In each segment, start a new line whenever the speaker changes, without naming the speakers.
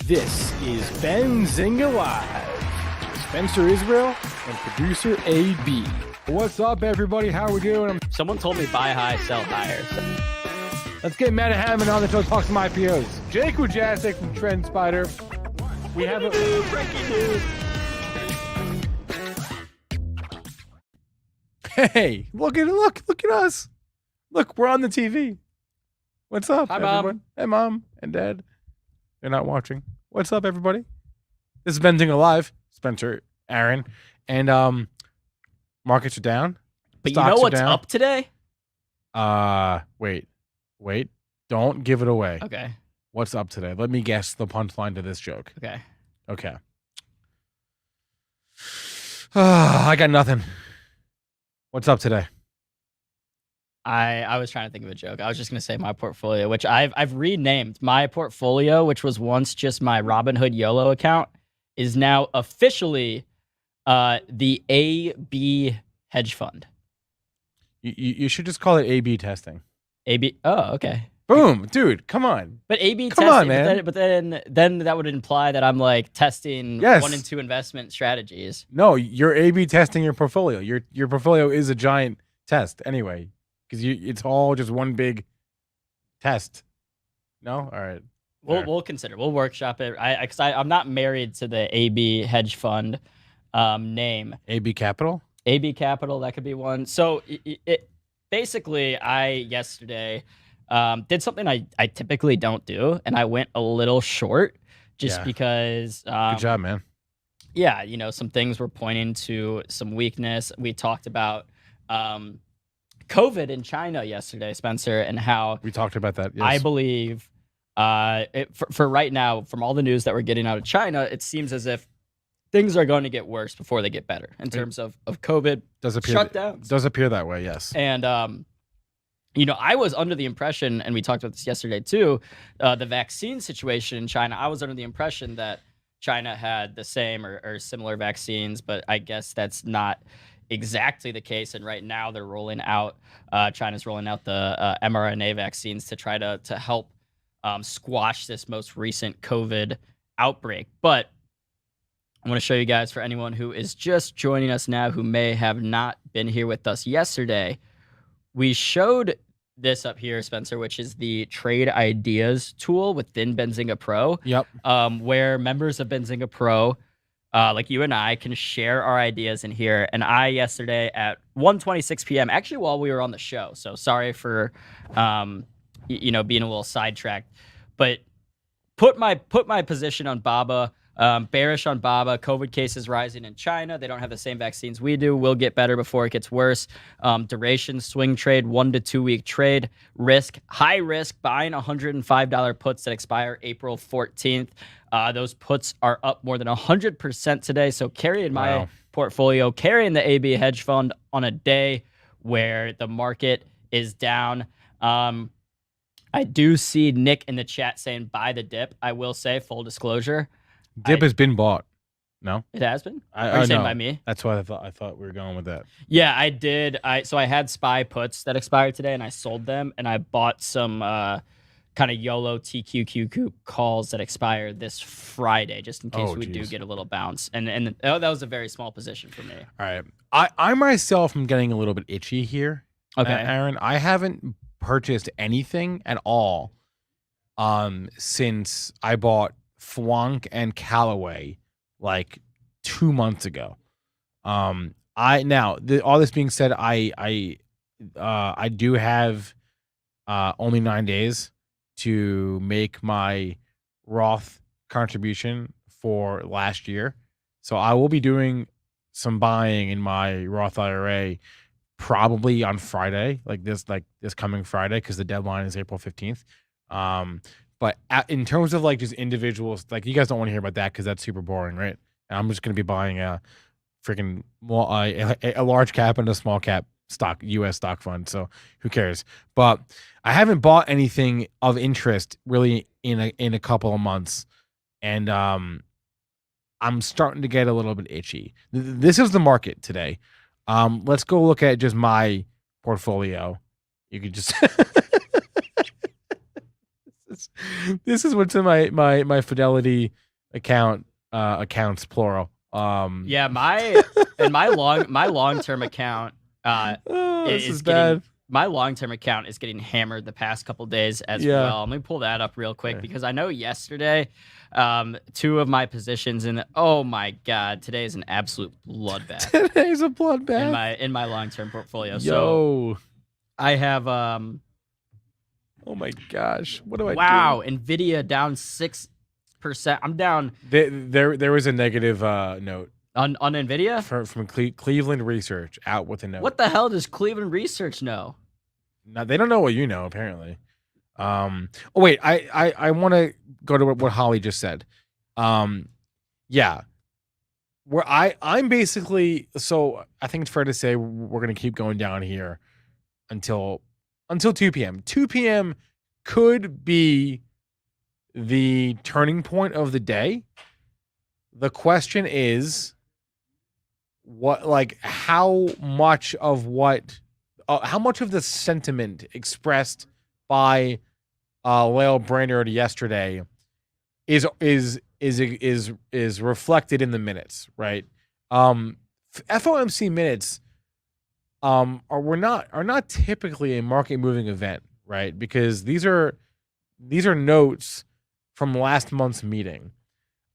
This is Benzinga Live. Spencer Israel and producer AB. What's up, everybody? How we doing?
Someone told me buy high, sell higher.
Let's get Matt Hammond on the show to talk some IPOs. Jake Wojacek from Trend Spider. We have a breaking news. Hey, look at us. Look, we're on the TV. What's up,
Hi,
everyone?
Mom.
Hey, Mom and Dad. They're not watching. What's up, everybody? This is Benzinga Live. Spencer, Aaron, and markets are down.
But
Stocks
you know
are
what's
down.
up today?
Wait. Don't give it away.
Okay.
What's up today? Let me guess the punchline to this joke.
Okay.
I got nothing. What's up today?
I was trying to think of a joke. I was just gonna say my portfolio, which I've renamed. My portfolio, which was once just my Robinhood YOLO account, is now officially the AB hedge fund.
You should just call it A/B testing.
AB. Oh, okay.
Boom, dude. Come on.
But AB
Come
testing,
on, man.
But then that would imply that I'm like testing
Yes.
1 and 2 investment strategies.
No, you're A/B testing your portfolio. Your portfolio is a giant test anyway, because it's all just one big test. No, all right.
We'll consider. We'll workshop it. I'm not married to the AB hedge fund name.
A/B Capital.
AB Capital, that could be one. So basically, I yesterday did something I typically don't do, and I went a little short just because.
Good job, man.
Yeah, some things were pointing to some weakness. We talked about COVID in China yesterday, Spencer, and how
We talked about that. Yes.
I believe for right now, from all the news that we're getting out of China, it seems as if things are going to get worse before they get better in terms of COVID shutdowns.
Does appear that way, yes.
And, I was under the impression, and we talked about this yesterday too, the vaccine situation in China, I was under the impression that China had the same or similar vaccines, but I guess that's not exactly the case. And right now they're rolling out, China's rolling out the mRNA vaccines to try to help squash this most recent COVID outbreak. But I want to show you guys, for anyone who is just joining us now, who may have not been here with us yesterday, we showed this up here, Spencer, which is the Trade Ideas tool within Benzinga Pro.
Yep.
Where members of Benzinga Pro, like you and I, can share our ideas in here. And I yesterday at 1:26 p.m., actually while we were on the show, so sorry for being a little sidetracked, but put my position on BABA. Bearish on BABA. COVID cases rising in China. They don't have the same vaccines we do. Will get better before it gets worse. Duration, swing trade, 1 to 2 week trade. Risk, high risk, buying $105 puts that expire April 14th. Those puts are up more than 100% today. So carrying my portfolio, carrying the AB hedge fund on a day where the market is down. I do see Nick in the chat saying buy the dip. I will say, full disclosure,
Dip has been bought. No,
it has been.
Are
you saying by me?
That's why I thought we were going with that.
Yeah, I did. So I had SPY puts that expired today, and I sold them, and I bought some kind of YOLO TQQQ calls that expired this Friday, just in case we do get a little bounce. And that was a very small position for me.
All right, I myself am getting a little bit itchy here.
Okay,
Aaron, I haven't purchased anything at all since I bought Flunk and Callaway like 2 months ago. All this being said, I do have only 9 days to make my Roth contribution for last year, so I will be doing some buying in my Roth IRA probably on Friday, like this coming Friday, because the deadline is April 15th. But in terms of like just individuals, like you guys don't want to hear about that because that's super boring, right? And I'm just going to be buying a freaking a large cap and a small cap stock, U.S. stock fund. So who cares? But I haven't bought anything of interest really in a couple of months, and I'm starting to get a little bit itchy. This is the market today. Let's go look at just my portfolio. You could just This is what's in my Fidelity accounts plural.
Yeah, my long-term account
this is
getting
bad.
my long-term account is getting hammered the past couple days as well. Let me pull that up real quick because I know yesterday, 2 of my positions oh my god, today is an absolute bloodbath.
Today's a bloodbath
in my long-term portfolio.
Yo.
So I have
oh my gosh, what do I do?
Wow, Nvidia down 6%. I'm down.
There was a negative note
on Nvidia
from Cleveland Research out with a note.
What the hell does Cleveland Research know?
No, they don't know what you know apparently. Oh wait, I want to go to what Holly just said. Yeah, where I'm basically, so I think it's fair to say we're gonna keep going down here until 2 p.m. 2 p.m. could be the turning point of the day. The question is, how much of the sentiment expressed by Lael Brainerd yesterday is reflected in the minutes, right? FOMC minutes are not typically a market moving event, right? Because these are notes from last month's meeting.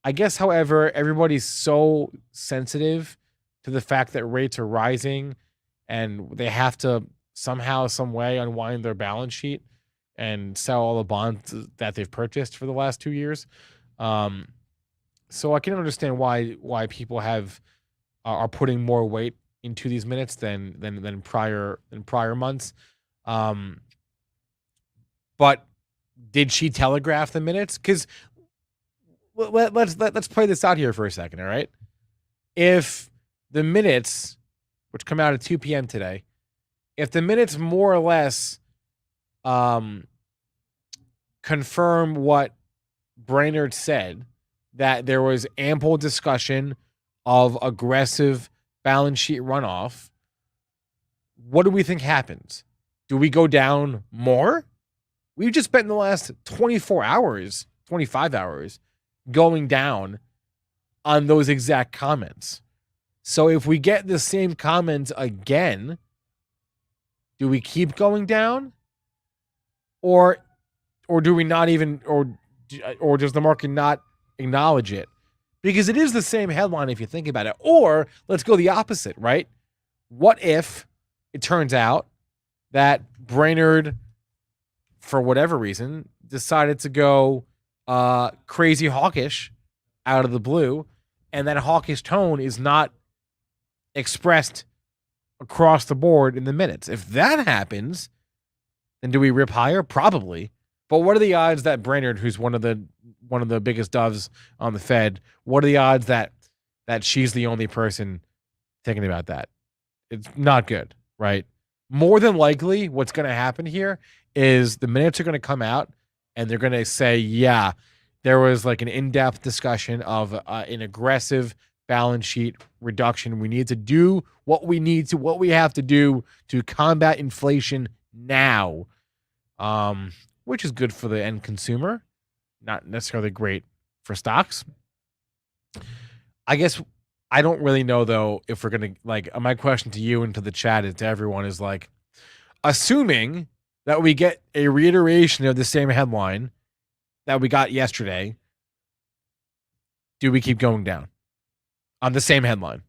I guess, however, everybody's so sensitive to the fact that rates are rising and they have to somehow, some way unwind their balance sheet and sell all the bonds that they've purchased for the last 2 years. So I can understand why people are putting more weight into these minutes than prior months. But did she telegraph the minutes? Because let's play this out here for a second, all right? If the minutes, which come out at 2 p.m. today, if the minutes more or less confirm what Brainerd said, that there was ample discussion of aggressive balance sheet runoff, what do we think happens? Do we go down more? We've just spent the last 24 hours, 25 hours going down on those exact comments. So if we get the same comments again, do we keep going down? Or do we not even, or does the market not acknowledge it? Because it is the same headline if you think about it. Or let's go the opposite, right? What if it turns out that Brainerd, for whatever reason, decided to go crazy hawkish out of the blue, and that hawkish tone is not expressed across the board in the minutes? If that happens, then do we rip higher? Probably. But what are the odds that Brainerd, who's one of the biggest doves on the Fed, what are the odds that she's the only person thinking about that? It's not good, right? More than likely, what's going to happen here is the minutes are going to come out and they're going to say, yeah, there was like an in-depth discussion of an aggressive balance sheet reduction. We need to do what we have to do to combat inflation now, which is good for the end consumer, not necessarily great for stocks. I guess I don't really know, though, if we're going to, my question to you and to the chat and to everyone is assuming that we get a reiteration of the same headline that we got yesterday, do we keep going down on the same headline?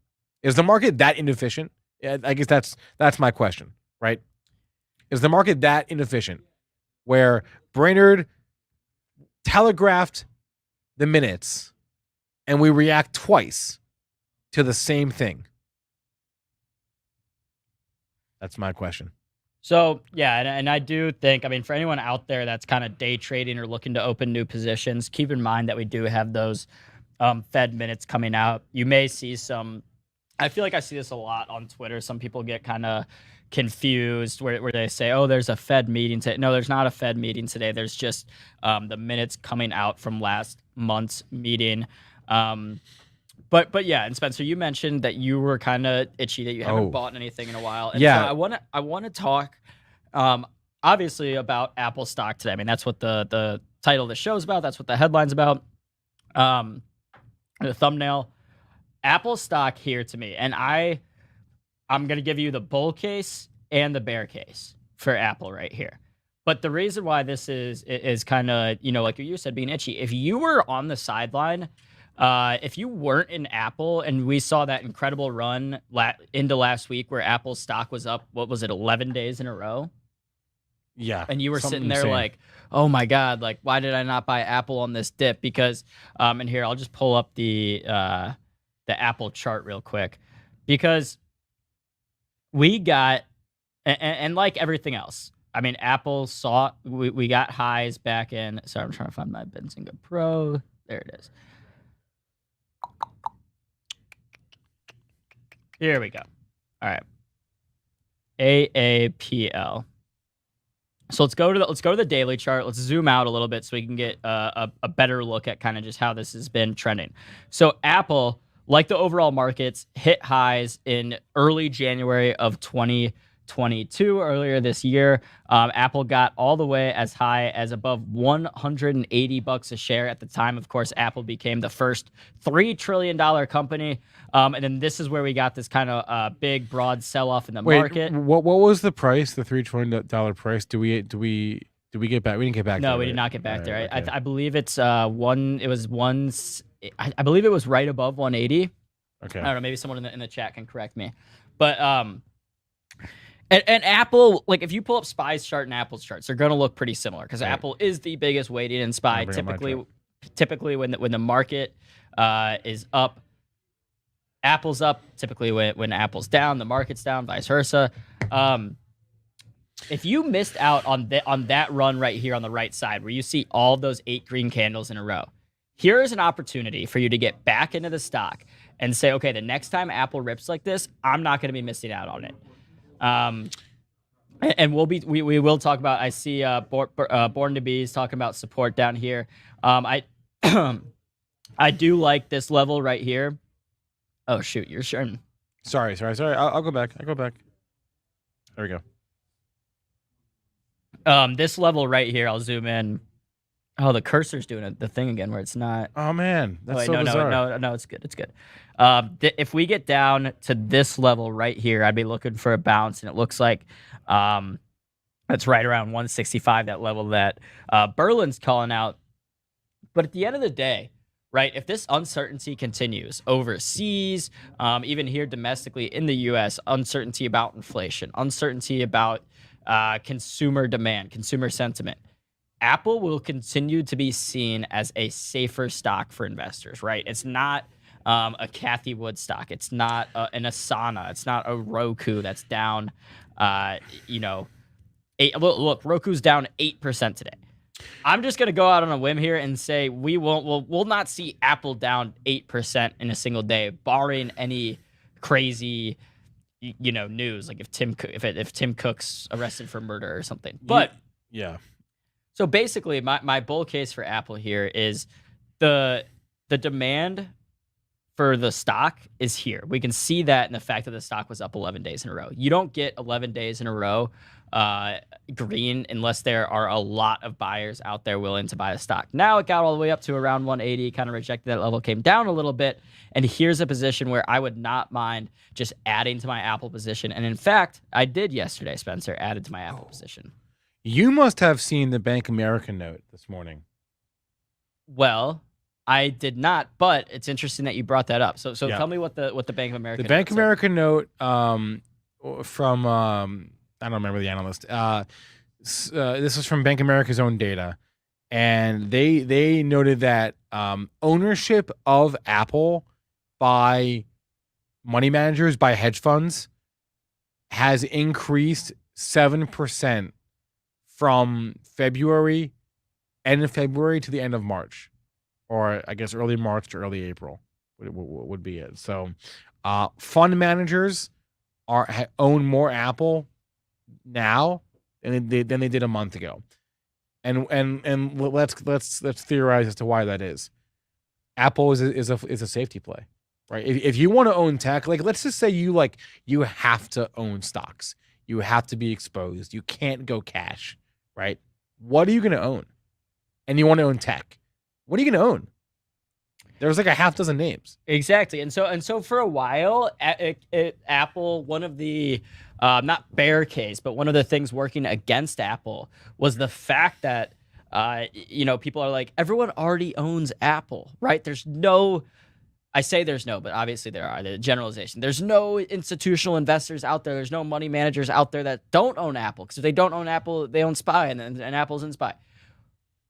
Is the market that inefficient? I guess that's my question, right? Is the market that inefficient where Brainerd telegraphed the minutes and we react twice to the same thing? That's my question.
So, yeah, and I do think, for anyone out there that's kind of day trading or looking to open new positions, keep in mind that we do have those Fed minutes coming out. You may see I feel like I see this a lot on Twitter. Some people get kind of confused where they say, oh, there's a Fed meeting today. No, there's not a Fed meeting today. There's just the minutes coming out from last month's meeting. But yeah, and Spencer, you mentioned that you were kind of itchy that you haven't bought anything in a while. And
yeah,
so I want to talk obviously about Apple stock today. That's what the title of the show's about. That's what the headline's about. The thumbnail. Apple stock here to me, and I'm going to give you the bull case and the bear case for Apple right here. But the reason why this is kind of, like you said, being itchy. If you were on the sideline, if you weren't in Apple, and we saw that incredible run into last week where Apple's stock was up, what was it, 11 days in a row?
Yeah.
And you were sitting there
insane.
like, oh my God, like, why did I not buy Apple on this dip? Because, and here, I'll just pull up the Apple chart real quick, because we got, and like everything else, I mean, Apple we got highs back in, sorry, I'm trying to find my Benzinga Pro. There it is. Here we go. All right. AAPL. So let's go to the daily chart. Let's zoom out a little bit so we can get a better look at kind of just how this has been trending. So Apple, like the overall markets, hit highs in early January of 2022, earlier this year. Apple got all the way as high as above $180 a share. At the time, of course, Apple became the first $3 trillion company. And then this is where we got this kind of big, broad sell-off in the market.
What was the price? The $3 trillion price? Did we get back? We didn't get back.
No,
there,
we
right?
did not get back there.
Okay.
I believe it's I believe it was right above 180.
Okay.
I don't know. Maybe someone in the chat can correct me. But and Apple, like if you pull up SPY's chart and Apple's charts, they're going to look pretty similar because Apple is the biggest weighted in SPY. Typically when the market is up, Apple's up. Typically when Apple's down, the market's down, vice versa. If you missed out on that run right here on the right side, where you see all those 8 green candles in a row, here is an opportunity for you to get back into the stock and say, okay, the next time Apple rips like this, I'm not going to be missing out on it. And we will talk about. I see Born to Be is talking about support down here. I I do like this level right here. Oh shoot, you're sure.
Sorry. I'll go back. There we go.
This level right here, I'll zoom in. Oh, the cursor's doing the thing again where it's not.
Oh man, that's so bizarre.
No, it's good. It's good. If we get down to this level right here, I'd be looking for a bounce, and it looks like that's right around 165, that level that Berlin's calling out. But at the end of the day, right, if this uncertainty continues overseas, even here domestically in the U.S., uncertainty about inflation, uncertainty about consumer demand, consumer sentiment, Apple will continue to be seen as a safer stock for investors, right? It's not a Cathie Wood stock. It's not an Asana. It's not a Roku that's down, look, Roku's down 8% today. I'm just going to go out on a whim here and say we'll not see Apple down 8% in a single day, barring any crazy, news, like if Tim Cook's arrested for murder or something. But
yeah.
So basically, my bull case for Apple here is the demand for the stock is here. We can see that in the fact that the stock was up 11 days in a row. You don't get 11 days in a row green unless there are a lot of buyers out there willing to buy the stock. Now it got all the way up to around 180, kind of rejected that level, came down a little bit, and here's a position where I would not mind just adding to my Apple position. And in fact, I did yesterday, Spencer, added to my Apple position.
You must have seen the Bank of America note this morning.
Well, I did not, but it's interesting that you brought that up. So tell me what the Bank of America.
The Bank of America note from I don't remember the analyst. This was from Bank of America's own data, and they noted that ownership of Apple by money managers, by hedge funds, has increased 7% from end of February to the end of March, or I guess early March to early April would be it. So fund managers own more Apple now than they did a month ago. And let's theorize as to why that is. Apple is a safety play, right? If you want to own tech, like let's just say you have to own stocks. You have to be exposed. You can't go cash, right? What are you going to own? and you want to own tech, what are you going to own? There's like a half dozen names.
Exactly. And so for a while, Apple, one of the not bear case, but one of the things working against Apple was the fact that people are like, everyone already owns Apple, right? There's no, I say there's no, but obviously there are, the generalization. There's no institutional investors out there. There's no money managers out there that don't own Apple, because if they don't own Apple, they own SPY, and Apple's in SPY.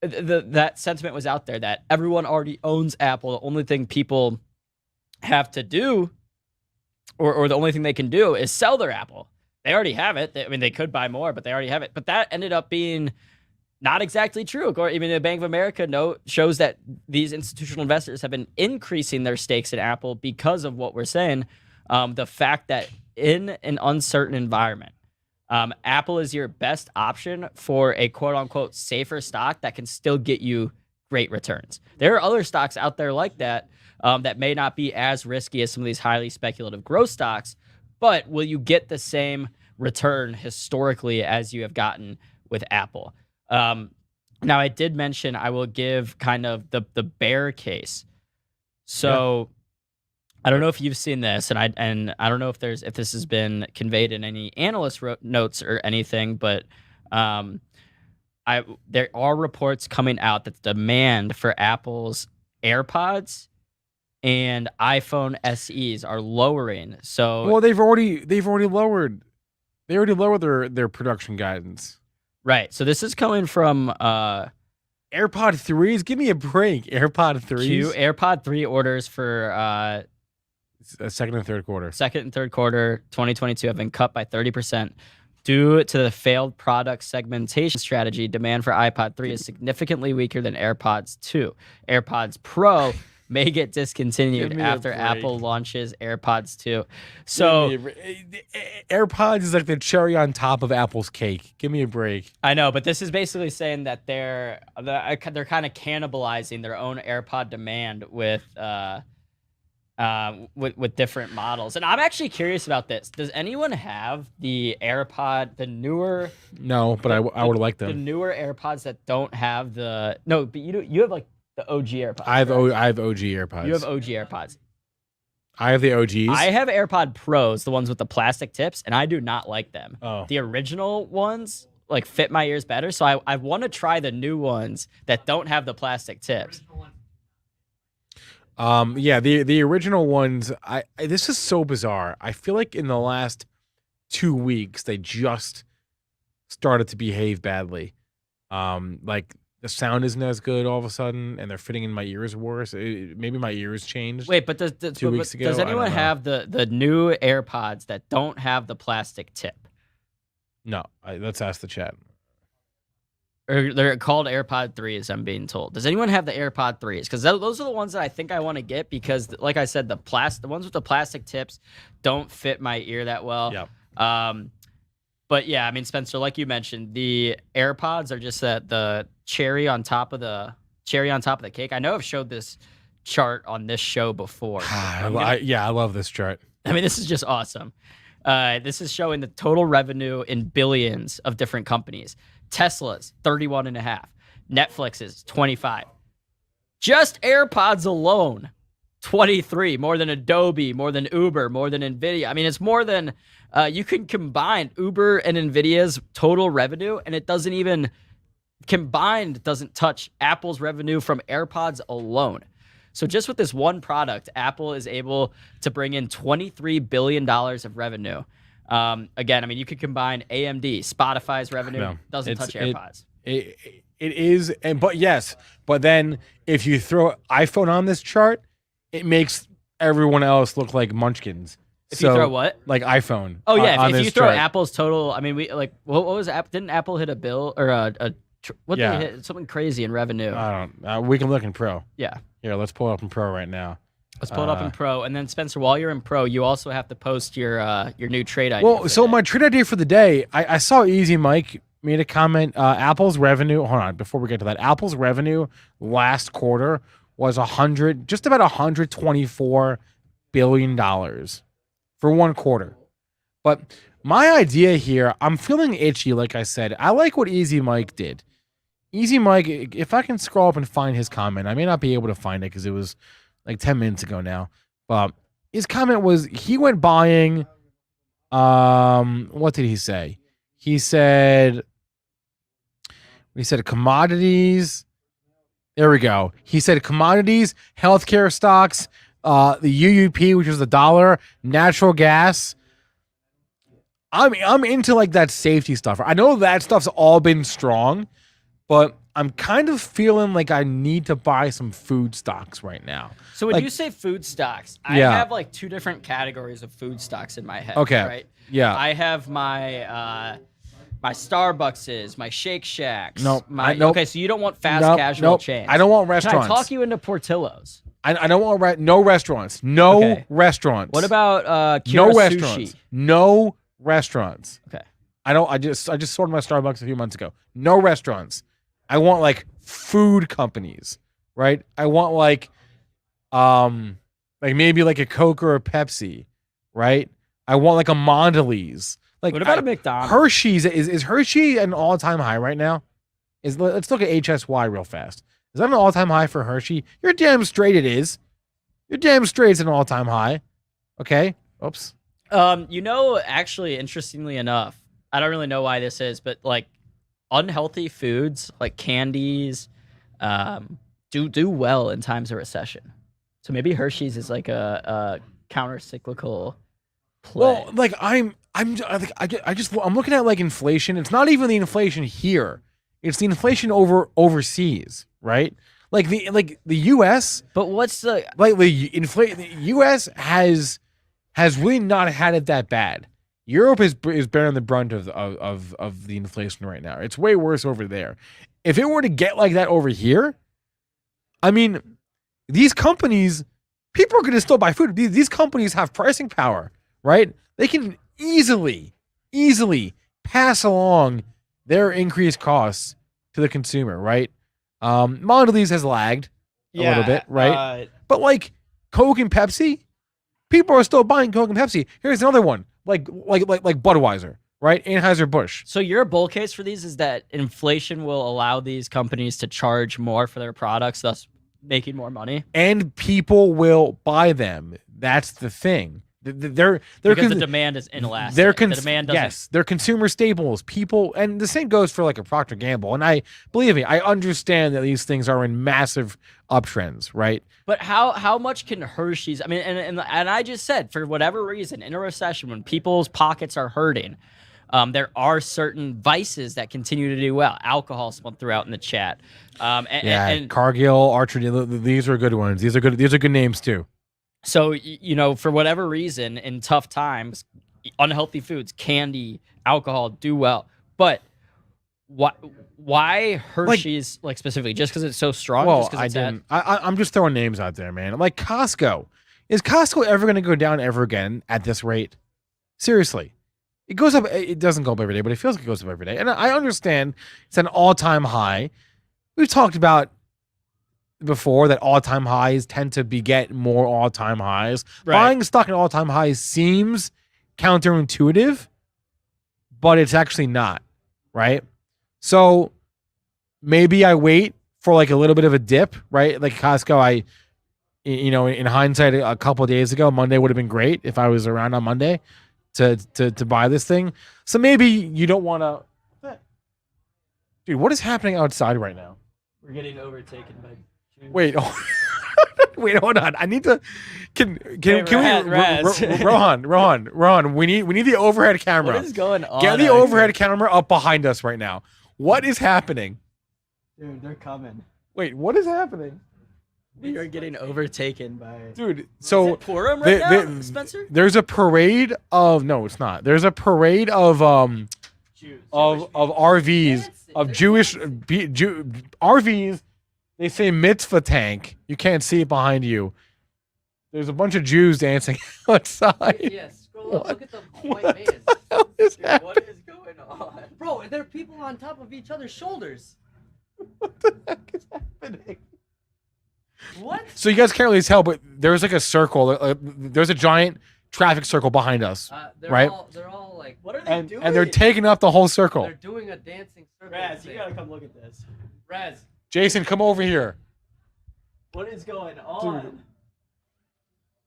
That sentiment was out there that everyone already owns Apple. The only thing people have to do, or the only thing they can do, is sell their Apple. They already have it. I mean, they could buy more, but they already have it. But that ended up being not exactly true. Even the Bank of America note shows that these institutional investors have been increasing their stakes in Apple because of what we're saying. The fact that in an uncertain environment, Apple is your best option for a quote-unquote safer stock that can still get you great returns. There are other stocks out there like that that may not be as risky as some of these highly speculative growth stocks, but will you get the same return historically as you have gotten with Apple? Now, I did mention I will give kind of the bear case. So I don't know if you've seen this, and I don't know if this has been conveyed in any analyst notes or anything, but there are reports coming out that the demand for Apple's AirPods and iPhone SEs are lowering. So
well, they've already lowered their production guidance.
Right. So this is coming from
AirPod 3s. Give me a break. AirPod 3s.
2 AirPod 3 orders for
second and third quarter.
Second and third quarter 2022 have been cut by 30%. Due to the failed product segmentation strategy, demand for iPod 3 is significantly weaker than AirPods 2. AirPods Pro may get discontinued after Apple launches AirPods 2. So
AirPods is like the cherry on top of Apple's cake. Give me a break.
I know, but this is basically saying that they're kind of cannibalizing their own AirPod demand with different models. And I'm actually curious about this. Does anyone have the AirPod, the newer?
No, but I would like them.
The newer AirPods that don't have the but you have like the OG AirPods.
I have OG AirPods.
You have OG AirPods.
I have the OGs.
I have AirPod Pros, the ones with the plastic tips, and I do not like them.
Oh.
The original ones like fit my ears better, so I want to try the new ones that don't have the plastic tips.
Yeah, the original ones. This is so bizarre. I feel like in the last 2 weeks they just started to behave badly. Like the sound isn't as good all of a sudden, and they're fitting in my ears worse. Maybe my ears changed.
Wait, but does
2 weeks ago,
does anyone have the new AirPods that don't have the plastic tip?
No, let's ask the chat.
Or they're called AirPod 3s, I'm being told. Does anyone have the AirPod 3s? Because those are the ones that I think I want to get because, like I said, the ones with the plastic tips don't fit my ear that well.
Yep.
But yeah, I mean, Spencer, like you mentioned, the AirPods are just the cherry on top of the cake. I know I've showed this chart on this show before.
I love this chart.
I mean, this is just awesome. This is showing the total revenue in billions of different companies. Tesla's 31.5. Netflix's 25. Just AirPods alone, 23. More than Adobe, more than Uber, more than Nvidia. I mean, it's more than you can combine Uber and Nvidia's total revenue, and it doesn't even combined doesn't touch Apple's revenue from AirPods alone. So just with this one product, Apple is able to bring in $23 billion of revenue. Again, I mean, you could combine AMD, Spotify's revenue, doesn't touch AirPods.
It is, but then if you throw iPhone on this chart, it makes everyone else look like munchkins.
If you throw what?
Like iPhone.
Oh yeah, if you throw Apple's total, I mean, what was Didn't Apple hit a bill or what did they hit? Something crazy in revenue.
I don't. We can look in Pro.
Yeah.
Here, let's pull it up in Pro right now.
Let's pull it up in Pro, and then Spencer, while you're in Pro, you also have to post your new trade idea.
Well, so my trade idea for the day, I saw Easy Mike made a comment. Apple's revenue. Hold on, before we get to that, Apple's revenue last quarter was just about $124 billion for one quarter. But my idea here, I'm feeling itchy. Like I said, I like what Easy Mike did. Easy Mike, if I can scroll up and find his comment, I may not be able to find it because it was like 10 minutes ago now. But his comment was he went buying. What did he say? He said commodities. There we go. He said commodities, healthcare stocks, the UUP, which is the dollar, natural gas. I'm into like that safety stuff. I know that stuff's all been strong, but I'm kind of feeling like I need to buy some food stocks right now.
So when
like,
you say food stocks, I have like two different categories of food stocks in my head.
Okay.
Right.
Yeah.
I have my my Starbuckses, my Shake Shacks.
Nope.
Okay, so you don't want fast casual chains.
I don't want restaurants.
Can I talk you into Portillo's?
I don't want no restaurants. No restaurants.
What about Kira
no restaurants?
Sushi?
No restaurants.
Okay.
I just sorted my Starbucks a few months ago. No restaurants. I want like food companies, right? I want like maybe like a Coke or a Pepsi, right? I want like a Mondelez. Like,
what about a McDonald's?
Hershey's is Hershey an all-time high right now? Let's look at HSY real fast. Is that an all-time high for Hershey? You're damn straight it is. You're damn straight it's an all-time high. Okay. Oops.
Actually, interestingly enough, I don't really know why this is, but like unhealthy foods like candies do well in times of recession. So maybe Hershey's is like a counter-cyclical play.
Well, like I'm looking at like inflation. It's not even the inflation here. It's the inflation overseas, right? Like the US.
But what's the
the US has really not had it that bad. Europe is bearing the brunt of the inflation right now. It's way worse over there. If it were to get like that over here, I mean, these companies, people are going to still buy food. These companies have pricing power, right? They can easily pass along their increased costs to the consumer, right? Mondelez has lagged a little bit, right? But like Coke and Pepsi, people are still buying Coke and Pepsi. Here's another one, like Budweiser, right? Anheuser-Busch.
So your bull case for these is that inflation will allow these companies to charge more for their products, thus making more money,
and people will buy them. That's the thing. Because
the demand is inelastic. The demand doesn't.
Yes, they're consumer staples. People, and the same goes for like a Procter & Gamble. And believe me, I understand that these things are in massive uptrends, right?
But how much can Hershey's? I mean, and I just said, for whatever reason, in a recession, when people's pockets are hurting, there are certain vices that continue to do well. Alcohol spun throughout in the chat. And
Cargill, Archer, these are good ones. These are good names too.
So, for whatever reason, in tough times, unhealthy foods, candy, alcohol do well. But why Hershey's, like specifically? Just because it's so strong?
Well, I'm just throwing names out there, man. Like Costco. Is Costco ever going to go down ever again at this rate? Seriously. It goes up. It doesn't go up every day, but it feels like it goes up every day. And I understand it's an all-time high. We've talked about before that all-time highs tend to beget more all-time highs. Right. Buying stock at all-time highs seems counterintuitive, but it's actually not, right? So maybe I wait for like a little bit of a dip, right? Like Costco, in hindsight, a couple of days ago, Monday would have been great if I was around on Monday to buy this thing. So maybe you don't want to. Dude, what is happening outside right now?
We're getting overtaken by.
Wait, wait, hold on. I need to. Can we? Rohan, we need the overhead camera.
What is going on?
Get the overhead camera up behind us right now. What is happening?
Dude, they're coming.
Wait, what is happening?
We are getting overtaken by.
Dude, so
is it Purim right now, Spencer?
There's a parade of it's There's a parade of
Jews,
of RVs of Jewish RVs. They say mitzvah tank. You can't see it behind you. There's a bunch of Jews dancing outside.
Yeah, scroll up. Look at the white vans.
What is going on?
Bro, there are people on top of each other's shoulders.
What the heck is happening?
What?
So you guys can't really tell, but there's like a circle. There's a giant traffic circle behind us, right?
They're all like,
what are they doing?
And they're taking up the whole circle.
They're doing a dancing circle.
Raz, you gotta come look at this. Rez,
Jason, come over here.
what is going on?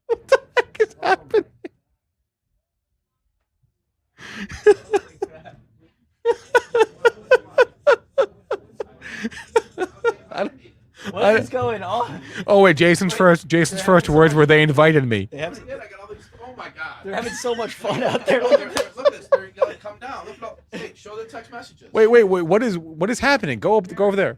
What the heck is happening?
What is going on?
Oh wait, Jason's first words were they invited me.
They have,
I got all these. Oh my God.
they're having so much fun out there.
Look at this. They're yelling, come down. Look. Hey, show the text messages.
Wait, what is happening? Go over there.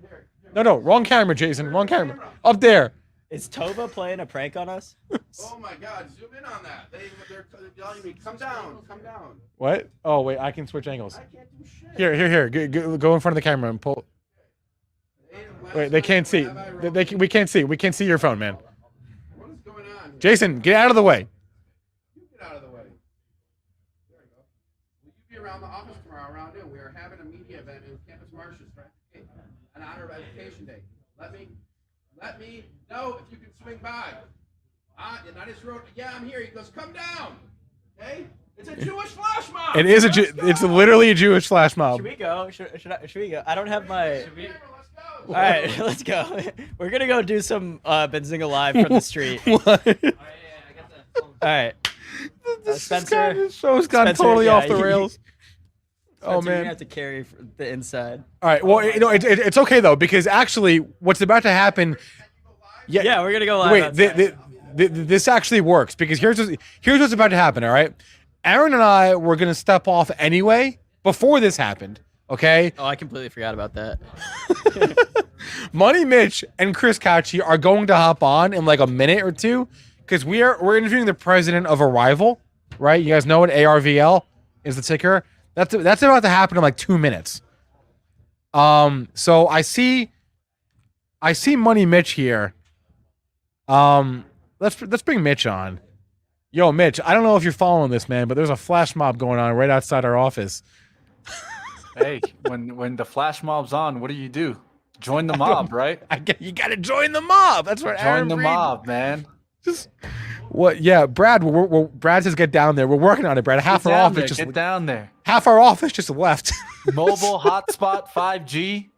No, wrong camera, Jason. Wrong camera. Up there.
Is Tova playing a prank on us?
Oh my God. Zoom in on that. They're yelling at me. Come down. Come down.
What? Oh wait, I can switch angles.
I can't do shit.
Here. Go in front of the camera and pull. Wait, they can't see. We can't see. We can't see your phone, man.
What is going on here?
Jason, get out of the way.
You get out of the way. There you go. Will you be around the office tomorrow around noon? We are having a media event in Campus Martius for an honor of education day. Let me know if you can swing by. And I just wrote, yeah, I'm here. He goes, come down. Okay? It's a Jewish flash mob.
It is it's literally a Jewish flash mob.
Should we go? Should we go? I don't have my.
Let's go.
All right, let's go. We're gonna go do some Benzinga live from the street.
What?
All right, Spencer.
This show's gone
Spencer,
totally
yeah,
off the rails. Oh
Spencer, you're
man.
gonna have to carry the inside.
All right. Well, it's okay though because actually, what's about to happen?
Yeah, we're gonna go live.
Wait, this actually works because here's what's about to happen. All right, Aaron and I were gonna step off anyway before this happened. Okay.
Oh, I completely forgot about that.
Money Mitch and Chris Kachi are going to hop on in like a minute or two because we're interviewing the president of Arrival, right? You guys know what ARVL is the ticker. That's about to happen in like 2 minutes. So I see Money Mitch here. Let's bring Mitch on. Yo, Mitch, I don't know if you're following this, man, but there's a flash mob going on right outside our office.
Hey, when the flash mob's on, what do? Join the mob, right?
You got to join the mob. That's what
Join
Aaron
the
Reed-
mob, man.
Just what? Yeah, Brad. Brad says get down there. We're working on it, Brad. Half our office
Get down there.
half our office just left.
Mobile hotspot 5G.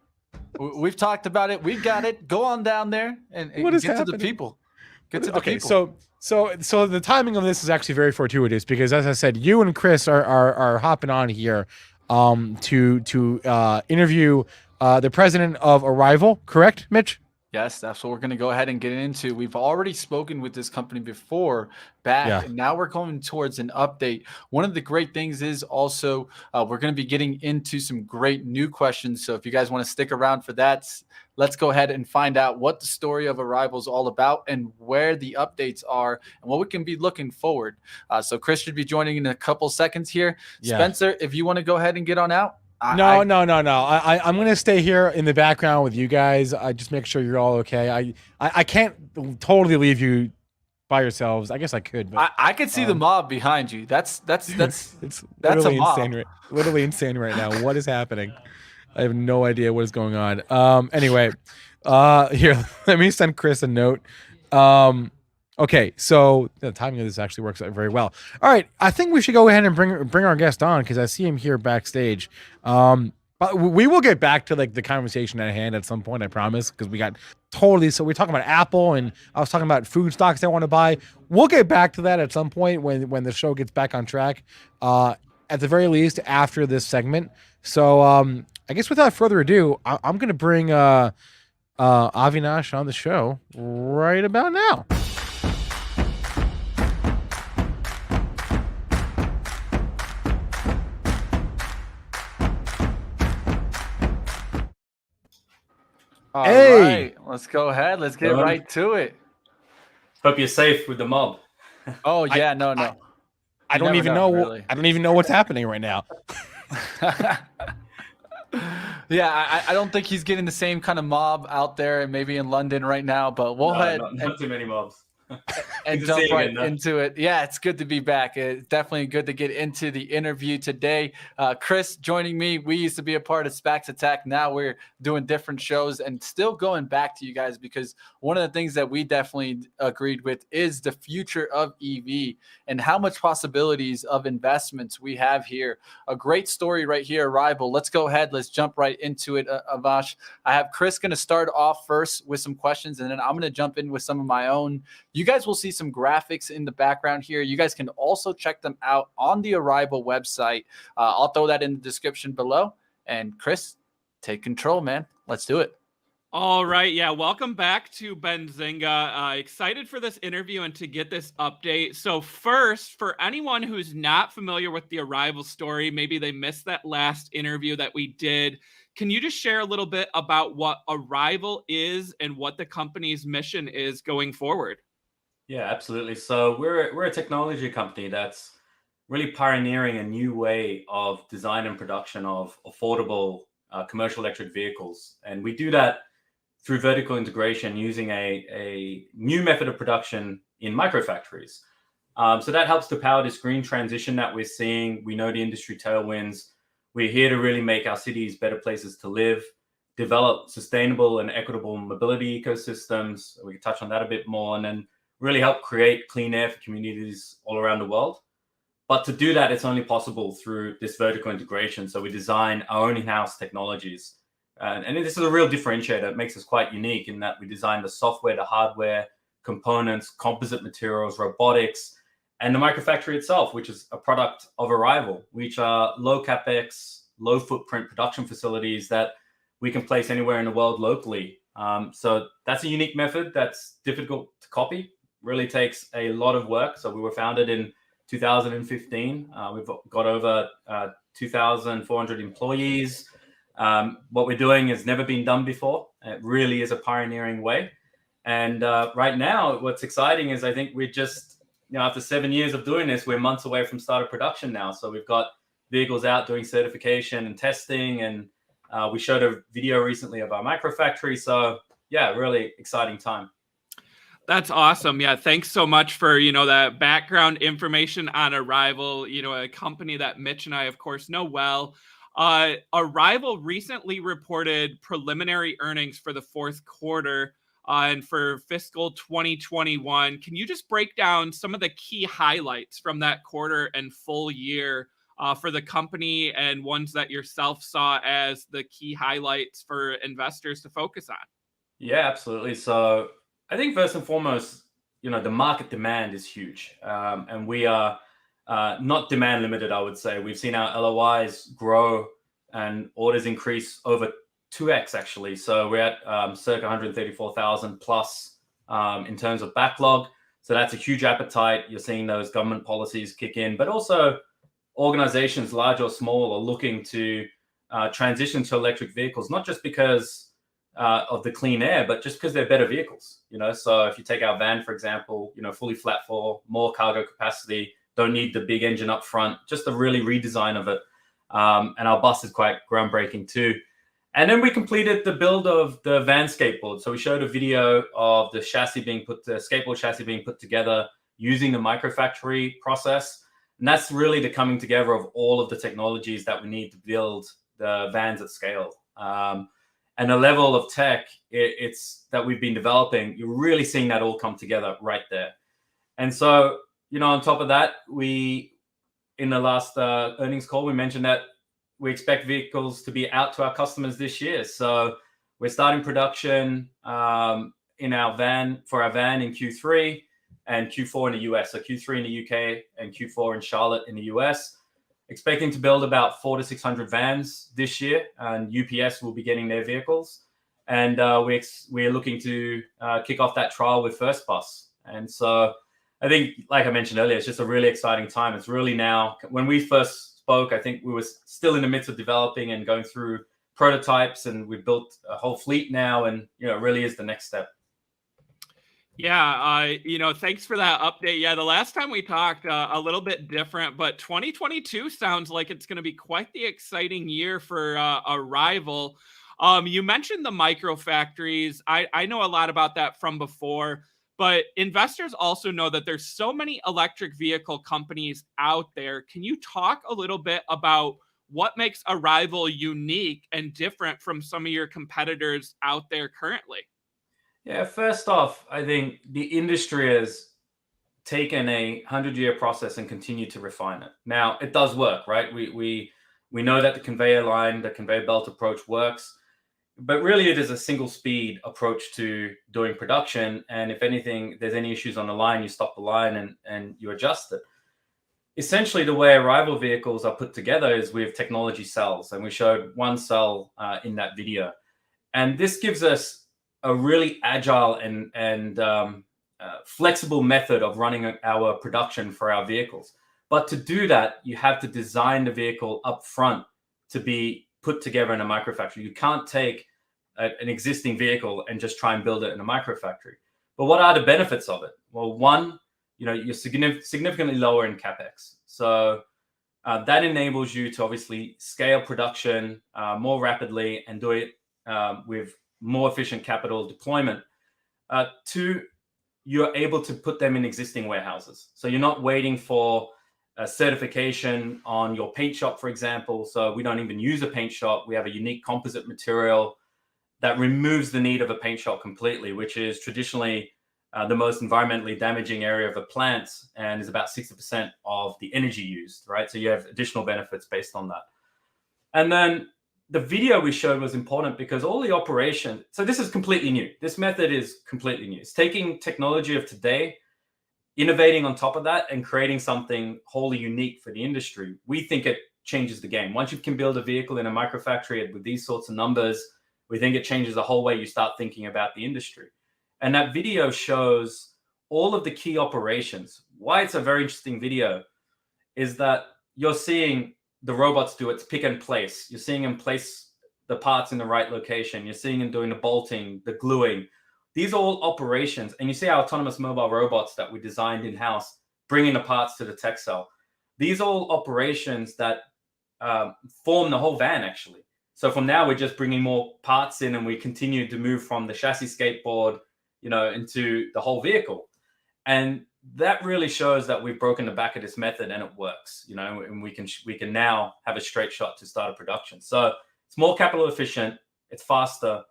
We've talked about it. We've got it. Go on down there and
What is
get to
happening?
the people. Get to the
Okay,
people.
so the timing of this is actually very fortuitous because, as I said, you and Chris are hopping on here to interview the president of Arrival, correct, Mitch?
Yes, that's what we're going to go ahead and get into. We've already spoken with this company before back,
Yeah.
and now we're going towards an update. One of the great things is also we're going to be getting into some great new questions. So if you guys want to stick around for that, let's go ahead and find out what the story of Arrival is all about and where the updates are and what we can be looking forward. So Chris should be joining in a couple seconds here.
Yeah.
Spencer, if you want to go ahead and get on out.
No. I'm gonna stay here in the background with you guys. I just make sure you're all okay. I can't totally leave you by yourselves. I guess I could, but
I could see the mob behind you. That's
it's
that's
literally
a mob.
insane. Literally insane right now. What is happening? I have no idea what is going on. Anyway, here, let me send Chris a note. Okay, so the timing of this actually works out very well. All right, I think we should go ahead and bring our guest on because I see him here backstage. But we will get back to like the conversation at hand at some point, I promise, because we got totally. So we're talking about Apple, and I was talking about food stocks I want to buy. We'll get back to that at some point when the show gets back on track. At the very least, after this segment. So I guess without further ado, I'm going to bring Avinash on the show right about now.
All
Hey!
right, let's go ahead. Let's get right to it.
Hope you're safe with the mob.
Oh yeah, no.
I don't
never
even
know,
know.
really.
I don't even know what's happening right now.
Yeah, I don't think he's getting the same kind of mob out there and maybe in London right now, but we'll head.
Not too many mobs.
and
Good to see
jump
you
right
again, Noah.
into it. Yeah, it's good to be back. It's definitely good to get into the interview today. Chris joining me. We used to be a part of SPACs Attack. Now we're doing different shows and still going back to you guys because one of the things that we definitely agreed with is the future of EV and how much possibilities of investments we have here. A great story right here, Arrival. Let's go ahead. Let's jump right into it, Avash. I have Chris going to start off first with some questions, and then I'm going to jump in with some of my own. You guys will see some graphics in the background here. You guys can also check them out on the Arrival website. I'll throw that in the description below. And Chris, take control, man. Let's do it.
All right. Yeah. Welcome back to Benzinga. Excited for this interview and to get this update. So first, for anyone who's not familiar with the Arrival story, maybe they missed that last interview that we did. Can you just share a little bit about what Arrival is and what the company's mission is going forward?
Yeah, absolutely. So we're a technology company that's really pioneering a new way of design and production of affordable commercial electric vehicles. And we do that through vertical integration using a new method of production in microfactories. So that helps to power this green transition that we're seeing. We know the industry tailwinds. We're here to really make our cities better places to live, develop sustainable and equitable mobility ecosystems. We can touch on that a bit more, and then really help create clean air for communities all around the world. But to do that, it's only possible through this vertical integration. So we design our own in-house technologies. And this is a real differentiator. It makes us quite unique in that we design the software, the hardware, components, composite materials, robotics, and the microfactory itself, which is a product of Arrival, which are low capex, low footprint production facilities that we can place anywhere in the world locally. So that's a unique method that's difficult to copy. Really takes a lot of work. So we were founded in 2015. We've got over 2,400 employees. What we're doing has never been done before. It really is a pioneering way. And right now, what's exciting is I think we're just, after 7 years of doing this, we're months away from start of production now. So we've got vehicles out doing certification and testing. And we showed a video recently of our microfactory. So yeah, really exciting time.
That's awesome. Yeah. Thanks so much for, that background information on Arrival, a company that Mitch and I, of course, know well. Arrival recently reported preliminary earnings for the fourth quarter and for fiscal 2021. Can you just break down some of the key highlights from that quarter and full year for the company and ones that yourself saw as the key highlights for investors to focus on?
Yeah, absolutely. So I think first and foremost, the market demand is huge. And we are not demand limited, I would say. We've seen our LOIs grow and orders increase over 2x, actually. So we're at circa 134,000 plus in terms of backlog. So that's a huge appetite. You're seeing those government policies kick in, but also organizations, large or small, are looking to transition to electric vehicles, not just because of the clean air, but just because they're better vehicles. So if you take our van, for example, fully flat floor, more cargo capacity, don't need the big engine up front, just a really redesign of it. And our bus is quite groundbreaking too. And then we completed the build of the van skateboard. So we showed a video of the skateboard chassis being put together using the microfactory process. And that's really the coming together of all of the technologies that we need to build the vans at scale. And the level of tech it's that we've been developing, you're really seeing that all come together right there. And so, on top of that, in the last earnings call, we mentioned that we expect vehicles to be out to our customers this year. So we're starting production in our van in Q3 and Q4 in the US. So Q3 in the UK and Q4 in Charlotte in the US. Expecting to build about 400 to 600 vans this year, and UPS will be getting their vehicles. And we're looking to kick off that trial with First Bus. And so I think, like I mentioned earlier, it's just a really exciting time. It's really now, when we first spoke, I think we were still in the midst of developing and going through prototypes, and we built a whole fleet now, and it really is the next step.
Yeah, thanks for that update. Yeah, the last time we talked, a little bit different, but 2022 sounds like it's going to be quite the exciting year for Arrival. You mentioned the micro factories. I know a lot about that from before, But investors also know that there's so many electric vehicle companies out there. Can you talk a little bit about what makes Arrival unique and different from some of your competitors out there currently?
Yeah, first off, I think the industry has taken a 100-year process and continued to refine it. Now, it does work, right? We know that the conveyor line, the conveyor belt approach works, but really it is a single speed approach to doing production. And if anything, there's any issues on the line, you stop the line and you adjust it. Essentially, the way Arrival vehicles are put together is with technology cells, and we showed one cell in that video. And this gives us a really agile and flexible method of running our production for our vehicles. But to do that, you have to design the vehicle up front to be put together in a microfactory. You can't take an existing vehicle and just try and build it in a microfactory. But what are the benefits of it? Well, one, you're significantly lower in capex. So that enables you to obviously scale production more rapidly and do it with more efficient capital deployment. Two, you're able to put them in existing warehouses. So you're not waiting for a certification on your paint shop, for example. So we don't even use a paint shop. We have a unique composite material that removes the need of a paint shop completely, which is traditionally the most environmentally damaging area of a plant and is about 60% of the energy used, right? So you have additional benefits based on that. And then the video we showed was important because all the operation, so this is completely new. This method is completely new. It's taking technology of today, innovating on top of that, and creating something wholly unique for the industry. We think it changes the game. Once you can build a vehicle in a microfactory with these sorts of numbers, we think it changes the whole way you start thinking about the industry. And that video shows all of the key operations. Why it's a very interesting video is that you're seeing the robots do its pick and place. You're seeing them place the parts in the right location. You're seeing them doing the bolting, the gluing. These are all operations. And you see our autonomous mobile robots that we designed in-house, bringing the parts to the tech cell. These are all operations that form the whole van, actually. So from now, we're just bringing more parts in, and we continue to move from the chassis skateboard, into the whole vehicle. And that really shows that we've broken the back of this method and it works, and we can now have a straight shot to start a production. So it's more capital efficient, it's faster,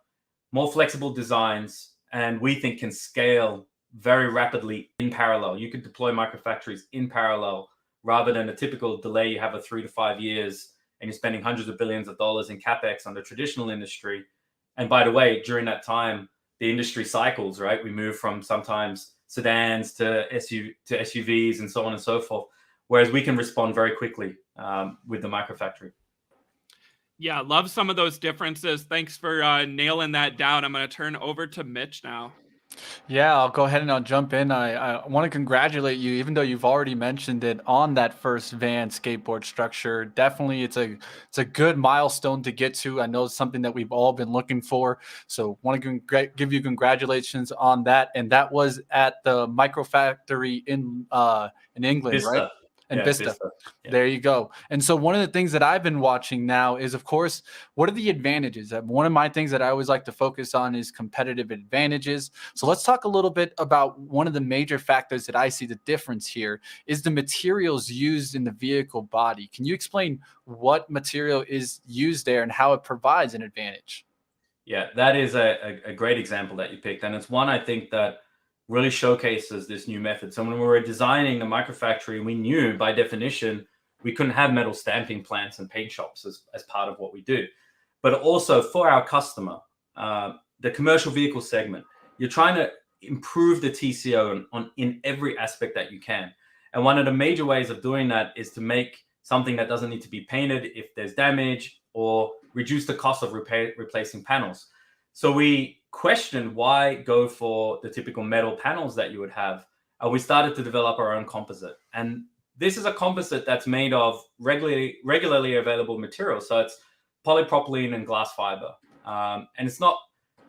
more flexible designs, and we think can scale very rapidly in parallel. You could deploy microfactories in parallel rather than a typical delay you have of 3 to 5 years and you're spending hundreds of billions of dollars in capex on the traditional industry. And by the way, during that time, the industry cycles, right? We move from sometimes sedans to SUVs and so on and so forth, whereas we can respond very quickly with the microfactory.
Yeah, love some of those differences. Thanks for nailing that down. I'm going to turn over to Mitch now.
Yeah, I'll go ahead and I'll jump in. I want to congratulate you, even though you've already mentioned it, on that first van skateboard structure. Definitely, it's a good milestone to get to. I know it's something that we've all been looking for. So want to give you congratulations on that. And that was at the microfactory in England,
Vista.
right? And Vista. Yeah. There you go. And so one of the things that I've been watching now is, of course, what are the advantages? One of my things that I always like to focus on is competitive advantages. So let's talk a little bit about one of the major factors that I see the difference here is the materials used in the vehicle body. Can you explain what material is used there and how it provides an advantage?
Yeah, that is a great example that you picked. And it's one I think that really showcases this new method. So when we were designing the microfactory, we knew by definition we couldn't have metal stamping plants and paint shops as part of what we do. But also for our customer, the commercial vehicle segment, you're trying to improve the TCO in every aspect that you can. And one of the major ways of doing that is to make something that doesn't need to be painted if there's damage, or reduce the cost of replacing panels. So we questioned why go for the typical metal panels that you would have. We started to develop our own composite. And this is a composite that's made of regularly available materials. So it's polypropylene and glass fiber. And it's not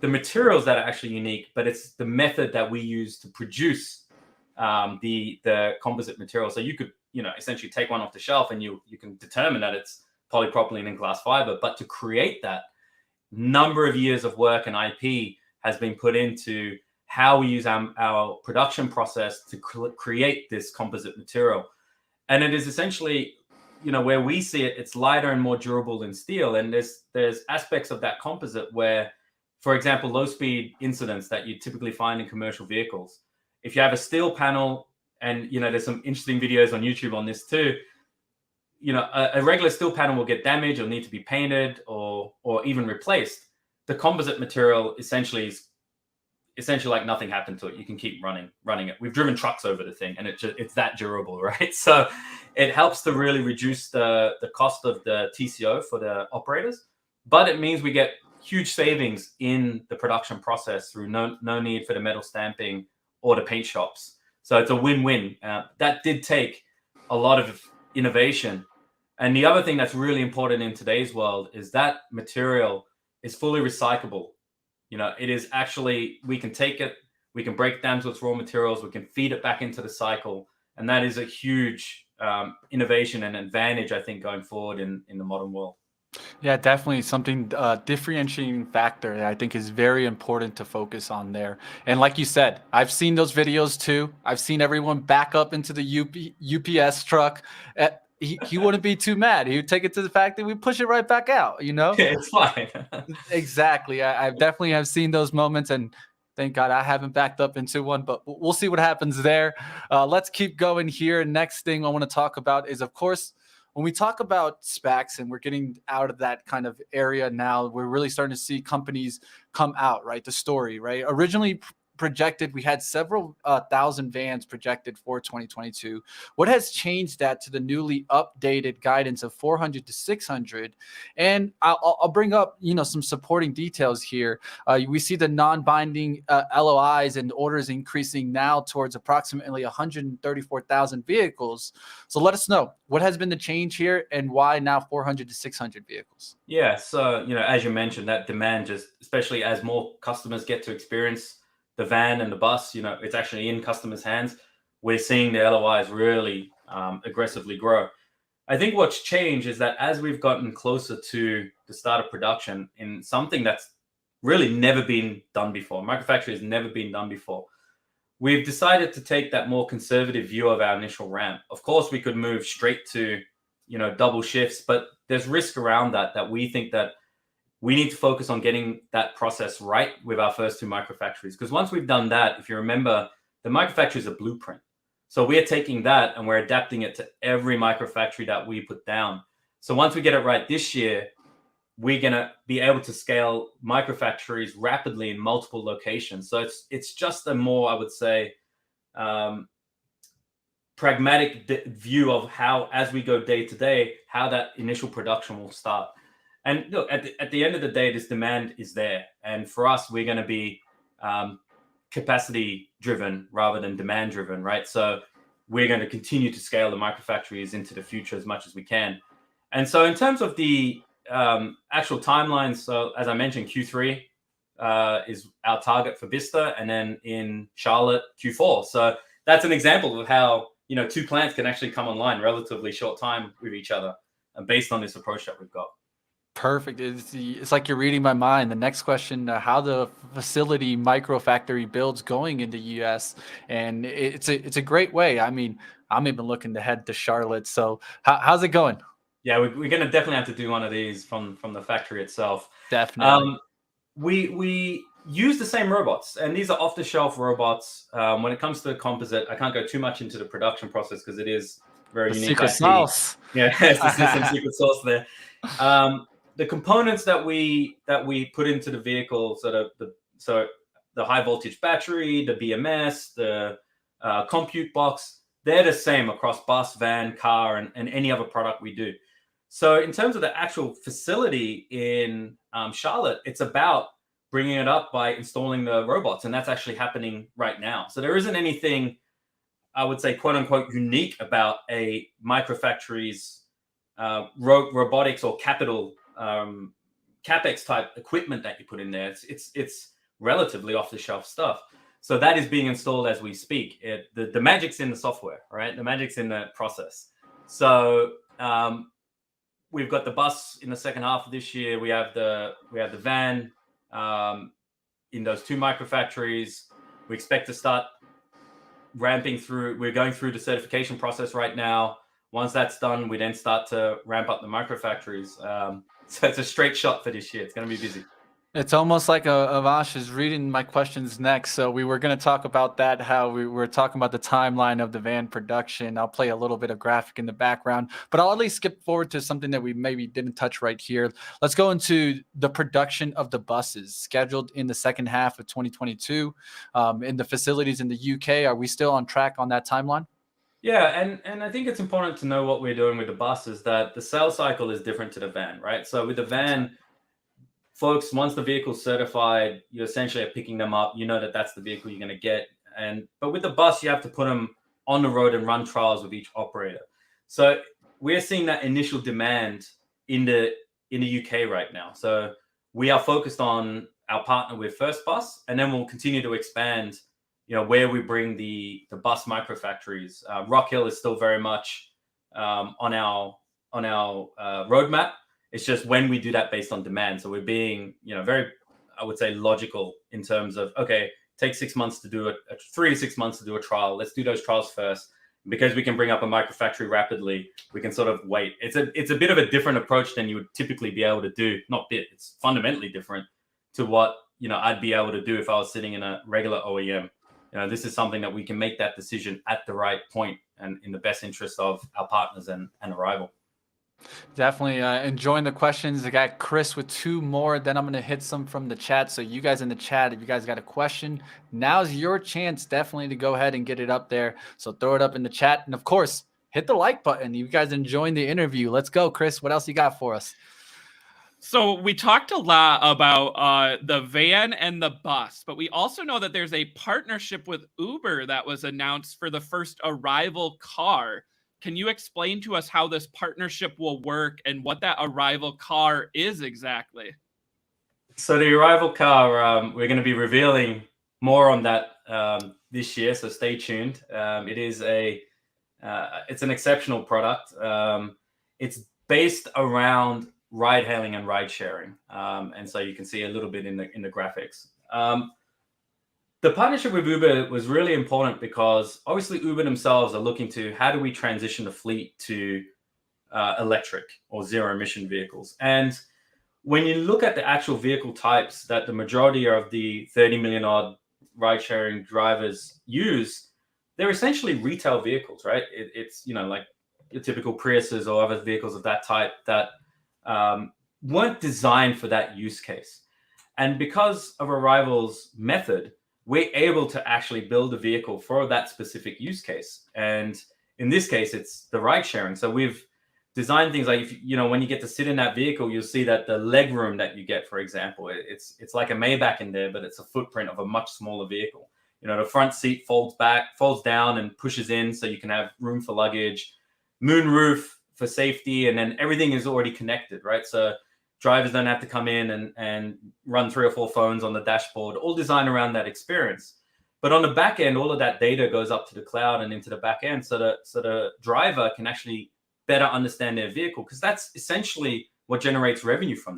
the materials that are actually unique, but it's the method that we use to produce the composite material. So you could, essentially take one off the shelf and you can determine that it's polypropylene and glass fiber. But to create that, number of years of work and IP has been put into how we use our production process to create this composite material. And it is essentially, where we see it, it's lighter and more durable than steel. And there's aspects of that composite where, for example, low speed incidents that you typically find in commercial vehicles. If you have a steel panel, and there's some interesting videos on YouTube on this too, a regular steel panel will get damaged or need to be painted or even replaced. The composite material essentially is like nothing happened to it. You can keep running it. We've driven trucks over the thing, and it's that durable, right? So it helps to really reduce the cost of the TCO for the operators, but it means we get huge savings in the production process through no need for the metal stamping or the paint shops. So it's a win-win. That did take a lot of innovation. And the other thing that's really important in today's world is that material is fully recyclable. It is actually, we can take it, we can break it down to its raw materials, we can feed it back into the cycle. And that is a huge innovation and advantage, I think, going forward in the modern world.
Yeah, definitely something differentiating factor that I think is very important to focus on there. And like you said, I've seen those videos too. I've seen everyone back up into the UPS truck. He wouldn't be too mad. He would take it to the factory. We push it right back out.
It's fine.
Exactly. I definitely have seen those moments, and thank God I haven't backed up into one, but we'll see what happens there. Let's keep going here. Next thing I want to talk about is, of course, when we talk about SPACs, and we're getting out of that kind of area now, we're really starting to see companies come out, right? The story, right? Originally projected, we had several thousand vans projected for 2022. What has changed that to the newly updated guidance of 400 to 600? And I'll bring up, some supporting details here. We see the non-binding LOIs and orders increasing now towards approximately 134,000 vehicles. So let us know, what has been the change here, and why now 400 to 600 vehicles?
Yeah, so as you mentioned, that demand, just especially as more customers get to experience the van and the bus, it's actually in customers' hands. We're seeing the LOIs really aggressively grow. I think what's changed is that as we've gotten closer to the start of production in something that's really never been done before, microfactory has never been done before, we've decided to take that more conservative view of our initial ramp. Of course, we could move straight to, double shifts, but there's risk around that we think that we need to focus on getting that process right with our first two microfactories. Because once we've done that, if you remember, the microfactory is a blueprint. So we're taking that and we're adapting it to every microfactory that we put down. So once we get it right this year, we're going to be able to scale microfactories rapidly in multiple locations. So it's just a more, I would say, pragmatic view of how, as we go day to day, how that initial production will start. And look, at the end of the day, this demand is there. And for us, we're going to be capacity driven rather than demand driven, right? So we're going to continue to scale the microfactories into the future as much as we can. And so in terms of the actual timelines, so as I mentioned, Q3 is our target for Vista, and then in Charlotte, Q4. So that's an example of how, two plants can actually come online relatively short time with each other based on this approach that we've got.
Perfect. It's like you're reading my mind. The next question, how the facility microfactory builds going in the US. And it's a great way. I mean, I'm even looking to head to Charlotte. So how's it going?
Yeah, we're going to definitely have to do one of these from the factory itself.
Definitely.
We use the same robots, and these are off-the-shelf robots. When it comes to the composite, I can't go too much into the production process because it is very unique.
Secret sauce.
Yeah, there's some secret sauce there. The components that we put into the vehicle, so the high voltage battery, the BMS, the compute box, they're the same across bus, van, car, and any other product we do. So in terms of the actual facility in Charlotte, it's about bringing it up by installing the robots, and that's actually happening right now. So there isn't anything, I would say, quote unquote, unique about a microfactory's robotics or capital capex type equipment that you put in there. It's relatively off the shelf stuff. So that is being installed as we speak. The magic's in the software, right? The magic's in the process. So we've got the bus in the second half of this year. We have the van in those two microfactories. We expect to start ramping through. We're going through the certification process right now. Once that's done, we then start to ramp up the microfactories. So it's a straight shot for this year. It's going to be busy.
It's almost like Avinash is reading my questions next. So we were going to talk about that, how we were talking about the timeline of the van production. I'll play a little bit of graphic in the background, but I'll at least skip forward to something that we maybe didn't touch right here. Let's go into the production of the buses scheduled in the second half of 2022 in the facilities in the UK. Are we still on track on that timeline?
Yeah, and I think it's important to know what we're doing with the bus is that the sales cycle is different to the van, right? So with the van, folks, once the vehicle's certified, you essentially are picking them up. You know that that's the vehicle you're going to get. But with the bus, you have to put them on the road and run trials with each operator. So we're seeing that initial demand in the UK right now. So we are focused on our partner with First Bus, and then we'll continue to expand, where we bring the bus microfactories. Rock Hill is still very much on our roadmap. It's just when we do that based on demand. So we're being, very, I would say, logical in terms of, okay, take 6 months to do 3 to 6 months to do a trial. Let's do those trials first. Because we can bring up a microfactory rapidly, we can sort of wait. It's a bit of a different approach than you would typically be able to do. It's fundamentally different to what, I'd be able to do if I was sitting in a regular OEM. This is something that we can make that decision at the right point and in the best interest of our partners and Arrival.
Definitely enjoying the questions. I got Chris with 2 more. Then I'm going to hit some from the chat. So you guys in the chat, if you guys got a question, now's your chance definitely to go ahead and get it up there. So throw it up in the chat. And of course, hit the like button. You guys enjoying the interview. Let's go, Chris. What else you got for us?
So we talked a lot about the van and the bus, but we also know that there's a partnership with Uber that was announced for the first Arrival car. Can you explain to us how this partnership will work and what that Arrival car is exactly?
So the Arrival car, we're going to be revealing more on that this year, so stay tuned. It's an exceptional product. It's based around ride hailing and ride sharing, and so you can see a little bit in the graphics. The partnership with Uber was really important because obviously Uber themselves are looking to how do we transition the fleet to electric or zero emission vehicles. And when you look at the actual vehicle types that the majority of the 30 million odd ride sharing drivers use, they're essentially retail vehicles, right? It's like your typical Priuses or other vehicles of that type that weren't designed for that use case. And because of Arrival's method, we're able to actually build a vehicle for that specific use case. And in this case, it's the ride sharing. So we've designed things like, when you get to sit in that vehicle, you'll see that the leg room that you get, for example, it's like a Maybach in there, but it's a footprint of a much smaller vehicle. The front seat folds down and pushes in so you can have room for luggage, moon roof for safety, and then everything is already connected, right? So drivers don't have to come in and run 3 or 4 phones on the dashboard, all designed around that experience. But on the back end, all of that data goes up to the cloud and into the back end so the driver can actually better understand their vehicle, because that's essentially what generates revenue for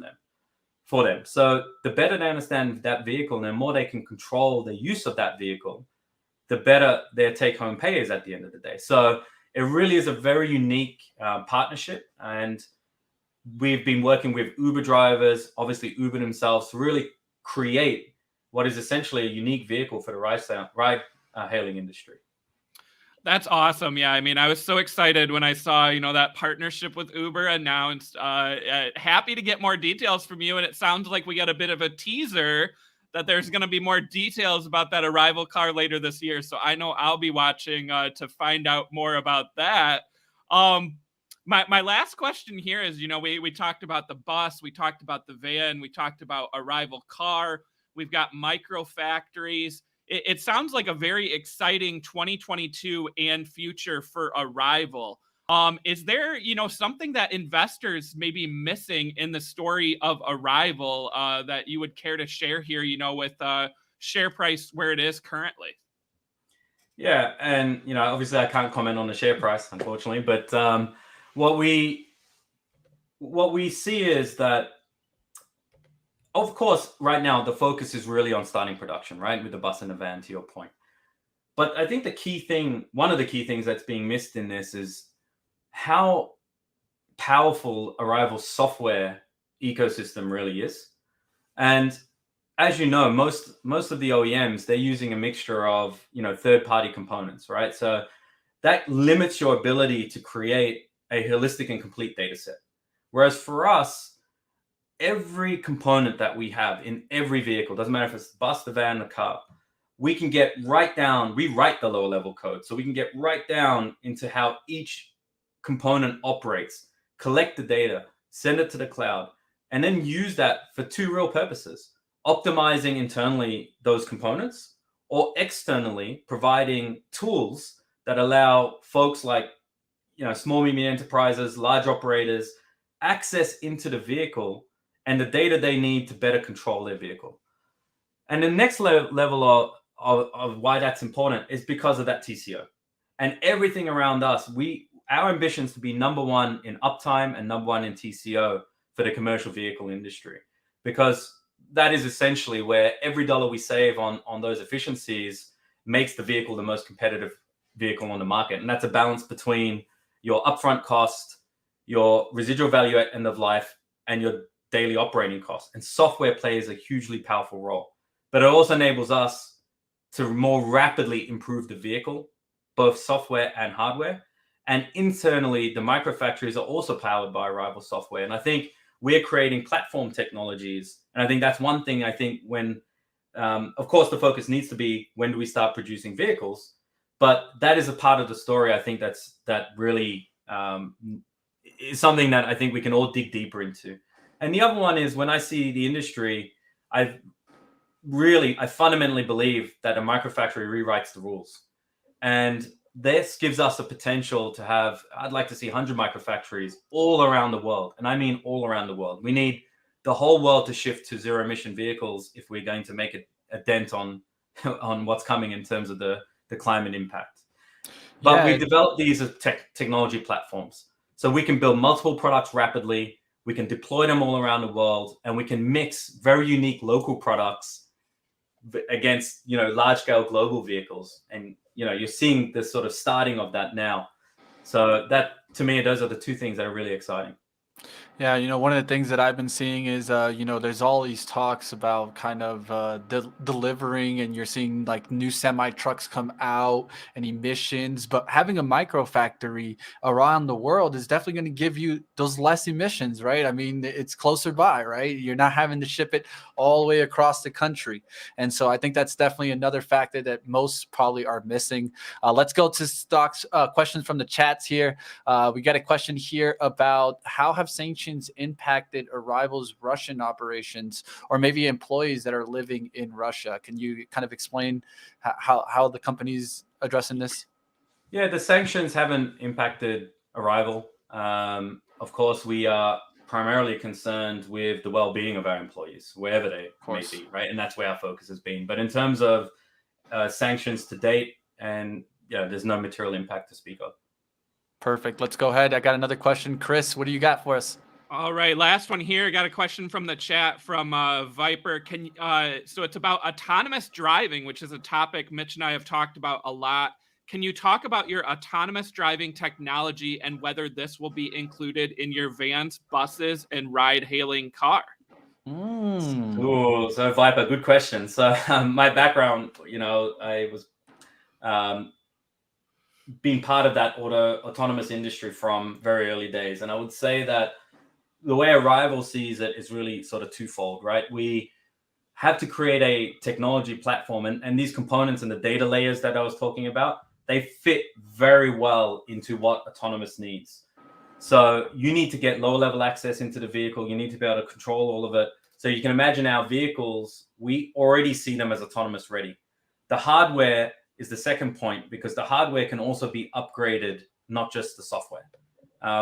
them. So the better they understand that vehicle and the more they can control the use of that vehicle, the better their take-home pay is at the end of the day. So it really is a very unique partnership, and we've been working with Uber drivers, obviously Uber themselves, to really create what is essentially a unique vehicle for the ride hailing industry.
That's awesome. Yeah, I mean, I was so excited when I saw, that partnership with Uber announced. Happy to get more details from you. And it sounds like we got a bit of a teaser that there's going to be more details about that Arrival car later this year. So I know I'll be watching to find out more about that. My last question here is, we talked about the bus, we talked about the van, we talked about Arrival car, we've got micro factories. It sounds like a very exciting 2022 and future for Arrival. Is there, something that investors may be missing in the story of Arrival that you would care to share here, with share price where it is currently?
Yeah, and obviously I can't comment on the share price, unfortunately, but what we see is that of course, right now the focus is really on starting production, right, with the bus and the van, to your point. But I think the key thing, one of the key things that's being missed in this is how powerful Arrival's software ecosystem really is. And as you know, most of the OEMs, they're using a mixture of, third-party components, right? So that limits your ability to create a holistic and complete data set. Whereas for us, every component that we have in every vehicle, doesn't matter if it's the bus, the van, the car, we can get right down, we write the lower level code. So we can get right down into how each component operates, collect the data, send it to the cloud, and then use that for two real purposes: optimizing internally those components, or externally providing tools that allow folks like, small, medium enterprises, large operators, access into the vehicle and the data they need to better control their vehicle. And the next level of why that's important is because of that TCO. And everything around us, our ambition is to be number one in uptime and number one in TCO for the commercial vehicle industry, because that is essentially where every dollar we save on those efficiencies makes the vehicle the most competitive vehicle on the market. And that's a balance between your upfront cost, your residual value at end of life, and your daily operating costs. And software plays a hugely powerful role. But it also enables us to more rapidly improve the vehicle, both software and hardware. And internally, the microfactories are also powered by Arrival software. And I think we're creating platform technologies. And I think that's one thing, I think, when, of course, the focus needs to be, when do we start producing vehicles? But that is a part of the story, I think, that really is something that I think we can all dig deeper into. And the other one is, when I see the industry, I fundamentally believe that a microfactory rewrites the rules. And this gives us the potential to have, I'd like to see 100 microfactories all around the world. And I mean all around the world. We need the whole world to shift to zero emission vehicles if we're going to make a dent on what's coming in terms of the climate impact. But we've developed these as technology platforms. So we can build multiple products rapidly. We can deploy them all around the world, and we can mix very unique local products against, large scale global vehicles. And, you're seeing the sort of starting of that now. So that, to me, those are the two things that are really exciting.
Yeah, one of the things that I've been seeing is, there's all these talks about kind of delivering, and you're seeing like new semi trucks come out and emissions, but having a micro factory around the world is definitely going to give you those less emissions, right? I mean, it's closer by, right? You're not having to ship it all the way across the country. And so I think that's definitely another factor that most probably are missing. Let's go to stocks questions from the chats here. We got a question here about how have sanctions impacted Arrival's Russian operations, or maybe employees that are living in Russia. Can you kind of explain how the company's addressing this?
Yeah, the sanctions haven't impacted Arrival. Of course, we are primarily concerned with the well-being of our employees, wherever they may be, right? And that's where our focus has been. But in terms of sanctions to date, and there's no material impact to speak of. Perfect.
Let's go ahead. I got another question. Chris, what do you got for us?
All right, last one here. Got a question from the chat from Viper. So it's about autonomous driving, which is a topic Mitch and I have talked about a lot. Can you talk about your autonomous driving technology and whether this will be included in your vans, buses, and ride-hailing car?
Ooh, so Viper, good question. So my background, I was being part of that autonomous industry from very early days. And I would say that the way Arrival sees it is really sort of twofold, right? We have to create a technology platform, and these components and the data layers that I was talking about, they fit very well into what autonomous needs. So you need to get low level access into the vehicle. You need to be able to control all of it. So you can imagine our vehicles, we already see them as autonomous ready. The hardware is the second point, because the hardware can also be upgraded, not just the software,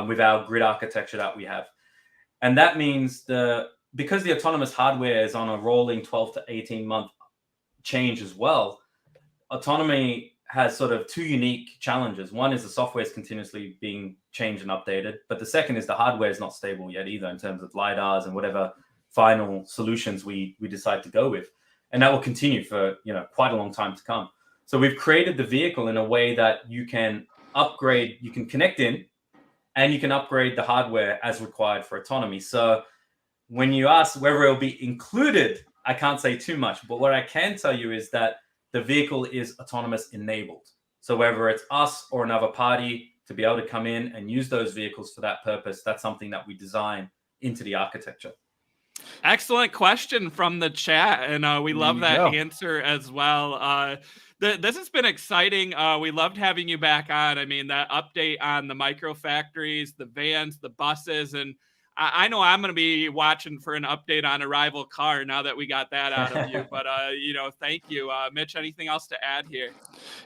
with our grid architecture that we have. And that means because the autonomous hardware is on a rolling 12 to 18 month change as well, autonomy has sort of two unique challenges. One is the software is continuously being changed and updated, but the second is the hardware is not stable yet either, in terms of LiDARs and whatever final solutions we decide to go with. And that will continue for quite a long time to come. So we've created the vehicle in a way that you can upgrade, you can connect in, and you can upgrade the hardware as required for autonomy. So when you ask whether it'll be included, I can't say too much, but what I can tell you is that the vehicle is autonomous enabled. So whether it's us or another party to be able to come in and use those vehicles for that purpose, that's something that we design into the architecture.
Excellent question from the chat, and we love that answer as well. This has been exciting. We loved having you back on. I mean, that update on the micro factories, the vans, the buses, and I know I'm going to be watching for an update on Arrival car now that we got that out of you. But, thank you. Mitch, anything else to add here?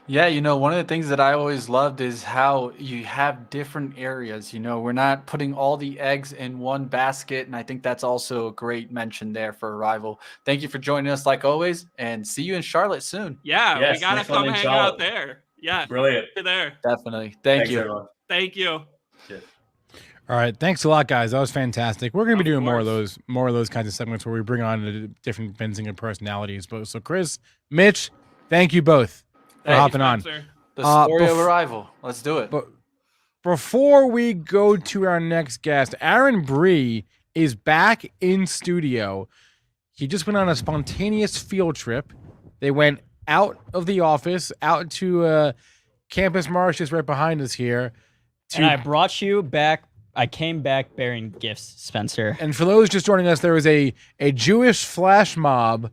Yeah, one of the things that I always loved is how you have different areas. We're not putting all the eggs in one basket. And I think that's also a great mention there for Arrival. Thank you for joining us like always, and see you in Charlotte soon.
Yeah,
yes,
we got to come hang out there. Yeah,
brilliant.
You're there.
Definitely.
Thanks,
you.
everyone.
Thank you.
Cheers.
All right, thanks a lot, guys. That was fantastic. We're going to be doing more of
course.
those kinds of segments where we bring on the different Benzinga personalities. But so, Chris, Mitch, thank you both for hopping on.
Spencer.
The story of Arrival. Let's do it.
But before we go to our next guest, Aaron Bree is back in studio. He just went on a spontaneous field trip. They went out of the office, out to Campus Marsh, just right behind us here.
And I brought you back. I came back bearing gifts, Spencer.
And for those just joining us, there was a Jewish flash mob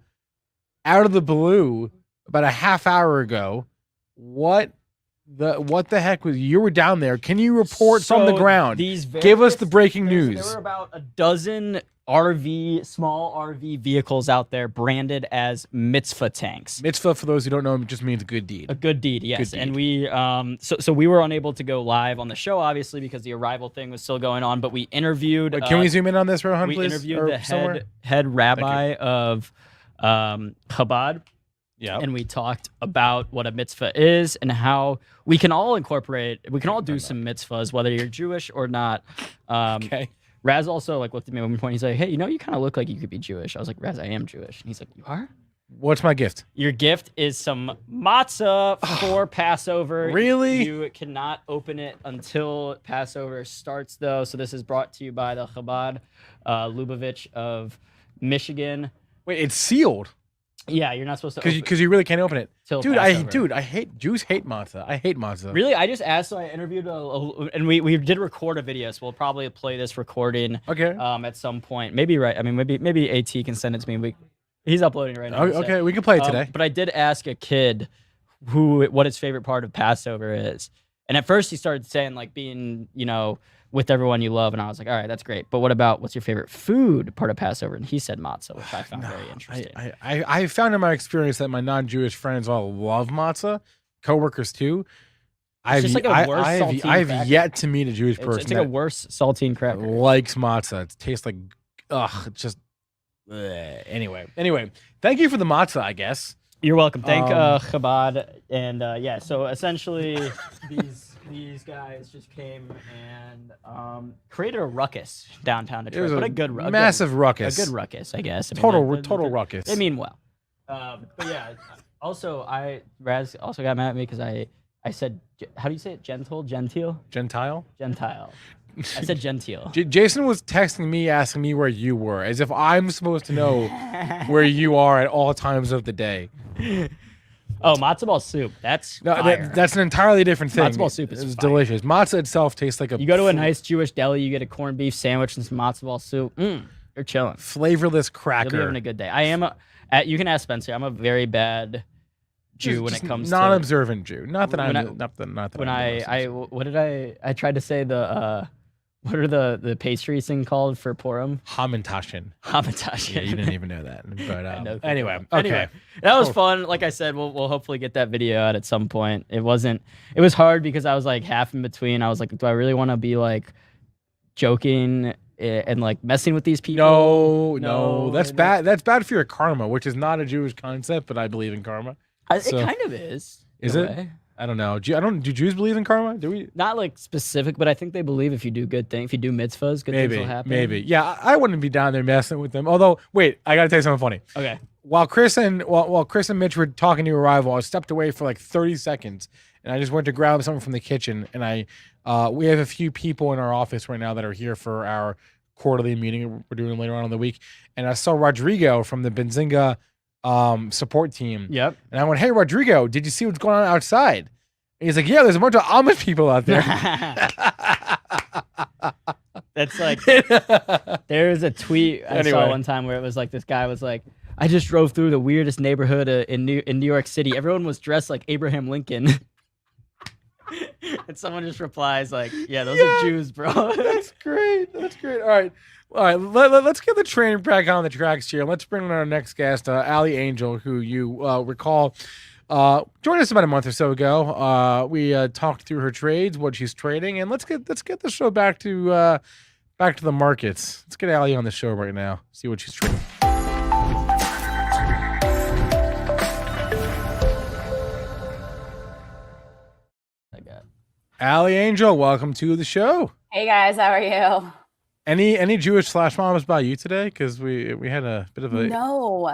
out of the blue about a half hour ago. What the heck was? You were down there. Can you report from the ground? Give us the breaking news.
There were about a dozen small RV vehicles out there branded as mitzvah tanks.
Mitzvah, for those who don't know, just means a good deed.
A good deed, yes.
Good deed.
And we so we were unable to go live on the show, obviously, because the Arrival thing was still going on. But we interviewed.
Can we zoom in on this, Rohan, please?
We interviewed the head rabbi of Chabad.
Yeah.
And we talked about what a mitzvah is and how we can all do some mitzvahs, whether you're Jewish or not.
Okay.
Raz also looked at me at one point. He's like, "Hey, you kind of look like you could be Jewish." I was like, "Raz, I am Jewish." And he's like, "You are?"
What's my gift?
Your gift is some matzah for Passover.
Really?
You cannot open it until Passover starts, though. So this is brought to you by the Chabad Lubavitch of Michigan.
Wait, it's sealed.
Yeah, you're not supposed to open
Because you really can't open it.
Dude,
I hate Jews hate matzah. I hate matzah.
Really? I just asked, so I interviewed and we did record a video, so we'll probably play this recording at some point. Maybe maybe AT can send it to me. He's uploading it right now.
Okay, we can play it today.
But I did ask a kid what his favorite part of Passover is. And at first he started saying being, with everyone you love, and I was like, all right, that's great. But what's your favorite food part of Passover? And he said matzah, which I found very interesting.
I found in my experience that my non-Jewish friends all love matzah, coworkers too. I've yet to meet a Jewish person.
It's like a worse saltine cracker.
Likes matzah. It tastes like it's just anyway. Thank you for the matzah, I guess.
You're welcome. Thank Chabad. And so essentially these guys just came and created a ruckus downtown Detroit. What a good ruckus.
Massive ruckus.
A good ruckus, I guess.
Total ruckus.
They mean well. But yeah, also Raz also got mad at me because I said, how do you say it? Gentile?
Gentile.
I said gentile.
Jason was texting me, asking me where you were, as if I'm supposed to know where you are at all times of the day.
Oh, matzo ball soup. That's
an entirely different thing.
Matzo ball soup is
delicious. Matzah itself tastes like
You go to a nice Jewish deli, you get a corned beef sandwich and some matzo ball soup. You're chilling.
Flavorless cracker.
You'll be having a good day. You can ask Spencer. I'm a very bad Jew when it comes to
non-observant Jew. Not that
I tried to say what are the pastries thing called for Purim?
Hamantashen.
Yeah,
you didn't even know that. But anyway,
that was fun. Like I said, we'll hopefully get that video out at some point. It was hard because I was half in between. I was like, do I really want to be joking and messing with these people?
No, that's bad. That's bad for your karma, which is not a Jewish concept, but I believe in karma.
It kind of is.
Is it? I don't know. Do Jews believe in karma? Do we?
Not like specific, but I think they believe if you do good things, if you do mitzvahs, good things will happen.
Maybe. Yeah, I wouldn't be down there messing with them. Although, wait, I gotta tell you something funny.
Okay.
While Chris and Mitch were talking to Arrival, I stepped away for like 30 seconds, and I just went to grab something from the kitchen. And we have a few people in our office right now that are here for our quarterly meeting we're doing later on in the week. And I saw Rodrigo from the Benzinga support team.
Yep.
And I went, "Hey, Rodrigo, did you see what's going on outside?" And he's like, "Yeah, there's a bunch of Amish people out there."
That's like, there's a tweet I saw one time where it was like, this guy was like, I just drove through the weirdest neighborhood in New York City. Everyone was dressed like Abraham Lincoln. And someone just replies like, yeah, those are Jews, bro.
That's great. All right. Let's get the train back on the tracks here. Let's bring in our next guest, Aly Angel, who you recall joined us about a month or so ago. We talked through her trades, what she's trading, and let's get the show back to the markets. Let's get Aly on the show right now. See what she's trading. Aly Angel, welcome to the show.
Hey guys, how are you?
Any Jewish flash mobs by you today? Because we had a bit of a
No.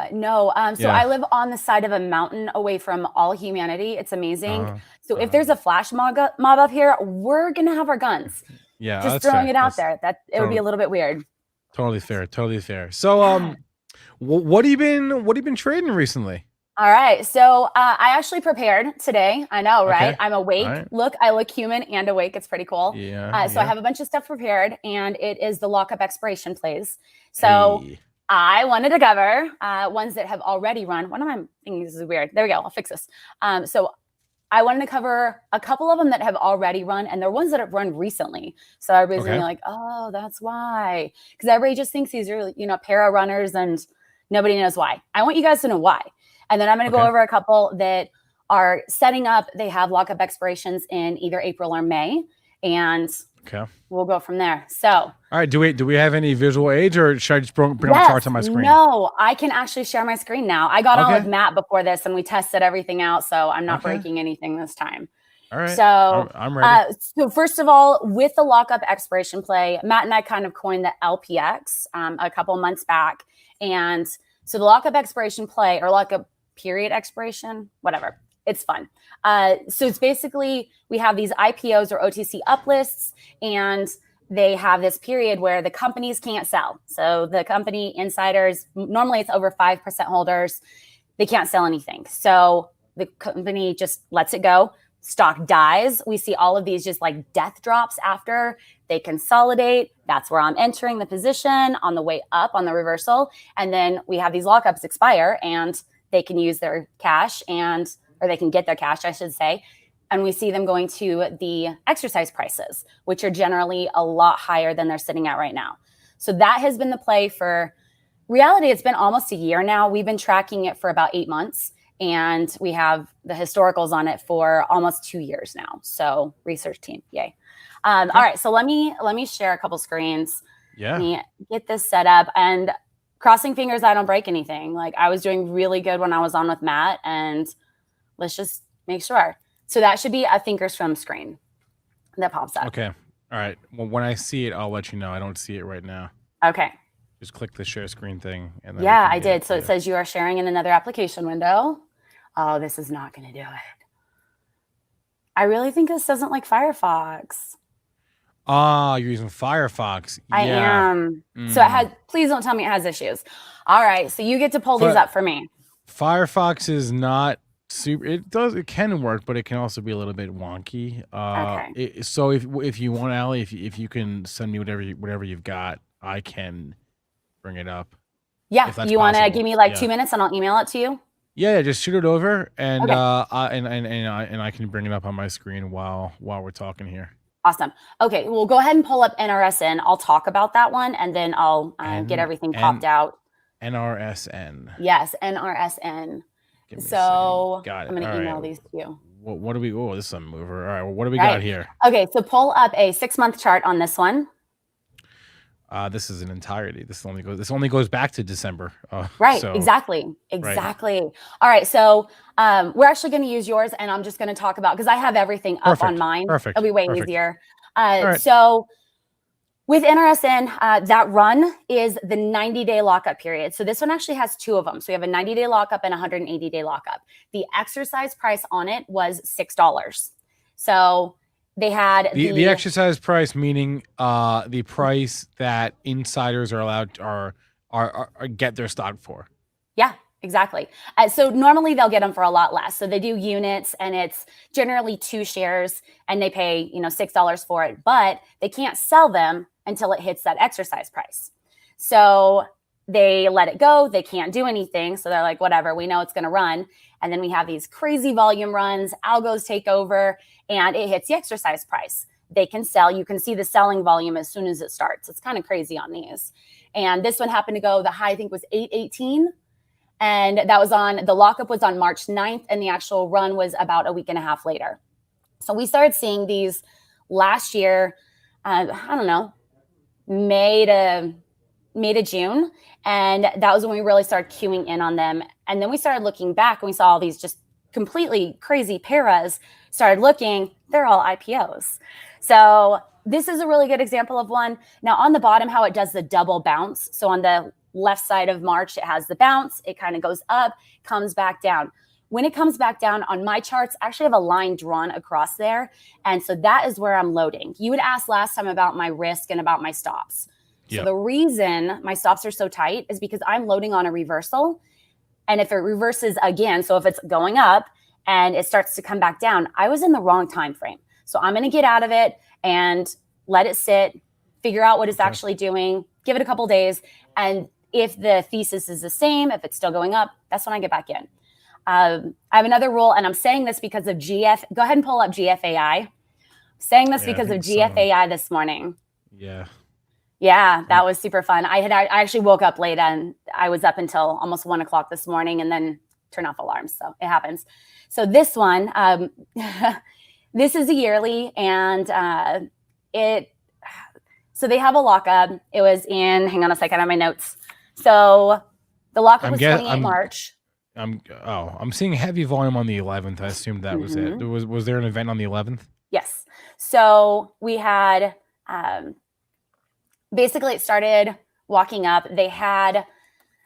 So I live on the side of a mountain away from all humanity. It's amazing. So if there's a flash mob up here, we're gonna have our guns.
Yeah,
just throwing it out there. That it would be a little bit weird.
Totally fair. So what have you been trading recently?
All right. So I actually prepared today. I know, right?
Okay.
I'm awake.
Right.
Look, I look human and awake. It's pretty cool.
Yeah.
So I have a bunch of stuff prepared, and it is the lockup expiration plays. So I wanted to cover ones that have already run. One of my things is weird. There we go. I'll fix this. So I wanted to cover a couple of them that have already run, and they're ones that have run recently. So everybody's gonna be like, oh, that's why. Because everybody just thinks these are, para runners, and nobody knows why. I want you guys to know why. And then I'm going to go over a couple that are setting up. They have lockup expirations in either April or May, and we'll go from there. So, all
right. Do we have any visual aids, or should I just bring up charts on my screen?
No, I can actually share my screen now. I got on with Matt before this, and we tested everything out, so I'm not breaking anything this time.
All right.
So
I'm ready.
So first of all, with the lockup expiration play, Matt and I kind of coined the LPX a couple months back, and so the lockup expiration play, or lockup period expiration, whatever. It's fun. So it's basically, we have these IPOs or OTC uplists, and they have this period where the companies can't sell. So the company insiders, normally it's over 5% holders, they can't sell anything. So the company just lets it go. Stock dies. We see all of these just like death drops after they consolidate. That's where I'm entering the position on the way up on the reversal. And then we have these lockups expire, and they can use their cash or they can get their cash, I should say. And we see them going to the exercise prices, which are generally a lot higher than they're sitting at right now. So that has been the play for reality. It's been almost a year now. We've been tracking it for about 8 months, and we have the historicals on it for almost 2 years now. So research team, yay. All right, so let me share a couple screens.
Yeah.
Let me get this set up, and crossing fingers I don't break anything. Like, I was doing really good when I was on with Matt, and let's just make sure. So that should be a Thinkorswim screen that pops up.
Okay. All right. Well, when I see it, I'll let you know. I don't see it right now.
Okay.
Just click the share screen thing. And then
I did. So it says you are sharing in another application window. Oh, this is not going to do it. I really think this doesn't like Firefox.
You're using Firefox.
I am. So it has, please don't tell me it has issues. All right. So you get to pull these up for me.
Firefox is not super. It can work, but it can also be a little bit wonky. So if you want, Aly, if you can send me whatever you've got, I can bring it up.
Yeah. You want to give me like 2 minutes and I'll email it to you?
Yeah, just shoot it over, and I can bring it up on my screen while we're talking here.
Awesome. Okay, well, go ahead and pull up NRSN. I'll talk about that one, and then I'll get everything popped out.
NRSN.
Yes, NRSN. So I'm going to email these to you.
What do we? Oh, this is a mover. All right. Well, what do we got here?
Okay, so pull up a 6-month chart on this one.
This is an entirety. This only goes back to December.
Right.
So,
Exactly. All right. So we're actually going to use yours, and I'm just going to talk about, because I have everything up on mine.
Perfect.
It'll be way
Perfect.
easier.
right.
So with NRSN, that run is the 90-day lockup period. So this one actually has two of them. So we have a 90-day lockup and 180-day lockup. The exercise price on it was $6. So they had
the exercise price, meaning the price that insiders are allowed to, are get their stock for.
Yeah, exactly. So normally they'll get them for a lot less. So they do units, and it's generally 2 shares, and they pay $6 for it, but they can't sell them until it hits that exercise price. So they let it go. They can't do anything. So they're like, whatever, we know it's going to run. And then we have these crazy volume runs, algos take over, and it hits the exercise price. They can sell. You can see the selling volume as soon as it starts. It's kind of crazy on these. And this one happened to go, the high I think was 818. And that was the lockup was on March 9th, and the actual run was about a week and a half later. So we started seeing these last year, I don't know, May to June. And that was when we really started queuing in on them. And then we started looking back, and we saw all these just completely crazy paras. Started looking, they're all IPOs. So this is a really good example of one. Now on the bottom, how it does the double bounce. So on the left side of March, it has the bounce. It kind of goes up, comes back down. When it comes back down on my charts, I actually have a line drawn across there. And so that is where I'm loading. You had asked last time about my risk and about my stops. So the reason my stops are so tight is because I'm loading on a reversal. And if it reverses again, so if it's going up and it starts to come back down, I was in the wrong time frame. So I'm going to get out of it and let it sit, figure out what it's actually doing, give it a couple days. And if the thesis is the same, if it's still going up, that's when I get back in. I have another rule, and I'm saying this because of GF. Go ahead and pull up GFAI. I'm saying this because of GFAI this morning. Yeah, that was super fun. I actually woke up late, and I was up until almost 1 o'clock this morning, and then turn off alarms. So it happens. So this one, this is a yearly, and so they have a lockup. It was hang on a second, I have my notes. So the lockup was 28 March.
I'm seeing heavy volume on the 11th. I assumed that was it. Was there an event on the 11th?
Yes. So we had, basically it started walking up. They had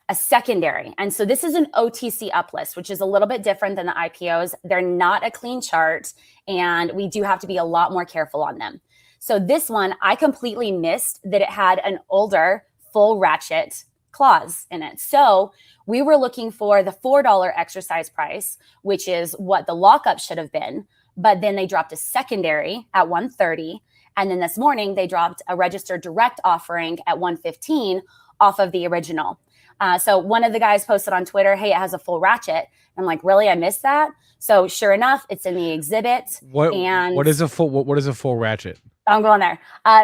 a secondary. And so this is an OTC uplist, which is a little bit different than the IPOs. They're not a clean chart, and we do have to be a lot more careful on them. So this one, I completely missed that it had an older full ratchet clause in it. So we were looking for the $4 exercise price, which is what the lockup should have been. But then they dropped a secondary at 130. And then this morning they dropped a registered direct offering at 115 off of the original. So one of the guys posted on Twitter, hey, it has a full ratchet. I'm like, really? I missed that. So sure enough, it's in the exhibit.
What is a full ratchet?
I'm going there.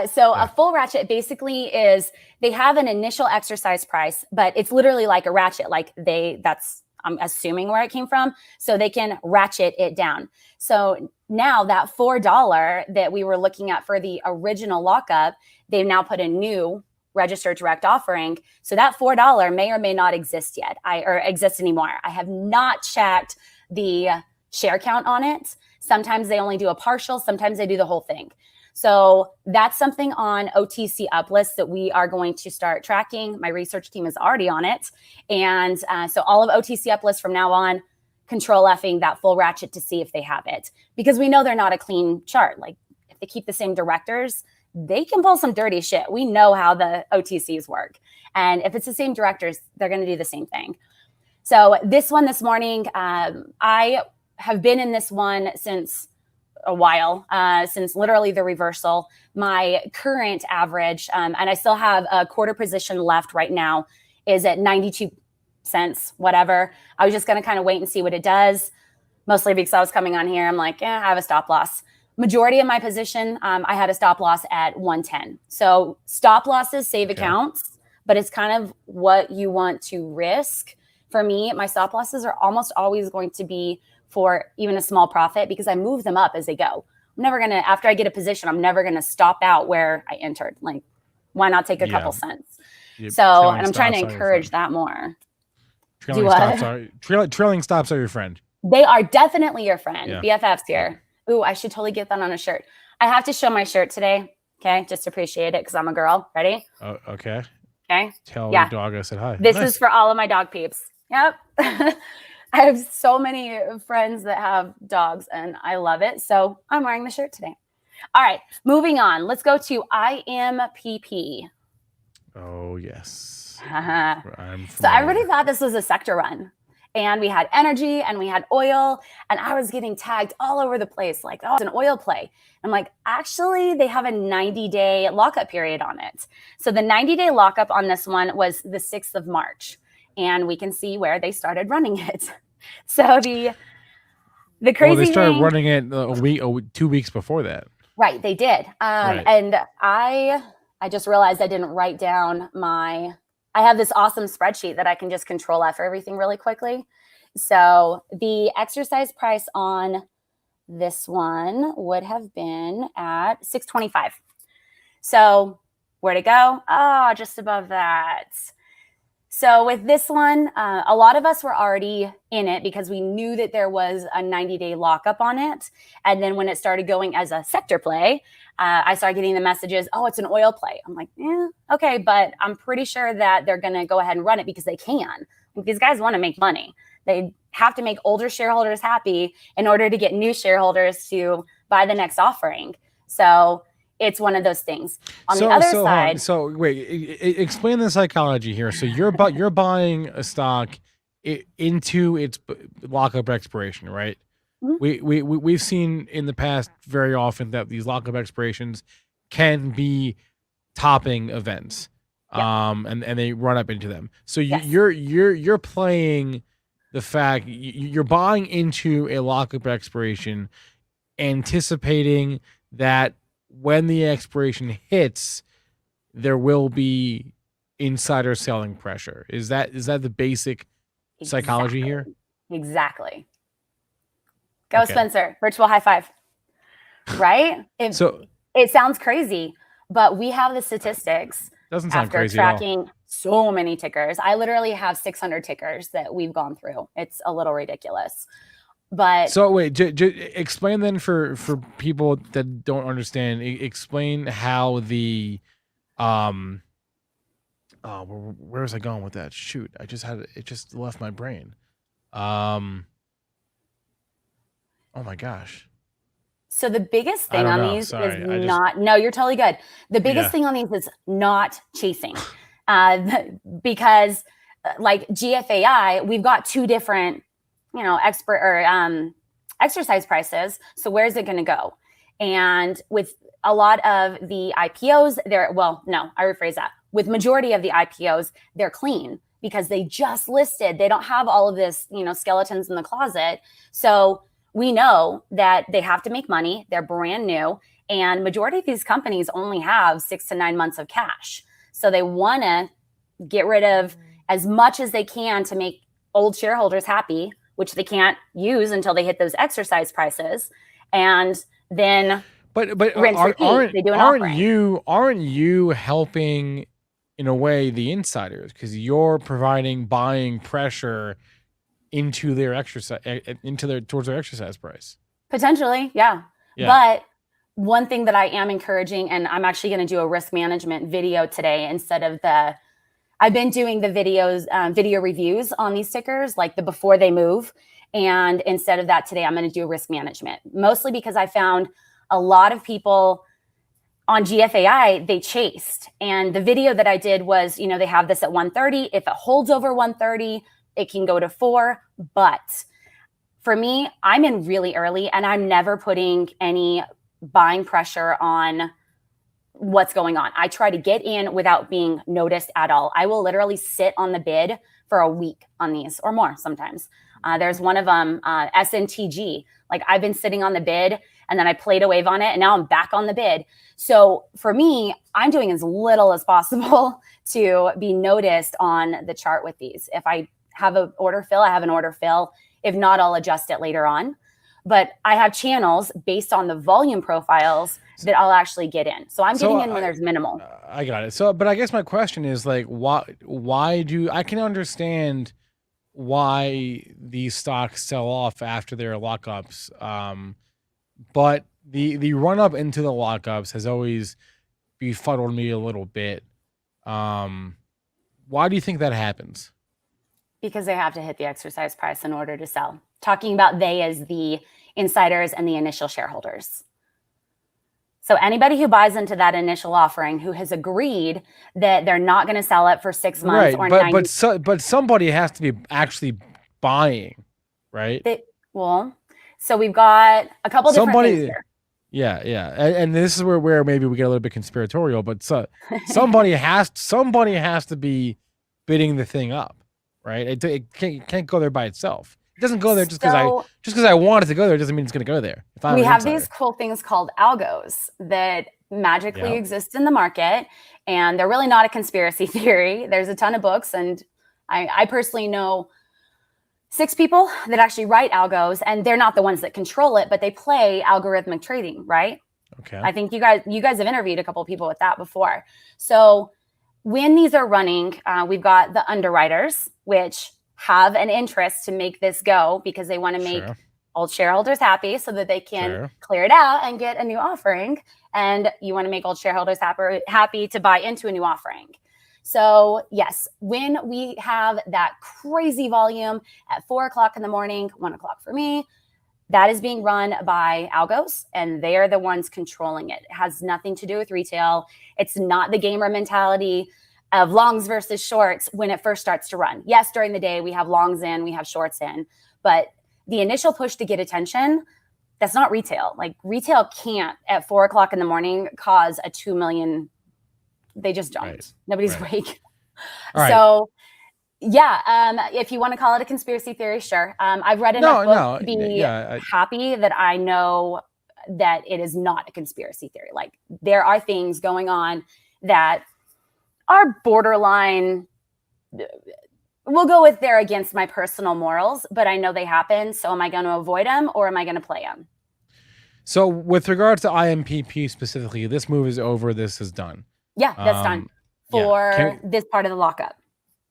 So a full ratchet basically is they have an initial exercise price, but it's literally like a ratchet. Like I'm assuming where it came from. So they can ratchet it down. So now that $4 that we were looking at for the original lockup, they've now put a new registered direct offering. So that $4 may or may not exist yet or exist anymore. I have not checked the share count on it. Sometimes they only do a partial. Sometimes they do the whole thing. So that's something on OTC uplist that we are going to start tracking. My research team is already on it. And so all of OTC uplist from now on, control Fing that full ratchet to see if they have it. Because we know they're not a clean chart. Like if they keep the same directors, they can pull some dirty shit. We know how the OTCs work. And if it's the same directors, they're going to do the same thing. So this one this morning, I have been in this one since a while, since literally the reversal. My current average, and I still have a quarter position left right now, is at 92 cents, whatever. I was just going to kind of wait and see what it does, mostly because I was coming on here. I'm like, I have a stop loss. Majority of my position, I had a stop loss at 110. So stop losses save accounts, but it's kind of what you want to risk. For me, my stop losses are almost always going to be for even a small profit because I move them up as they go. I'm never going to, after I get a position, I'm never going to stop out where I entered. Like Why not take a
Yeah.
couple cents?
Yep,
So,
trailing
and I'm trying to
stops are your
encourage
friend.
that more.
Trailing
what?
stops trailing stops are your friend.
They are definitely your friend.
Yeah.
BFFs here. Ooh, I should totally get that on a shirt. I have to show my shirt today. Okay, just appreciate it because I'm a girl. Ready?
Oh, okay.
Okay.
Tell
Yeah.
your dog I said hi.
This
Nice.
is for all of my dog peeps. Yep. I have so many friends that have dogs and I love it. So I'm wearing the shirt today. All right, moving on. Let's go to IMPP.
Oh yes.
So everybody thought this was a sector run. And we had energy and we had oil. And I was getting tagged all over the place like, oh, it's an oil play. I'm like, actually, they have a 90-day lockup period on it. So the 90-day lockup on this one was the 6th of March. And we can see where they started running it. So the crazy
they started
thing,
running it 2 weeks before that.
right, they did.
Right.
And I just realized I didn't write down I have this awesome spreadsheet that I can just control F for everything really quickly. So the exercise price on this one would have been at 625. So where'd it go? Oh, just above that. So with this one, a lot of us were already in it because we knew that there was a 90-day lockup on it. And then when it started going as a sector play, I started getting the messages, oh, it's an oil play. I'm like, yeah, okay, but I'm pretty sure that they're going to go ahead and run it because they can. Like, these guys want to make money. They have to make older shareholders happy in order to get new shareholders to buy the next offering. So it's one of those things. On the other side.
So wait, explain the psychology here. So you're buying a stock into its lockup expiration, right?
Mm-hmm.
We've seen in the past very often that these lockup expirations can be topping events, and they run up into them. So
Yes.
you're playing the fact you're buying into a lockup expiration, anticipating that when the expiration hits, there will be insider selling pressure. Is that the basic psychology here?
Exactly. Go,
Okay.
Spencer. Virtual high five. Right? It sounds crazy, but we have the statistics
Doesn't sound
after
crazy at all.
tracking so many tickers. I literally have 600 tickers that we've gone through. It's a little ridiculous. But
So wait, explain then for people that don't understand. Explain how the where was I going with that? Shoot, it just left my brain. Oh my gosh.
so the biggest thing
I
on
don't know.
these
Sorry,
is no, you're totally good. The biggest
Yeah.
thing on these is not chasing. Because like GFAI, we've got two different, exercise prices. So where's it going to go? And with a lot of the IPOs, I rephrase that. With majority of the IPOs, they're clean because they just listed. They don't have all of this, skeletons in the closet. So we know that they have to make money. They're brand new. And majority of these companies only have 6 to 9 months of cash. So they want to get rid of as much as they can to make old shareholders happy, which they can't use until they hit those exercise prices. And then
But
rinse, repeat. They do an offering.
aren't you helping in a way the insiders because you're providing buying pressure into their towards their exercise price?
Potentially, yeah. But one thing that I am encouraging, and I'm actually going to do a risk management video today instead of I've been doing the videos, video reviews on these tickers, like the before they move. And instead of that today, I'm going to do risk management, mostly because I found a lot of people on GFAI, they chased. And the video that I did was, they have this at 130. If it holds over 130, it can go to 4. But for me, I'm in really early and I'm never putting any buying pressure on what's going on. I try to get in without being noticed at all. I will literally sit on the bid for a week on these or more sometimes. There's one of them, SNTG. Like I've been sitting on the bid and then I played a wave on it and now I'm back on the bid. So for me, I'm doing as little as possible to be noticed on the chart with these. If I have an order fill, I have an order fill. If not, I'll adjust it later on. but I have channels based on the volume profiles that I'll actually get in. So I'm getting in when there's minimal.
I got it. So, but I guess my question is like, why do I can understand why these stocks sell off after their lockups, but the run up into the lockups has always befuddled me a little bit. Why do you think that happens?
Because they have to hit the exercise price in order to sell. Talking about they as the insiders and the initial shareholders. So anybody who buys into that initial offering, who has agreed that they're not going to sell it for 6 months or 90.
But somebody has to be actually buying, right?
So we've got a couple different things here.
Yeah. And this is where maybe we get a little bit conspiratorial, but somebody has to be bidding the thing up, right? It can't go there by itself. It doesn't go there just because I want it to go there. It doesn't mean it's going to go there.
We have these cool things called algos that magically exist in the market, and they're really not a conspiracy theory. There's a ton of books, and I personally know 6 people that actually write algos, and they're not the ones that control it, but they play algorithmic trading, right?
Okay.
I think you guys have interviewed a couple of people with that before. So when these are running, we've got the underwriters, which have an interest to make this go because they want to make old shareholders happy so that they can clear it out and get a new offering. And you want to make old shareholders happy to buy into a new offering. So yes, when we have that crazy volume at 4 o'clock in the morning, 1 o'clock for me, that is being run by algos, and they are the ones controlling it. It has nothing to do with retail. It's not the gamer mentality of longs versus shorts when it first starts to run. Yes, during the day we have longs in, we have shorts in, but the initial push to get attention, that's not retail. Like retail can't at 4 o'clock in the morning cause a 2 million. They just don't.
Right.
Nobody's awake.
All right.
So yeah, if you want to call it a conspiracy theory, sure. I've read enough books to be happy that I know that it is not a conspiracy theory. Like there are things going on that are borderline, we'll go with they're against my personal morals, but I know they happen. So am I going to avoid them or am I going to play them?
So with regards to IMPP specifically, this move is over. This is done.
Yeah, that's done for this part of the lockup.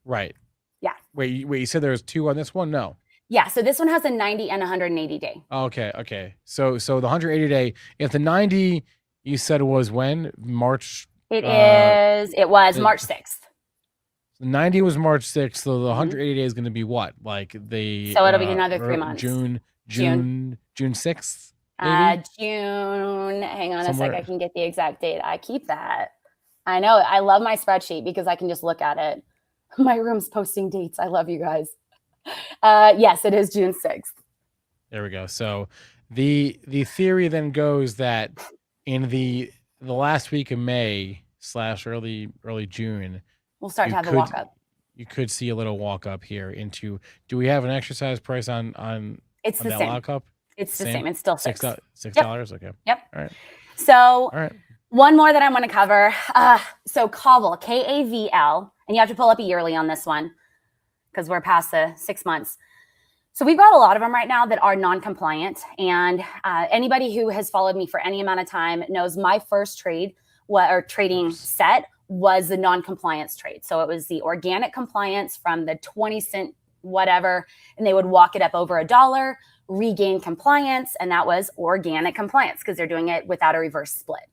Right.
Yeah.
Wait, you said there's 2 on this one? No.
Yeah, so this one has a 90 and 180 day.
Okay. So the 180 day, if the 90 you said was when? March?
It was March 6th.
The 90 was March 6th, so the 180 day is going to be what? Like
so it'll be another 3 months.
June 6th? Maybe?
June. Hang on a sec. I can get the exact date. I keep that. I know. I love my spreadsheet because I can just look at it. My room's posting dates. I love you guys. Yes, it is June 6th.
There we go. So the theory then goes that in the last week of May / early June,
we'll start to have a walk up.
You could see a little walk up here into. Do we have an exercise price on?
It's the
that
same.
Lock up?
It's the same. It's still $6.
$6. Okay.
Yep.
All right.
So
all right.
One more that I want to cover. So KAVL, KAVL, and you have to pull up a yearly on this one because we're past the 6 months. So we've got a lot of them right now that are non-compliant. And anybody who has followed me for any amount of time knows my first trade trading set was the non-compliance trade. So it was the organic compliance from the 20 cent whatever, and they would walk it up over $1, regain compliance, and that was organic compliance because they're doing it without a reverse split.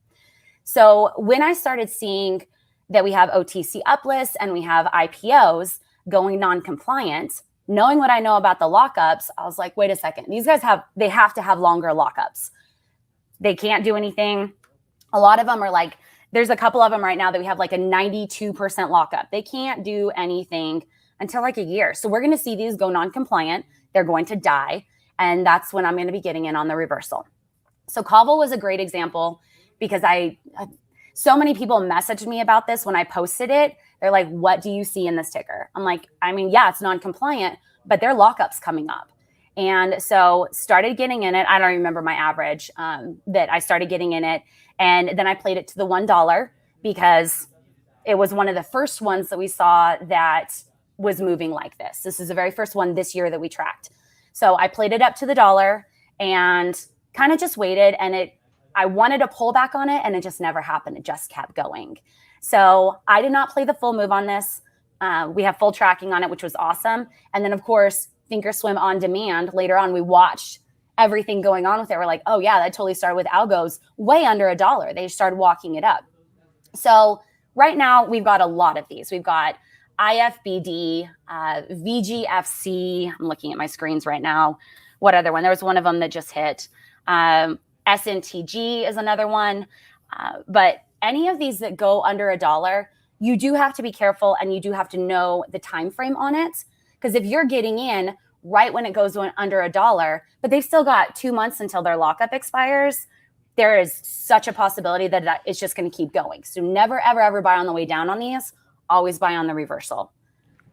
So when I started seeing that we have OTC uplifts and we have IPOs going non-compliant, knowing what I know about the lockups, I was like, wait a second, these guys have to have longer lockups. They can't do anything. A lot of them are like, there's a couple of them right now that we have like a 92% lockup. They can't do anything until like a year. So we're going to see these go non-compliant. They're going to die. And that's when I'm going to be getting in on the reversal. So KAVL was a great example because so many people messaged me about this when I posted it. They're like, what do you see in this ticker? I'm like, I mean, yeah, it's non-compliant, but there are lockups coming up. And so started getting in it. I don't remember my average that I started getting in it. And then I played it to the $1 because it was one of the first ones that we saw that was moving like this. This is the very first one this year that we tracked. So I played it up to the $1 and kind of just waited. And I wanted to pull back on it, and it just never happened. It just kept going. So I did not play the full move on this. We have full tracking on it, which was awesome. And then, of course, Thinkorswim on demand. Later on, we watched everything going on with it. We're like, oh, yeah, that totally started with algos way under $1. They started walking it up. So right now, we've got a lot of these. We've got IFBD, VGFC. I'm looking at my screens right now. What other one? There was one of them that just hit. SNTG is another one. But any of these that go under $1, you do have to be careful, and you do have to know the time frame on it. Because if you're getting in right when it goes under $1, but they've still got 2 months until their lockup expires, there is such a possibility that it's just going to keep going. So never, ever, ever buy on the way down on these. Always buy on the reversal.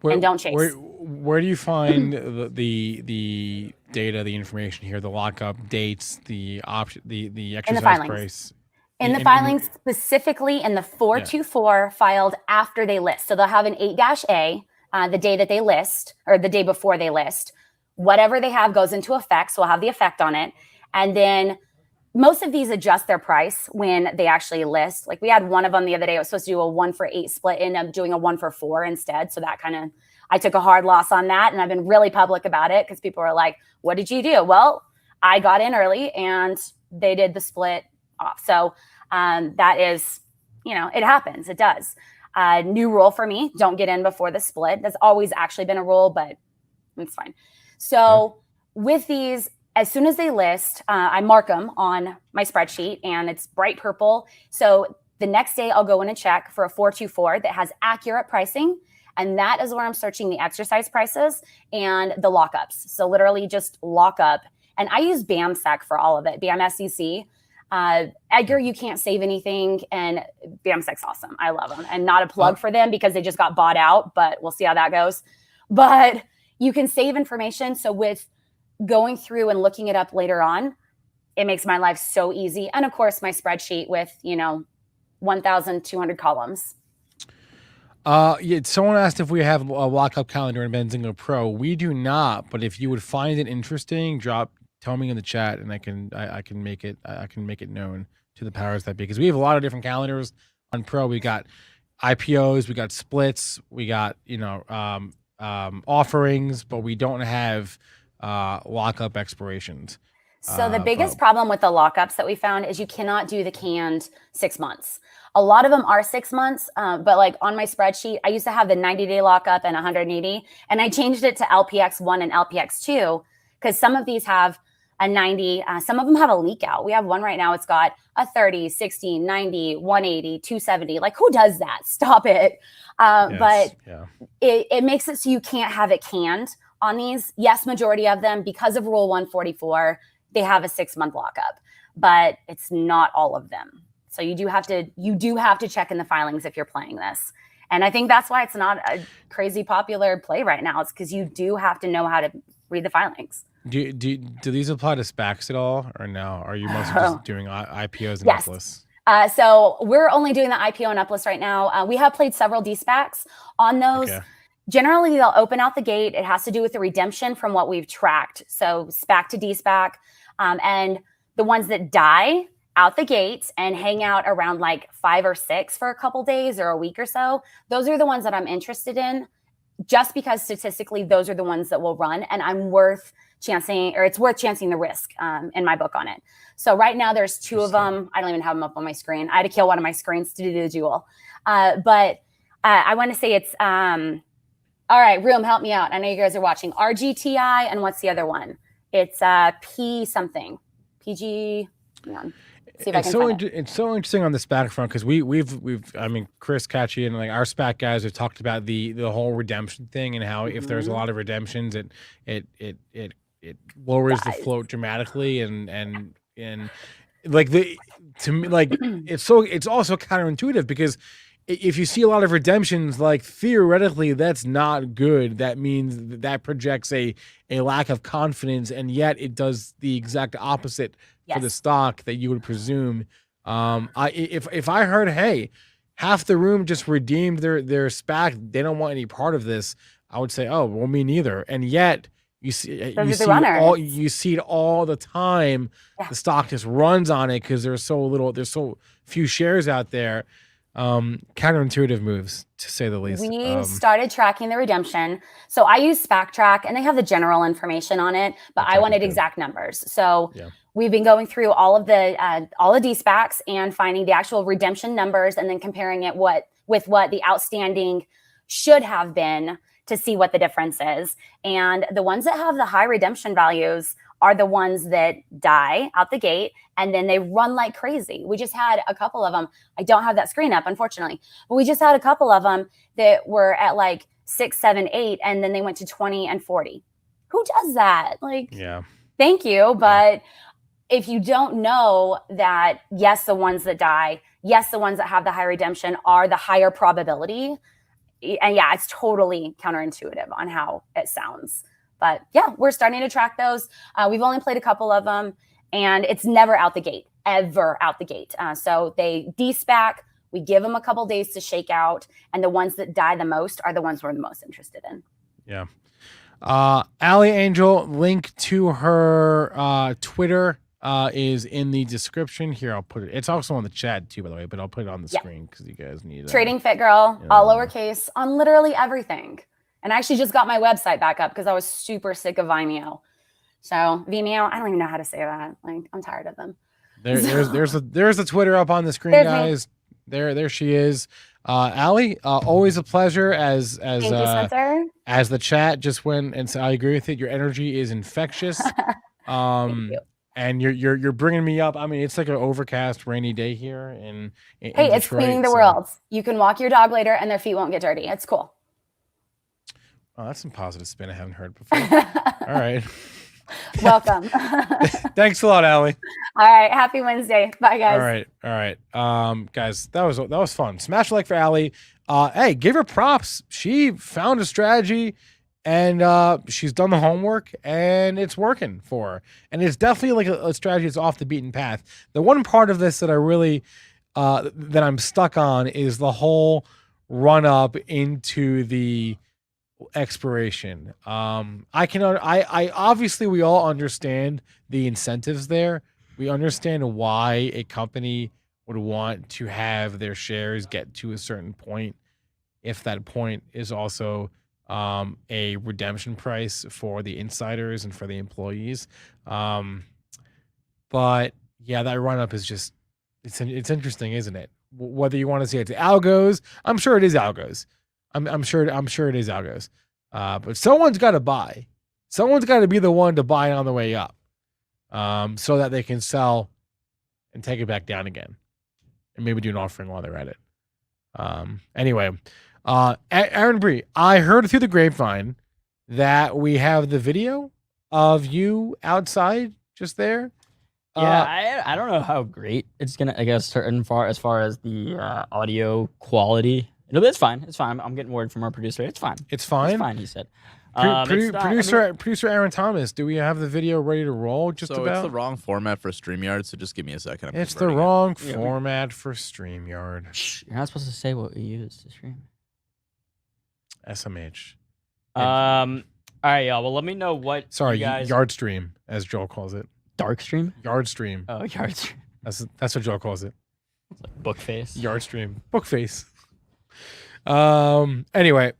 And don't chase.
Where do you find the data, the information here, the lockup dates, the option, the exercise price?
In the filings, specifically in the 424 filed after they list. So they'll have an 8-A the day that they list, or the day before they list. Whatever they have goes into effect, so we'll have the effect on it. And then most of these adjust their price when they actually list. Like we had one of them the other day. It was supposed to do a 1-for-8 split, ended up doing a 1-for-4 instead. So that kind of, I took a hard loss on that, and I've been really public about it because people are like, what did you do? Well, I got in early and they did the split off. So that is, it happens. It does. New rule for me, don't get in before the split. That's always actually been a rule, but it's fine. So with these, as soon as they list, I mark them on my spreadsheet, and it's bright purple. So the next day I'll go in and check for a 424 that has accurate pricing. And that is where I'm searching the exercise prices and the lockups. So literally just lock up. And I use BAMSEC for all of it, BAMSEC. Edgar, you can't save anything, and BAMSEC's awesome. I love them, and not a plug for them because they just got bought out, but we'll see how that goes. But you can save information. So with going through and looking it up later on, it makes my life so easy. And of course, my spreadsheet with, 1,200 columns.
Someone asked if we have a lockup calendar in Benzinga Pro. We do not, but if you would find it interesting, tell me in the chat, and I can make it known to the powers that be, because we have a lot of different calendars on Pro. We got IPOs, we got splits, we got offerings, but we don't have lockup expirations.
So the biggest problem with the lockups that we found is you cannot do the canned 6 months. A lot of them are 6 months, but like on my spreadsheet, I used to have the 90-day lockup and 180, and I changed it to LPX1 and LPX2 because some of these have a 90, some of them have a leak out. We have one right now. It's got a 30, 60, 90, 180, 270. Like, who does that? Stop it. But it makes it so you can't have it canned on these. Yes, majority of them, because of Rule 144, they have a 6-month lockup, but it's not all of them. So you do have to check in the filings if you're playing this. And I think that's why it's not a crazy popular play right now. It's because you do have to know how to read the filings.
Do these apply to SPACs at all, or no? Are you mostly just doing IPOs and uplists?
So we're only doing the IPO and uplists right now. We have played several de-SPACs on those. Okay. Generally, they'll open out the gate. It has to do with the redemption from what we've tracked. So SPAC to de-SPAC. And the ones that die out the gates and hang out around like 5 or 6 for a couple days or a week or so, those are the ones that I'm interested in, just because statistically those are the ones that will run, and it's worth chancing the risk in my book on it. So right now there's 2 of them. I don't even have them up on my screen. I had to kill one of my screens to do the duel. But I want to say it's all right, room, help me out. I know you guys are watching. RGTI, and what's the other one? It's P something. PG. Hang on. See if I can find it.
It's so interesting on the SPAC front, because we've Chris Catchy and like our SPAC guys have talked about the whole redemption thing, and how if there's a lot of redemptions, it lowers the float dramatically, and like to me, like it's also counterintuitive, because if you see a lot of redemptions, like theoretically that's not good. That means that projects a lack of confidence, and yet it does the exact opposite for the stock that you would presume. If I heard, hey, half the room just redeemed their SPAC, they don't want any part of this, I would say, oh, well, me neither. And yet You see,
Those are the runners.
you see it all the time.
Yeah.
The stock just runs on it because there's so few shares out there. Counterintuitive moves, to say the least.
We started tracking the redemption. So I use SPAC Track, and they have the general information on it, but I wanted exact numbers. So we've been going through all the de-SPACs and finding the actual redemption numbers, and then comparing it with what the outstanding should have been to see what the difference is. And the ones that have the high redemption values are the ones that die out the gate, and then they run like crazy. We just had a couple of them. I don't have that screen up, unfortunately, but we just had a couple of them that were at like 6, 7, 8, and then they went to 20 and 40. Who does that? Like, thank you. But if you don't know that, yes, the ones that die, yes, the ones that have the high redemption are the higher probability. And yeah, it's totally counterintuitive on how it sounds. But yeah, we're starting to track those. We've only played a couple of them, and it's never out the gate, ever out the gate. So they de-SPAC, we give them a couple days to shake out, and the ones that die the most are the ones we're the most interested in.
Yeah. Aly Angel, link to her Twitter is in the description. Here, I'll put it. It's also on the chat too, by the way, but I'll put it on the screen because you guys need it.
Trading Fit Girl, all lowercase, on literally everything. And I actually just got my website back up because I was super sick of Vimeo. So Vimeo, I don't even know how to say that. Like, I'm tired of them.
There's a Twitter up on the screen, guys. There she is. Aly, always a pleasure as
Thank you, Spencer.
As the chat just went, and so I agree with it. Your energy is infectious.
Thank you.
And you're bringing me up. I mean, it's like an overcast, rainy day here in
hey,
Detroit,
it's cleaning the world. You can walk your dog later, and their feet won't get dirty. It's cool.
Oh, that's some positive spin I haven't heard before. All right.
Welcome.
Thanks a lot, Aly.
All right. Happy Wednesday. Bye, guys.
All right. Guys, that was fun. Smash a like for Aly. Hey, give her props. She found a strategy, and she's done the homework, and it's working for her. And it's definitely like a strategy that's off the beaten path. The one part of this that I really that I'm stuck on is the whole run up into the expiration. I obviously we all understand the incentives there. We understand why a company would want to have their shares get to a certain point, if that point is also a redemption price for the insiders and for the employees. But yeah, that run up is just it's interesting, isn't it? Whether you want to say it's algos, I'm sure it is algos. I'm sure it is algos. But someone's got to buy. Someone's got to be the one to buy on the way up, so that they can sell and take it back down again, and maybe do an offering while they're at it. Anyway, Aaron Bree, I heard through the grapevine that we have the video of you outside just there.
Yeah, I don't know how great it's gonna. I guess as far as the audio quality. It's fine. It's fine. I'm getting word from our producer. It's fine.
It's fine.
It's fine. He said.
Producer Aaron Thomas, do we have the video ready to roll?
It's the wrong format for StreamYard, so just give me a second.
It's the wrong format for StreamYard.
You're not supposed to say what we use to stream.
SMH.
All right, y'all. Well, let me know what.
Sorry,
you guys...
Yard Stream, as Joel calls it.
Dark Stream.
Yard Stream.
Oh, Yard Stream.
That's what Joel calls it.
It's like Bookface.
Yard Stream. Bookface. Anyway,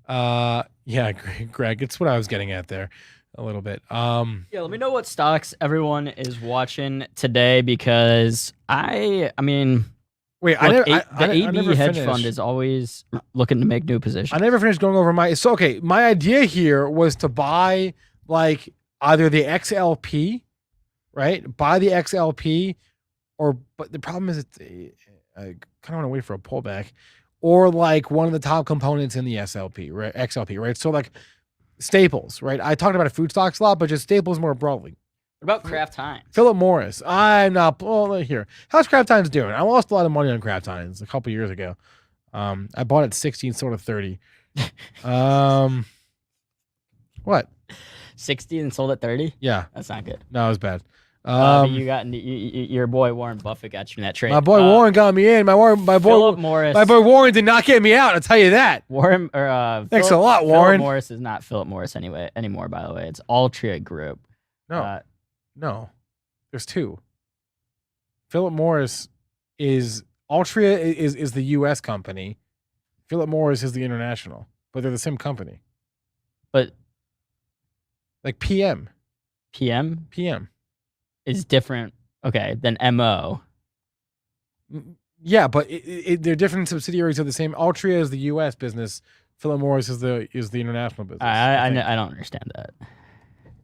yeah, Greg, it's what I was getting at there a little bit. Yeah,
let me know what stocks everyone is watching today, because I mean,
wait,
look,
the
AB hedge fund is always looking to make new positions.
I never finished going over my idea here was to buy like either the XLP, right? Buy the XLP, but the problem is I kind of want to wait for a pullback, or like one of the top components in the SLP, right? XLP, right? So like staples, right? I talked about food stocks a lot, but just staples more broadly.
What about Kraft Heinz?
Philip Morris. I'm not here. How's Kraft Heinz doing? I lost a lot of money on Kraft Heinz a couple years ago. I bought it 16, sold at 30. What?
60 and sold at 30?
Yeah.
That's not good.
No, it was bad.
You got your boy Warren Buffett got you in that trade.
My boy Warren got me in. My
Philip
boy
Morris.
Warren did not get me out. I'll tell you that.
Warren
Thanks
Philip,
a lot, Warren.
Philip Morris is not Philip Morris anymore. By the way, it's Altria Group.
No, no, there's two. Philip Morris is Altria is the U.S. company. Philip Morris is the international, but they're the same company.
But
like PM
is different. Okay, than MO.
Yeah, but they're different subsidiaries of the same. Altria is the U.S. business. Philip Morris is the international business.
I don't understand that.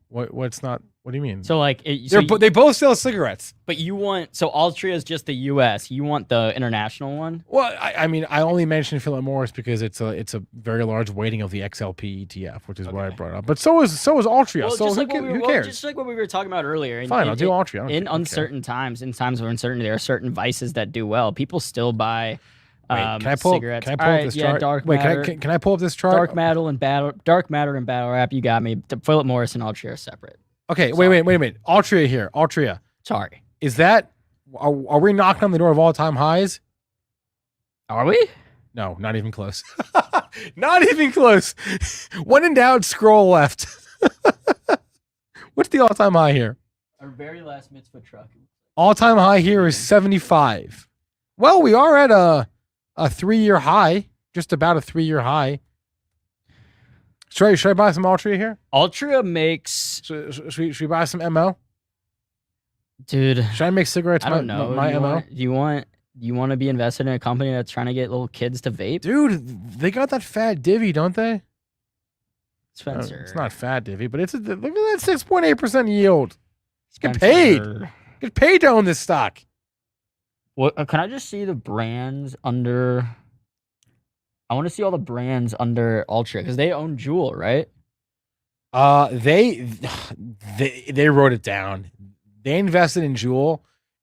What's not? What do you mean?
So like
they both sell cigarettes.
But you want Altria is just the U.S. You want the international one?
Well, I mean, I only mentioned Philip Morris because it's a very large weighting of the XLP ETF, which is why I brought it up. But so is Altria.
Well,
so who cares?
Just like what we were talking about earlier.
Fine, I'll do Altria.
In uncertain times, in times of uncertainty, there are certain vices that do well. People still buy.
Can I pull
cigarettes?
up this chart?
Dark
Wait,
matter.
can I pull up this chart?
Dark matter and battle rap. You got me. Philip Morris and Altria are separate.
Okay, wait a minute. Altria here. Altria.
Sorry.
Is that are we knocking on the door of all-time highs?
Are we?
No, not even close. Not even close. When in doubt, scroll left. What's the all-time high here?
Our very last mitzvah truck.
All-time high here is 75. Well, we are at a 3-year high, just about a 3-year high. Should I buy some Altria here?
Altria makes.
Should we buy some MO?
Dude,
should I make cigarettes?
I don't know.
My MO.
Do you want to be invested in a company that's trying to get little kids to vape?
Dude, they got that fat divvy, don't they?
Spencer,
it's not fat divvy, but look at that 6.8% yield. Get paid. Get paid to own this stock.
What can I just see the brands under? I want to see all the brands under Altria because they own Juul, right?
They wrote it down. They invested in Juul,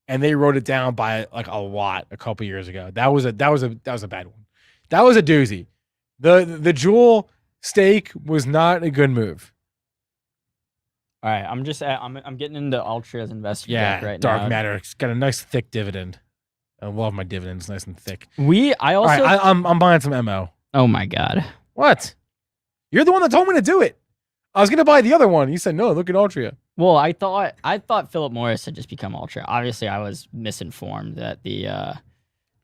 and they wrote it down by like a lot a couple years ago. That was a bad one. That was a doozy. The Juul stake was not a good move.
All right, I'm getting into Altria's investor deck right
dark
now.
matter. It's got a nice thick dividend. I love my dividends, nice and thick.
I also.
Right, I'm buying some MO.
Oh my god.
What? You're the one that told me to do it. I was gonna buy the other one. You said no. Look at Altria.
Well, I thought Philip Morris had just become Altria. Obviously, I was misinformed that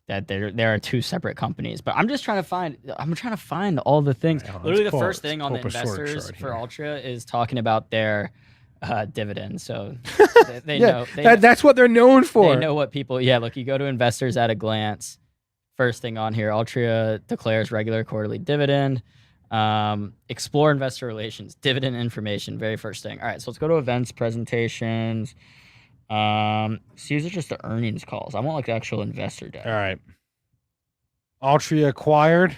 that there are two separate companies. But I'm trying to find all the things. Literally, the first thing on the investors for Altria is talking about their dividends. So they know
that's what they're known for.
They know what people. Yeah, look, you go to investors at a glance. First thing on here, Altria declares regular quarterly dividend. Explore investor relations, dividend information, very first thing. All right, so let's go to events, presentations. See, these are just the earnings calls. I want like the actual investor deck.
All right. Altria acquired.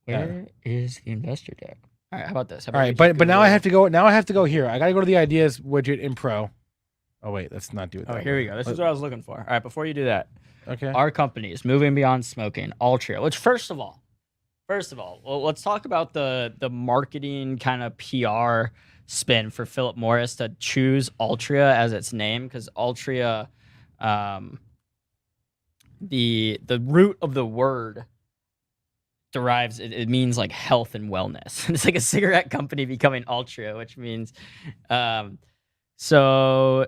Where is the investor deck? All right, how about this?
All right, but now I have to go. Now I have to go here. I got to go to the ideas widget in Pro. Oh wait, let's not do it.
Oh, here we go. This is what I was looking for. All right, before you do that,
okay.
Our company is moving beyond smoking. Altria. Which first of all, let's talk about the marketing kind of PR spin for Philip Morris to choose Altria as its name, because Altria, the root of the word derives, it means like health and wellness. It's like a cigarette company becoming Altria, which means so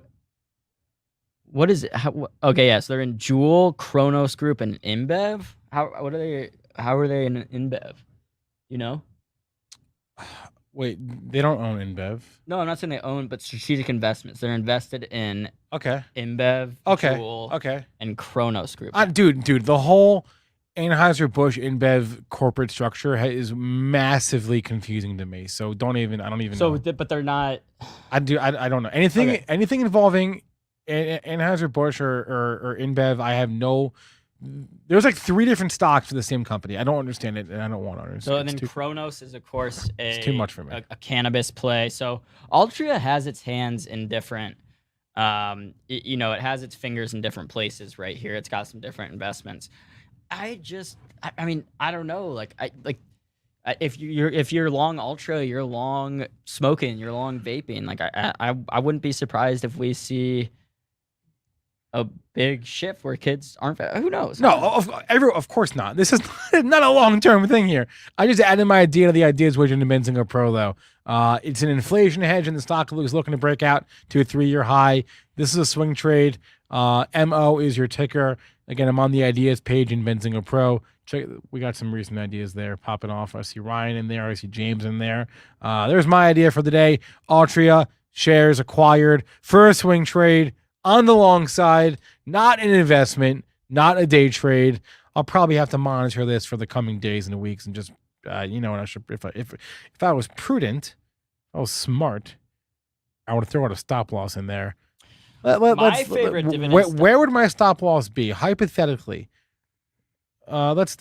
what is it? Okay, yeah, so they're in Juul, Kronos Group, and InBev. How are they in InBev? You know?
Wait, they don't own InBev.
No, I'm not saying they own, but strategic investments. They're invested in InBev,
okay,
Juul, and Kronos Group.
Dude, the whole Anheuser-Busch InBev corporate structure is massively confusing to me. So I don't even know.
But they're not.
I don't know anything involving Anheuser-Busch or InBev. I have no. There's like 3 different stocks for the same company. I don't understand it, and I don't want to understand.
So and then Kronos is, of course,
it's too much for me.
A cannabis play. So Altria has its hands in different. It has its fingers in different places. Right here, it's got some different investments. I mean, I don't know. If you're long ultra, you're long smoking, you're long vaping. Like I wouldn't be surprised if we see a big shift where kids aren't. Who knows?
No, of course not. This is not a long-term thing here. I just added my idea to the ideas widget in Benzinga Pro, though. It's an inflation hedge, and the stock is looking to break out to a 3-year high. This is a swing trade. MO is your ticker. Again, I'm on the ideas page in Benzinga Pro. Check. We got some recent ideas there popping off. I see Ryan in there. I see James in there. There's my idea for the day. Altria shares acquired for a swing trade. On the long side, not an investment, not a day trade. I'll probably have to monitor this for the coming days and weeks, and just you know what, I should if I was prudent, if I was smart, I would throw out a stop loss in there.
My favorite dividend.
Where would my stop loss be hypothetically? Let's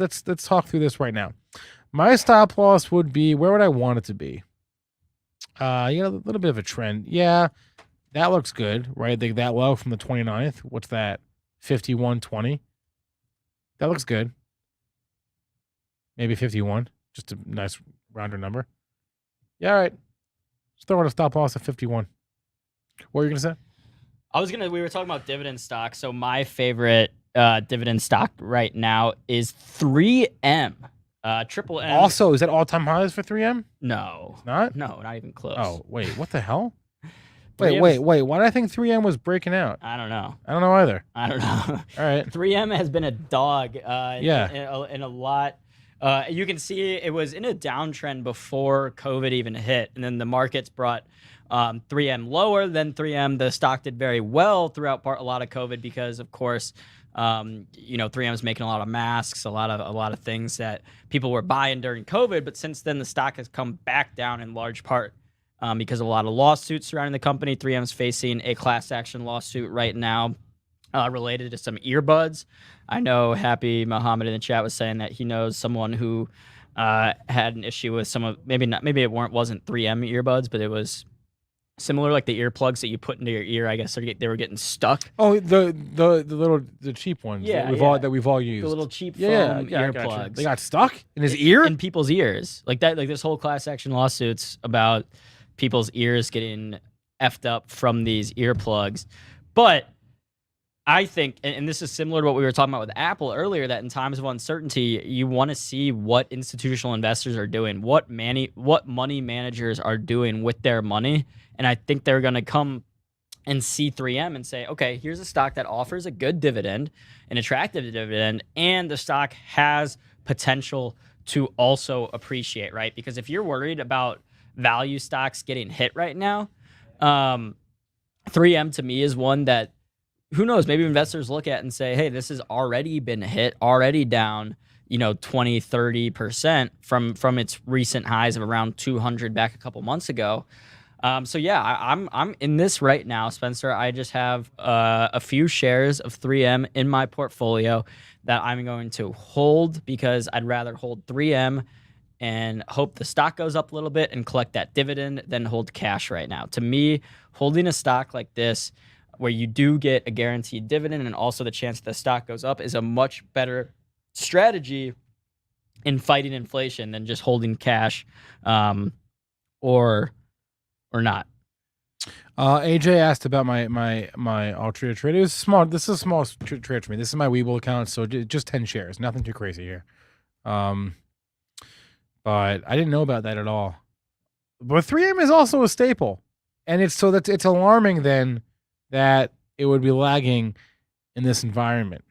talk through this right now. My stop loss would be, where would I want it to be? A little bit of a trend. Yeah. That looks good, right? That low from the 29th. What's that? 51.20. That looks good. Maybe 51. Just a nice rounder number. Yeah, all right. Let's throw out a stop loss at 51. What were you going to say?
We were talking about dividend stock. So my favorite dividend stock right now is 3M. Triple M.
Also, is that all-time highs for 3M?
No.
It's not?
No, not even close.
Oh, wait. What the hell?
3M
Wait. Why did I think 3M was breaking out?
I don't know.
I don't know either.
I don't know.
All right.
3M has been a dog
Yeah.
in a lot. You can see it was in a downtrend before COVID even hit. And then the markets brought 3M lower. Then 3M, the stock did very well throughout a lot of COVID because, of course, 3M is making a lot of masks, a lot of things that people were buying during COVID. But since then, the stock has come back down in large part because of a lot of lawsuits surrounding the company. 3M is facing a class action lawsuit right now related to some earbuds. I know Happy Muhammad in the chat was saying that he knows someone who had an issue with some of, maybe it wasn't 3M earbuds, but it was similar, like the earplugs that you put into your ear. I guess they were getting stuck.
Oh, the cheap ones that we've all used.
The little cheap foam earplugs.
They got stuck in his ear?
In people's ears. Like that, like this whole class action lawsuits about people's ears getting effed up from these earplugs. But I think, and this is similar to what we were talking about with Apple earlier, that in times of uncertainty, you want to see what institutional investors are doing, what money managers are doing with their money. And I think they're going to come and see 3M and say, okay, here's a stock that offers a good dividend, an attractive dividend, and the stock has potential to also appreciate, right? Because if you're worried about value stocks getting hit right now, 3M to me is one that, who knows, maybe investors look at and say, hey, this has already been hit, already down, 20, 30% from its recent highs of around 200 back a couple months ago. So yeah, I'm in this right now, Spencer. I just have a few shares of 3M in my portfolio that I'm going to hold because I'd rather hold 3M and hope the stock goes up a little bit and collect that dividend than hold cash right now. To me, holding a stock like this, where you do get a guaranteed dividend and also the chance that the stock goes up, is a much better strategy in fighting inflation than just holding cash or not.
AJ asked about my Altria trade. It was small. This is a small trade for me. This is my Webull account, so just 10 shares. Nothing too crazy here. But I didn't know about that at all. But 3M is also a staple, and it's alarming then that it would be lagging in this environment.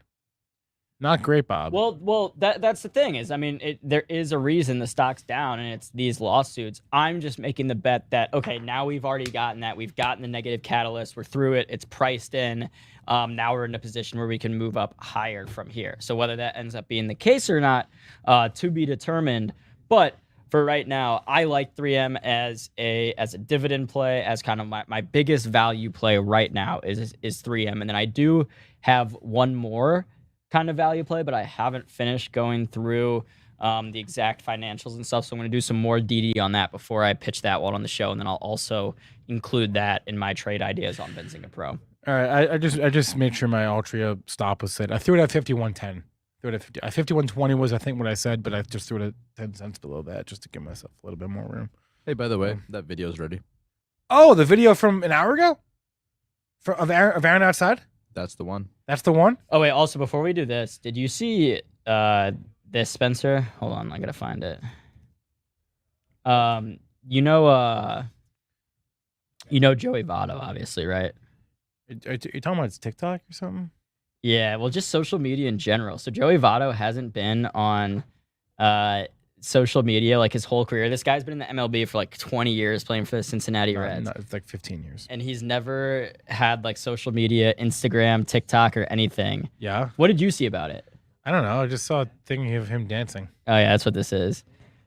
Not great, Bob.
Well, that's the thing is, I mean, there is a reason the stock's down, and it's these lawsuits. I'm just making the bet that, okay, now we've already gotten that. We've gotten the negative catalyst. We're through it. It's priced in. Now we're in a position where we can move up higher from here. So whether that ends up being the case or not, to be determined. But for right now, I like 3M as a dividend play, as kind of my biggest value play right now is 3M. And then I do have one more kind of value play, but I haven't finished going through the exact financials and stuff. So I'm going to do some more DD on that before I pitch that one on the show. And then I'll also include that in my trade ideas on Benzinga Pro.
All right. I just made sure my Altria stop was set. I threw it at 51.10. threw it at 50. 51.20 was I think what I said, but I just threw it at 10 cents below that just to give myself a little bit more room.
Hey, by the way, that video's ready.
Oh, the video from an hour ago, of Aaron outside.
That's the one.
That's the one.
Oh wait, also before we do this, did you see this, Spencer? Hold on, I gotta find it. You know Joey Votto, obviously, right?
Are you talking about TikTok or something?
Yeah, well, just social media in general. So Joey Votto hasn't been on social media like his whole career. This guy's been in the MLB for like 20 years playing for the Cincinnati Reds.
No, it's like 15 years.
And he's never had like social media, Instagram, TikTok, or anything.
Yeah.
What did you see about it?
I don't know. I just saw a thing of him dancing.
Oh yeah, that's what this is.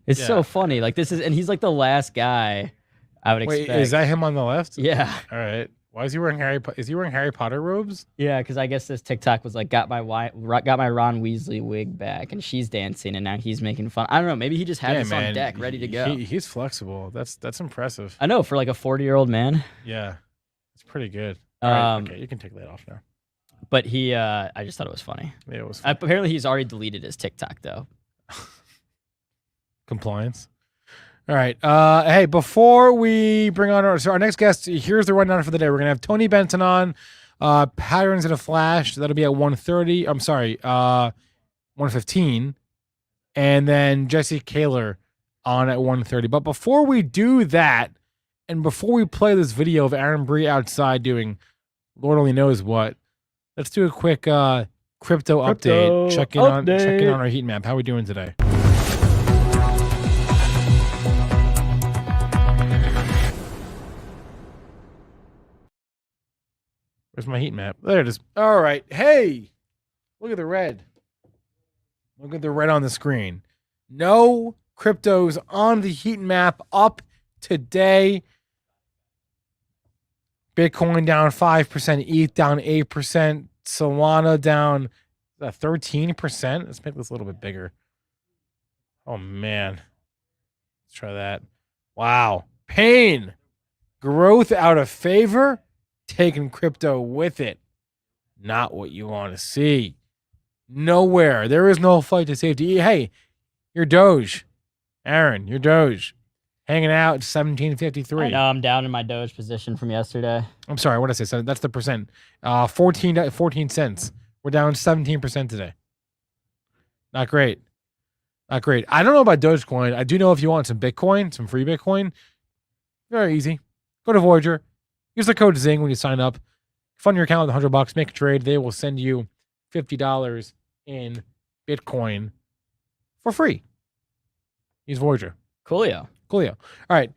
It's so funny. Like this is, and he's like the last guy I would expect.
Wait, is that him on the left?
Yeah.
All right. Why is he wearing Is he wearing Harry Potter robes?
Yeah, because I guess this TikTok was like got my Ron Weasley wig back, and she's dancing, and now he's making fun. I don't know. Maybe he just had this on deck, ready to go.
He's flexible. That's impressive.
I know for like a 40-year-old man.
Yeah, it's pretty good. All right, okay, you can take that off now.
But I just thought it was funny.
Yeah, it was funny.
Apparently, he's already deleted his TikTok though.
Compliance. All right. Hey, before we bring on our next guest, here's the rundown for the day. We're gonna have Tony Benson on. Patterns in a flash. That'll be at 1:30. I'm sorry, 1:15, and then Jesse Kaylor on at 1:30. But before we do that, and before we play this video of Aaron Bree outside doing Lord only knows what, let's do a quick crypto update. Check in on our heat map. How are we doing today? Where's my heat map? There it is. All right. Hey, look at the red. Look at the red on the screen. No cryptos on the heat map up today. Bitcoin down 5%, ETH down 8%, Solana down 13%. Let's make this a little bit bigger. Oh, man. Let's try that. Wow. Pain. Growth out of favor. Taking crypto with it. Not what you want to see. Nowhere. There is no flight to safety. Hey, you're Doge. Aaron, you're Doge. Hanging out at 1753.
I know, I'm down in my Doge position from yesterday.
I'm sorry, what did I say? That's the percent. 14 cents. We're down 17% today. Not great. Not great. I don't know about Dogecoin. I do know if you want some Bitcoin, some free Bitcoin, very easy. Go to Voyager. Use the code ZING when you sign up. Fund your account with $100. Make a trade. They will send you $50 in Bitcoin for free. Use Voyager.
Coolio.
All right.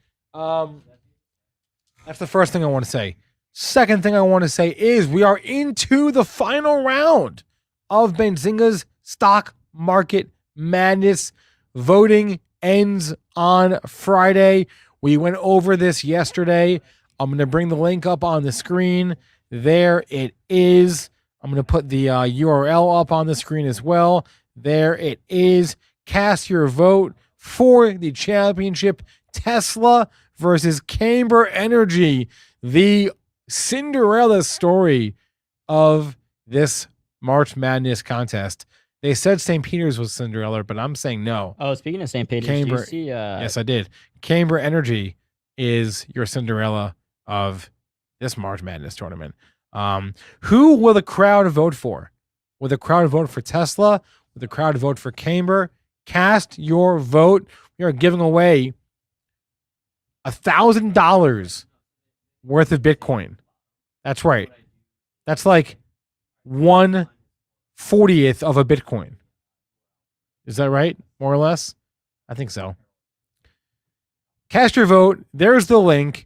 That's the first thing I want to say. Second thing I want to say is we are into the final round of Benzinga's stock market madness. Voting ends on Friday. We went over this yesterday. I'm going to bring the link up on the screen. There it is. I'm going to put the URL up on the screen as well. There it is. Cast your vote for the championship. Tesla versus Camber Energy. The Cinderella story of this March Madness contest. They said St. Peter's was Cinderella, but I'm saying no.
Oh, speaking of St. Peter's,
Camber,
do you see,
yes, I did. Camber Energy is your Cinderella of this March Madness tournament. Who will the crowd vote for? Will the crowd vote for Tesla? Will the crowd vote for Camber? Cast your vote. We are giving away $1,000 worth of Bitcoin. That's right. That's like 1/40th of a Bitcoin. Is that right? More or less? I think so. Cast your vote. There's the link.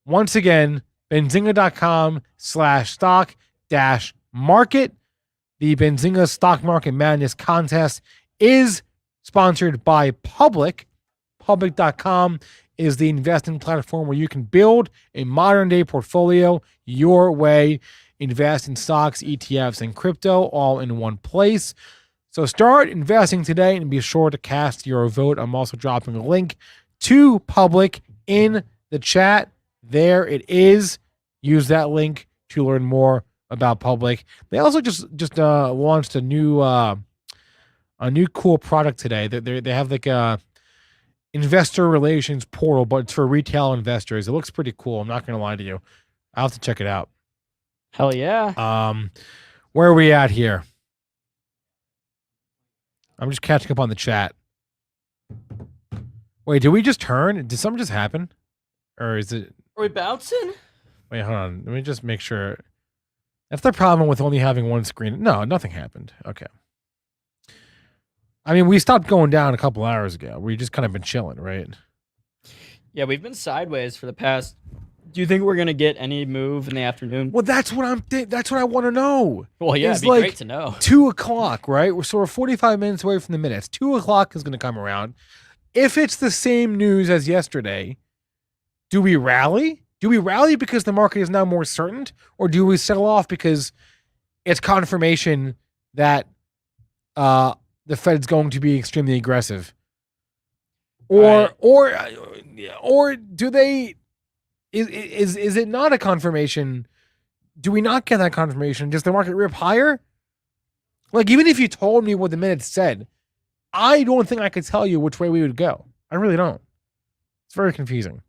Once again, benzinga.com/stock-market. The Benzinga Stock Market Madness contest is sponsored by Public. Public.com is the investing platform where you can build a modern day portfolio your way. Invest in stocks, ETFs, and crypto all in one place. So start investing today and be sure to cast your vote. I'm also dropping a link to Public in the chat. There it is. Use that link to learn more about Public. They also just launched a new a new cool product today. They have like a investor relations portal, but it's for retail investors. It looks pretty cool. I'm not going to lie to you. I'll have to check it out.
Hell yeah.
Where are we at here? I'm just catching up on the chat. Wait, did we just turn? Did something just happen? Or is it?
Are we bouncing?
Wait, hold on. Let me just make sure. That's the problem with only having one screen. No, nothing happened. Okay. I mean, we stopped going down a couple hours ago. We just kind of been chilling, right?
Yeah, we've been sideways for the past. Do you think we're gonna get any move in the afternoon?
Well, that's what that's what I want to know.
Well, yeah,
It's
it'd be
like
great to know.
2:00, right? So we're 45 minutes away from the minutes. 2:00 is going to come around. If it's the same news as yesterday, do we rally? Do we rally because the market is now more certain, or do we sell off because it's confirmation that the Fed's going to be extremely aggressive? Or do they? Is it not a confirmation? Do we not get that confirmation? Does the market rip higher? Like, even if you told me what the minutes said, I don't think I could tell you which way we would go. I really don't. It's very confusing.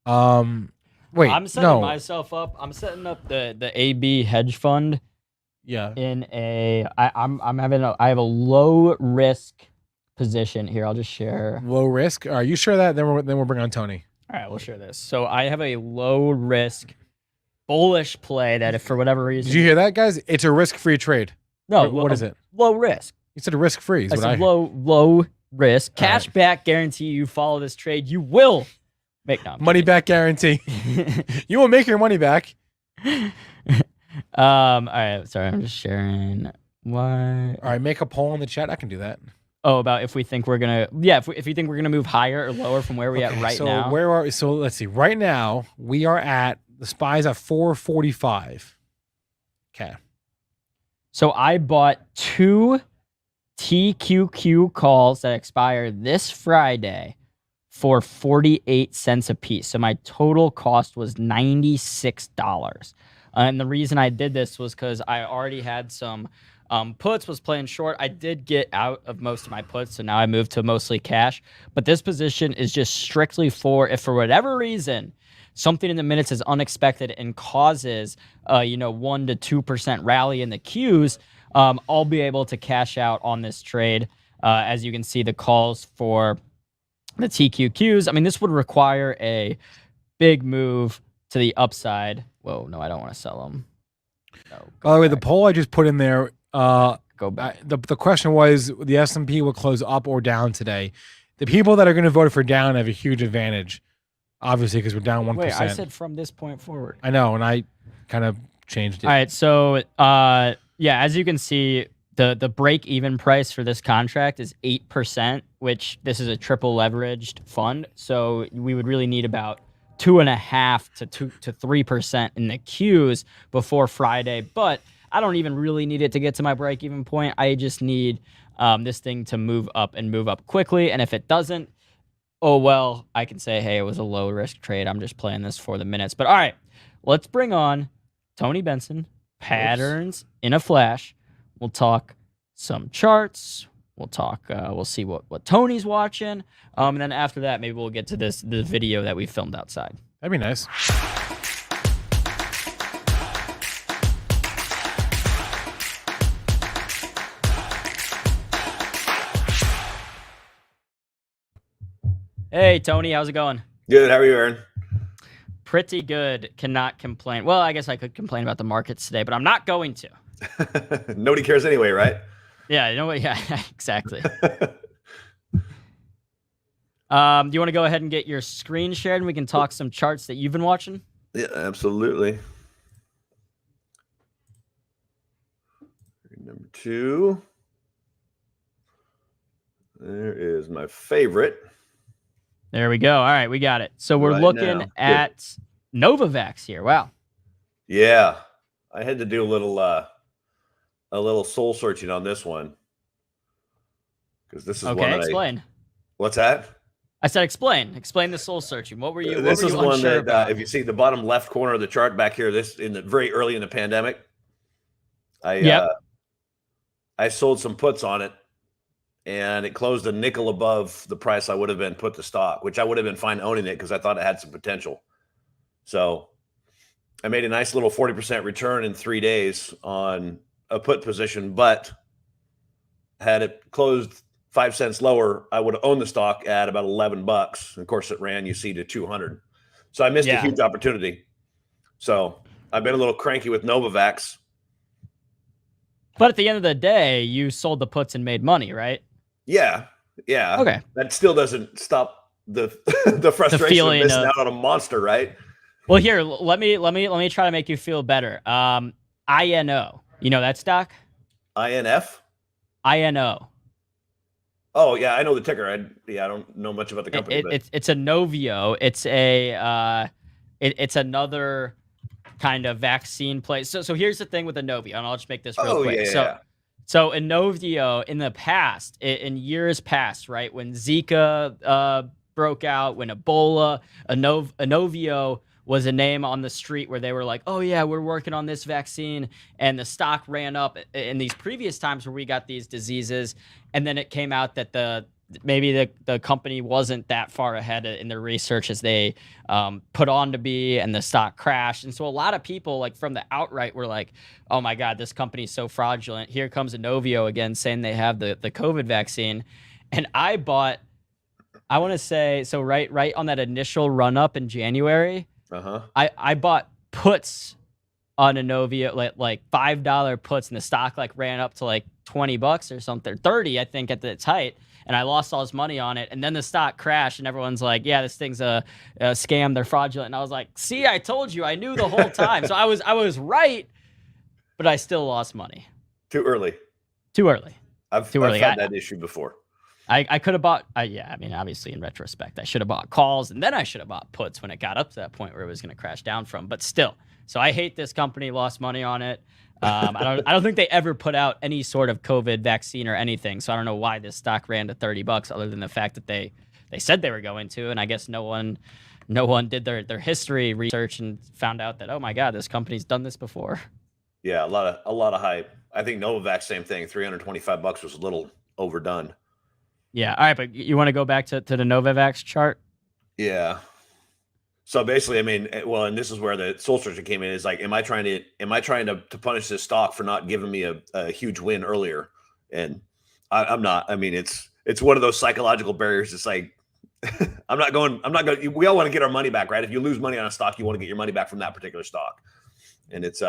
Wait,
I'm setting myself up. I'm setting up the AB hedge fund.
Yeah.
I have a low risk position here. I'll just share.
Low risk. Are you sure that? Then we'll bring on Tony.
All right, we'll share this. So I have a low risk, bullish play that if for whatever reason.
Did you hear that, guys? It's a risk-free trade.
No,
what is it?
Low risk.
You said a risk-free.
I said low risk. Cash back guarantee. You follow this trade, you will make
money back guarantee. You will make your money back.
All right. Sorry, I'm just sharing. Why?
All right, make a poll in the chat. I can do that.
Oh, about if we think we're gonna, if we think we're gonna move higher or lower from where we're at right now.
So let's see. Right now we are at the SPY's at 445. Okay.
So I bought 2 TQQ calls that expire this Friday for 48 cents a piece. So my total cost was $96. And the reason I did this was because I already had some puts, was playing short. I did get out of most of my puts, so now I moved to mostly cash. But this position is just strictly for if for whatever reason something in the minutes is unexpected and causes 1 to 2% rally in the Qs, I'll be able to cash out on this trade. As you can see, the calls for the TQQs. I mean, this would require a big move to the upside. Whoa, no, I don't want to sell them. No,
by the way, the poll I just put in there,
go back.
The question was the S&P will close up or down today. The people that are going to vote for down have a huge advantage, obviously, because we're down 1%.
Wait, I said from this point forward.
I know, and I kind of changed it.
All right, so as you can see, the break-even price for this contract is 8%, which this is a triple leveraged fund. So we would really need about 2.5 to 3% in the Qs before Friday. But I don't even really need it to get to my break-even point. I just need this thing to move up and move up quickly. And if it doesn't, oh, well, I can say, hey, it was a low-risk trade. I'm just playing this for the minutes. But all right, let's bring on Tony Benson, patterns in a flash. We'll talk some charts. We'll talk. We'll see what Tony's watching, and then after that, maybe we'll get to the video that we filmed outside.
That'd be nice.
Hey, Tony, how's it going?
Good. How are you, Aaron?
Pretty good. Cannot complain. Well, I guess I could complain about the markets today, but I'm not going to.
Nobody cares anyway, right?
Yeah, you know what? Yeah, exactly. Do you want to go ahead and get your screen shared and we can talk some charts that you've been watching?
Yeah, absolutely. Number 2. There is my favorite.
There we go. All right, we got it. So we're
Right
looking
now.
at Novavax here. Wow.
Yeah, I had to do a little soul searching on this one because this is one.
Okay, explain.
What's that?
I said explain. Explain the soul searching. What were you?
This
what
is
were you
one
unsure
that
about?
if you see the bottom left corner of the chart back here, this in the very early in the pandemic, I I sold some puts on it, and it closed a nickel above the price I would have been put to stock, which I would have been fine owning it because I thought it had some potential. So I made a nice little 40% return in 3 days on a put position, but had it closed 5 cents lower, I would have owned the stock at about $11. And of course, it ran, you see, to 200. So I missed a huge opportunity. So I've been a little cranky with Novavax.
But at the end of the day, you sold the puts and made money, right?
Yeah.
Okay.
That still doesn't stop the the frustration of missing out on a monster, right?
Well, here, let me try to make you feel better. INO. You know that stock?
INF?
INO.
Oh yeah, I know the ticker. I don't know much about the company.
It's a Novio. It's a it's another kind of vaccine play. So here's the thing with Inovio, and I'll just make this real quick.
Yeah.
So Inovio in the past, in years past, right, when Zika broke out, when Ebola, Inovio was a name on the street where they were like, oh yeah, we're working on this vaccine, and the stock ran up in these previous times where we got these diseases, and then it came out that maybe the company wasn't that far ahead in their research as they put on to be, and the stock crashed. And so a lot of people, like from the outright, were like, oh my God, this company's so fraudulent. Here comes Inovio again saying they have the COVID vaccine. And I bought, I want to say, so right on that initial run up in January, I bought puts on Inovio, like $5 puts, and the stock like ran up to like $20 or something, 30, I think, at its height. And I lost all this money on it. And then the stock crashed, and everyone's like, yeah, this thing's a scam. They're fraudulent. And I was like, see, I told you. I knew the whole time. So I was right, but I still lost money.
Too early. I've had that issue before.
I could have bought, I mean, obviously in retrospect, I should have bought calls, and then I should have bought puts when it got up to that point where it was going to crash down from. But still, so I hate this company, lost money on it. I don't think they ever put out any sort of COVID vaccine or anything. So I don't know why this stock ran to $30 other than the fact that they said they were going to. And I guess no one did their history research and found out that, oh my God, this company's done this before.
Yeah, a lot of hype. I think Novavax, same thing. $325 was a little overdone.
Yeah. All right. But you want to go back to the Novavax chart?
Yeah. So basically, I mean, well, and this is where the soul searching came in. Is like, am I trying to punish this stock for not giving me a huge win earlier? And I'm not. I mean, it's one of those psychological barriers. It's like, I'm not going. We all want to get our money back, right? If you lose money on a stock, you want to get your money back from that particular stock, and it's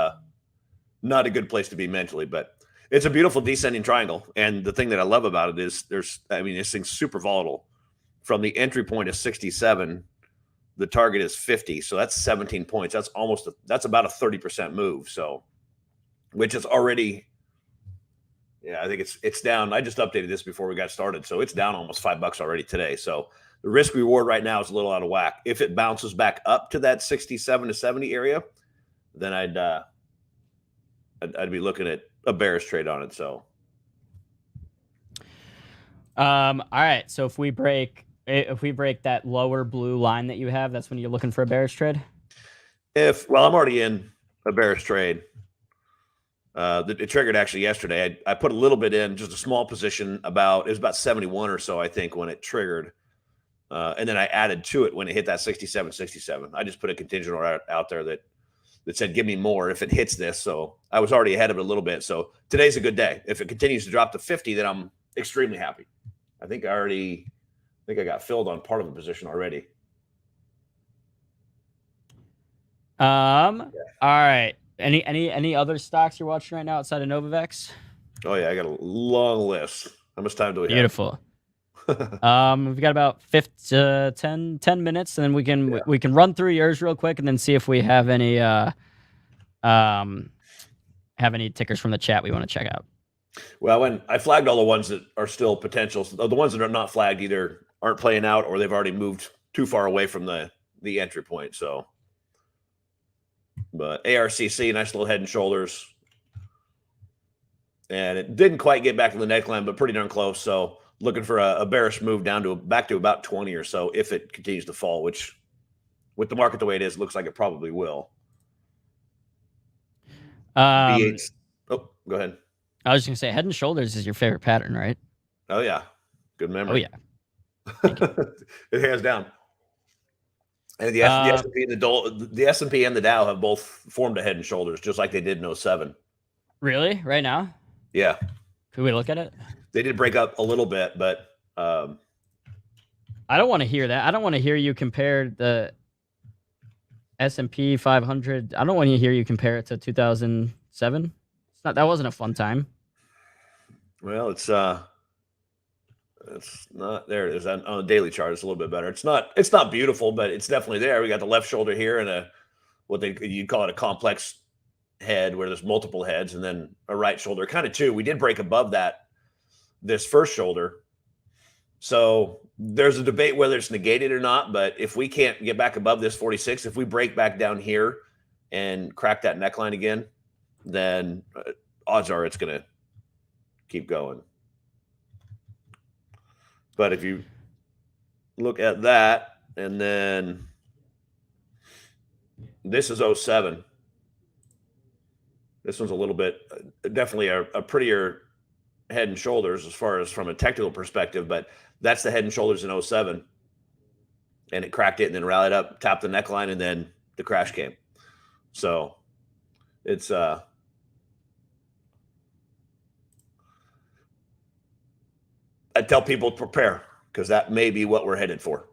not a good place to be mentally. But it's a beautiful descending triangle, and the thing that I love about it is this thing's super volatile. From the entry point of 67. The target is 50, so that's 17 points. That's about a 30% move. So, which is already, I think it's down. I just updated this before we got started, so it's down almost $5 already today. So the risk reward right now is a little out of whack. If it bounces back up to that 67 to 70 area, then I'd be looking at a bearish trade on it. So,
all right. So if we break that lower blue line that you have, that's when you're looking for a bearish trade?
I'm already in a bearish trade. It triggered actually yesterday. I put a little bit in, just a small position. It was about 71 or so, I think, when it triggered. And then I added to it when it hit that 67. I just put a contingent out there that said, give me more if it hits this. So I was already ahead of it a little bit. So today's a good day. If it continues to drop to 50, then I'm extremely happy. I think I got filled on part of the position already.
All right. Any other stocks you're watching right now outside of Novavax?
Oh yeah, I got a long list. How much time do we have?
Beautiful. We've got about 10 minutes, and then we can run through yours real quick, and then see if we have any tickers from the chat we want to check out.
Well, when I flagged all the ones that are still potentials, the ones that are not flagged either aren't playing out or they've already moved too far away from the entry point. So, but ARCC, nice little head and shoulders, and it didn't quite get back to the neckline, but pretty darn close. So, looking for a bearish move back to about 20 or so if it continues to fall, which with the market the way it is, looks like it probably will. B8. Oh, go ahead.
I was going to say head and shoulders is your favorite pattern, right?
Oh yeah, good
Oh
memory.
yeah.
It hands down. And the
Uh,
S&P and the S&P and the Dow have both formed a head and shoulders, just like they did in 07.
Really? Right now?
Yeah,
Could we look at it?
they did break up a little bit, but
I don't want to hear that. I don't want to hear you compare the S&P 500. I don't want to hear you compare it to 2007. That wasn't a fun time.
well, it's not there. It is on a daily chart. It's a little bit better. It's not beautiful, but it's definitely there. We got the left shoulder here and you'd call it a complex head where there's multiple heads, and then a right shoulder, kind of two. We did break above this first shoulder. So there's a debate whether it's negated or not, but if we can't get back above this 46, if we break back down here and crack that neckline again, then odds are it's going to keep going. But if you look at that, and then this is 07. This one's a little bit, definitely a prettier head and shoulders as far as from a technical perspective, but that's the head and shoulders in 07. And it cracked it and then rallied up, tapped the neckline, and then the crash came. So it's I tell people to prepare, because that may be what we're headed for.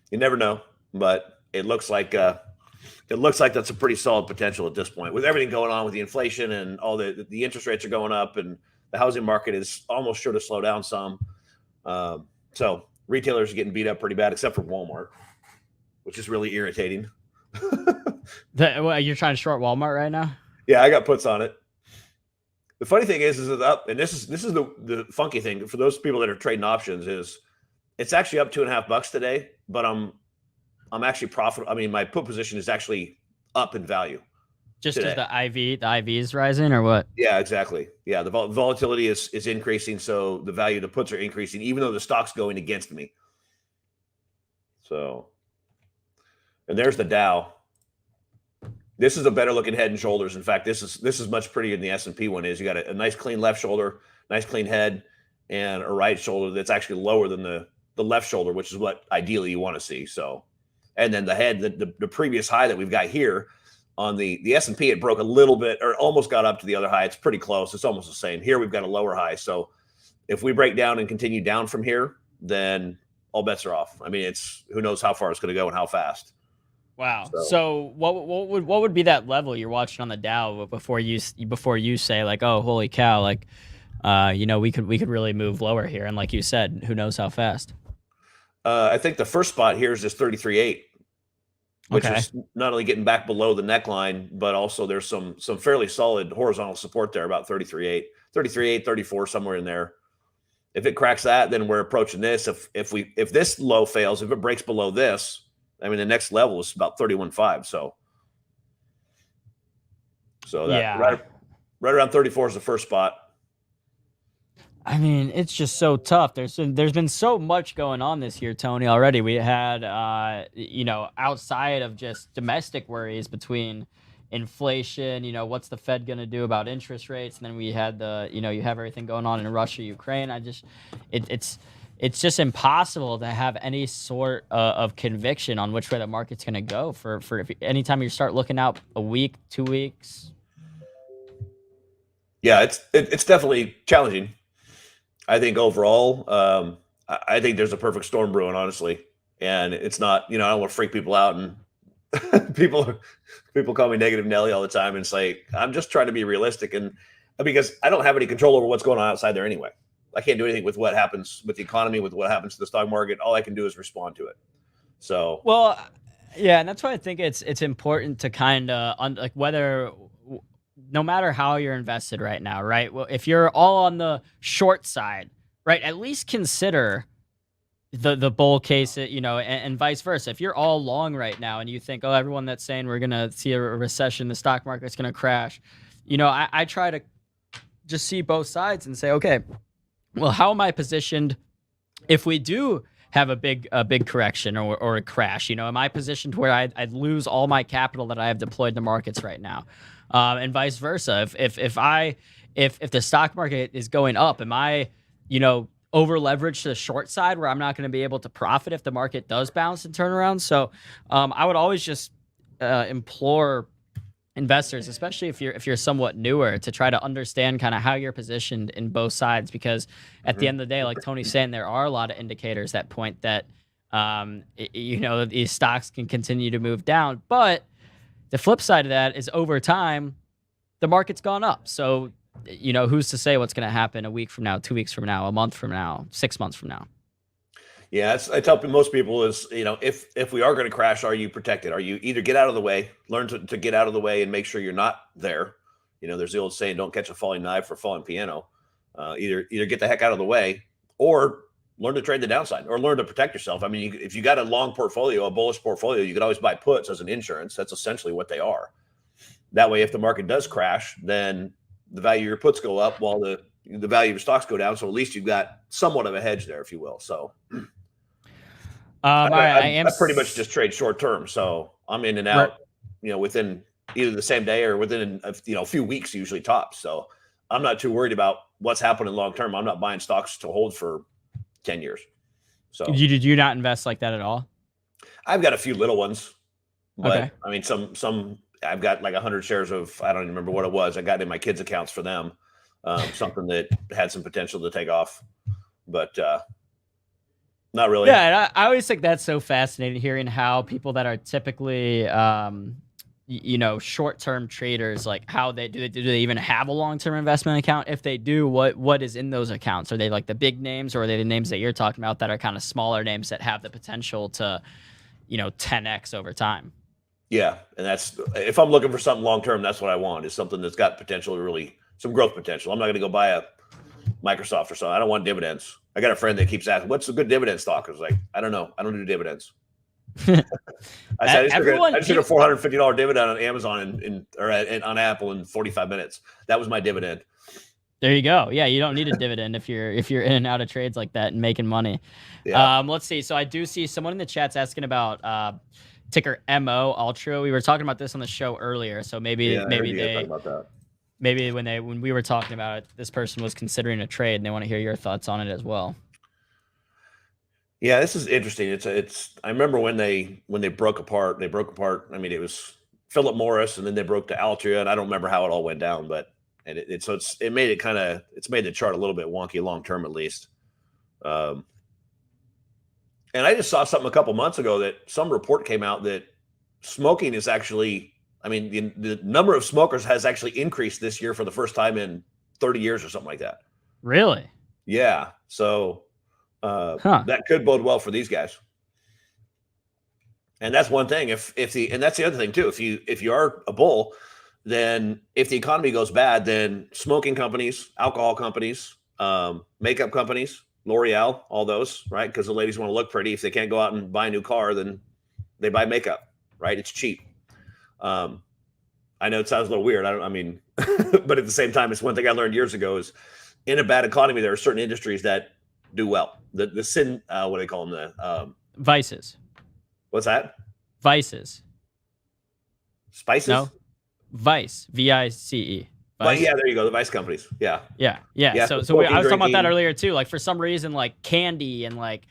You never know, but it looks like that's a pretty solid potential at this point, with everything going on with the inflation and all the interest rates are going up, and the housing market is almost sure to slow down some. So retailers are getting beat up pretty bad, except for Walmart, which is really irritating.
You're trying to short Walmart right now?
Yeah, I got puts on it. The funny thing is it's up, and this is the funky thing for those people that are trading options, is it's actually up $2.50 today, but I'm actually profitable. I mean, my put position is actually up in value.
Just
today.
because the IV is rising, or what?
Yeah, exactly. Yeah, the volatility is increasing, so the value of the puts are increasing, even though the stock's going against me. So, and there's the Dow. This is a better looking head and shoulders. In fact, this is much prettier than the S&P one is. You got a nice clean left shoulder, nice clean head, and a right shoulder that's actually lower than the left shoulder, which is what ideally you want to see. So, and then the head, the previous high that we've got here on the S&P, it broke a little bit, or almost got up to the other high. It's pretty close. It's almost the same. Here we've got a lower high. So if we break down and continue down from here, then all bets are off. I mean, it's who knows how far it's going to go and how fast.
Wow. So what would be that level you're watching on the Dow before you say like, oh, holy cow, like, we could really move lower here, and like you said, who knows how fast?
I think the first spot here is this 33.8, which is not only getting back below the neckline, but also there's some fairly solid horizontal support there, about 33.8, 33.8, 34, somewhere in there. If it cracks that, then we're approaching this. If this low fails, if it breaks below this, I mean, the next level is about 31.5. So that
yeah.
right around 34 is the first spot.
I mean, it's just so tough. There's been so much going on this year, Tony, already. We had, outside of just domestic worries between inflation, what's the Fed going to do about interest rates? And then we had you have everything going on in Russia, Ukraine. It's just impossible to have any sort of conviction on which way the market's going to go for anytime you start looking out a week, 2 weeks.
Yeah, it's definitely challenging. I think overall, I think there's a perfect storm brewing, honestly. And it's not, I don't want to freak people out, and people call me Negative Nelly all the time. And it's like, I'm just trying to be realistic, and because I don't have any control over what's going on outside there anyway. I can't do anything with what happens with the economy, with what happens to the stock market. All I can do is respond to it. So,
well, yeah, and that's why I think it's important to kind of no matter how you're invested right now, right? Well, if you're all on the short side, right, at least consider the bull case, and vice versa. If you're all long right now and you think, oh, everyone that's saying we're gonna see a recession, the stock market's gonna crash, I try to just see both sides and say, okay, well, how am I positioned if we do have a big correction or a crash? Am I positioned where I'd lose all my capital that I have deployed in the markets right now? And vice versa. If if the stock market is going up, am I, over leveraged to the short side where I'm not going to be able to profit if the market does bounce and turn around? So I would always just implore investors, especially if you're somewhat newer, to try to understand kind of how you're positioned in both sides, because at the end of the day, like Tony's saying, there are a lot of indicators that point that these stocks can continue to move down. But the flip side of that is, over time, the market's gone up. So who's to say what's going to happen a week from now, 2 weeks from now, a month from now, 6 months from now?
Yeah, I tell most people is, if we are going to crash, are you protected? Are you either get out of the way, learn to get out of the way and make sure you're not there. There's the old saying, don't catch a falling knife or falling piano. Either get the heck out of the way, or learn to trade the downside, or learn to protect yourself. I mean, if you got a long portfolio, a bullish portfolio, you could always buy puts as an insurance. That's essentially what they are. That way, if the market does crash, then the value of your puts go up while the value of your stocks go down. So at least you've got somewhat of a hedge there, if you will. So I pretty much just trade short term. So I'm in and out, within either the same day or within a few weeks, usually tops. So I'm not too worried about what's happening long term. I'm not buying stocks to hold for 10 years. So
did you not invest like that at all?
I've got a few little ones, but
okay.
I mean, some I've got like 100 shares of, I don't even remember what it was. I got in my kids' accounts for them, something that had some potential to take off, but not really.
Yeah, and I always think that's so fascinating, hearing how people that are typically, short-term traders, like how do they even have a long-term investment account? If they do, what is in those accounts? Are they like the big names, or are they the names that you're talking about that are kind of smaller names that have the potential to, 10x over time?
Yeah, and that's, if I'm looking for something long-term, that's what I want, is something that's got potential, really some growth potential. I'm not going to go buy a Microsoft or something. I don't want dividends. I got a friend that keeps asking, what's a good dividend stock? I was like, I don't know. I don't do dividends. I said, I just did a $450 dividend on Amazon on Apple in 45 minutes. That was my dividend.
There you go. Yeah, you don't need a dividend if you're in and out of trades like that and making money.
Yeah.
Let's see. So I do see someone in the chat's asking about ticker MO Ultra. We were talking about this on the show earlier, so maybe when we were talking about it, this person was considering a trade and they want to hear your thoughts on it as well.
Yeah, this is interesting. It's I remember when they broke apart. I mean, it was Philip Morris, and then they broke to Altria, and I don't remember how it all went down, but it's made the chart a little bit wonky long term, at least. And I just saw something a couple months ago that some report came out that smoking is actually, I mean, the number of smokers has actually increased this year for the first time in 30 years or something like that.
Really?
Yeah. So that could bode well for these guys. And that's one thing. And that's the other thing too. If you are a bull, then if the economy goes bad, then smoking companies, alcohol companies, makeup companies, L'Oreal, all those, right? Because the ladies want to look pretty. If they can't go out and buy a new car, then they buy makeup, right? It's cheap. I know it sounds a little weird. But at the same time, it's one thing I learned years ago is, in a bad economy, there are certain industries that do well. The sin, what do they call them?
Vices.
What's that?
Vices.
Spices?
No. Vice. V-I-C-E.
But yeah, there you go. The vice companies. Yeah.
Yeah. So I was talking about that earlier too. Like, for some reason, like candy and like,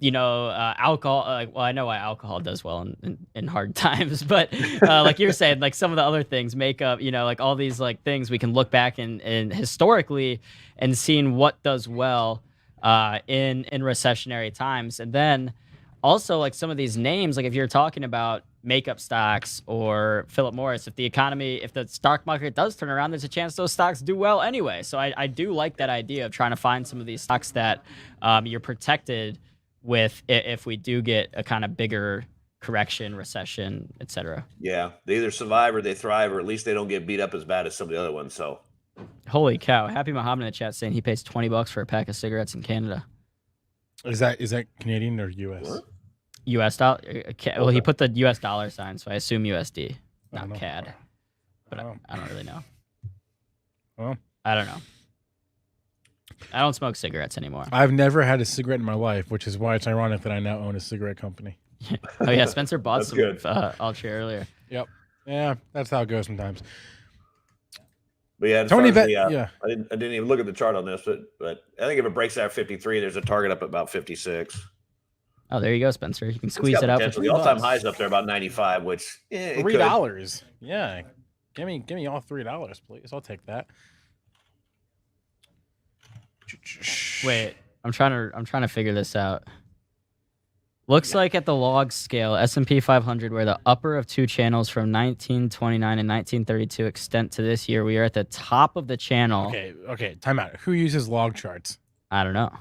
alcohol. Well, I know why alcohol does well in hard times, but like you're saying, like some of the other things, makeup, like all these like things we can look back and historically and seeing what does well in recessionary times. And then also, like, some of these names, like if you're talking about makeup stocks or Philip Morris, if the stock market does turn around, there's a chance those stocks do well anyway. So I do like that idea of trying to find some of these stocks that you're protected with if we do get a kind of bigger correction, recession, etc.
Yeah, they either survive or they thrive, or at least they don't get beat up as bad as some of the other ones. So,
holy cow! Happy Muhammad in the chat saying he pays $20 for a pack of cigarettes in Canada.
Is that Canadian or U.S.?
What?
U.S. dollar. Well, he put the U.S. dollar sign, so I assume USD, not CAD. But I don't really know.
Well,
I don't know. I don't smoke cigarettes anymore.
I've never had a cigarette in my life, which is why it's ironic that I now own a cigarette company.
Oh yeah, Spencer bought some
good.
Ultra earlier.
Yep. Yeah, that's how it goes sometimes.
But yeah, as
Tony
far as
bet. Yeah.
I didn't even look at the chart on this, but I think if it breaks out 53, there's a target up at about 56.
Oh, there you go, Spencer. You can squeeze it out for
The all-time high is up there about 95, which
$3. Yeah, give me all $3, please. I'll take that.
Wait, I'm trying to figure this out. Looks like at the log scale, S&P 500, where the upper of two channels from 1929 and 1932 extend to this year, we are at the top of the channel.
Okay. Time out. Who uses log charts?
I don't know.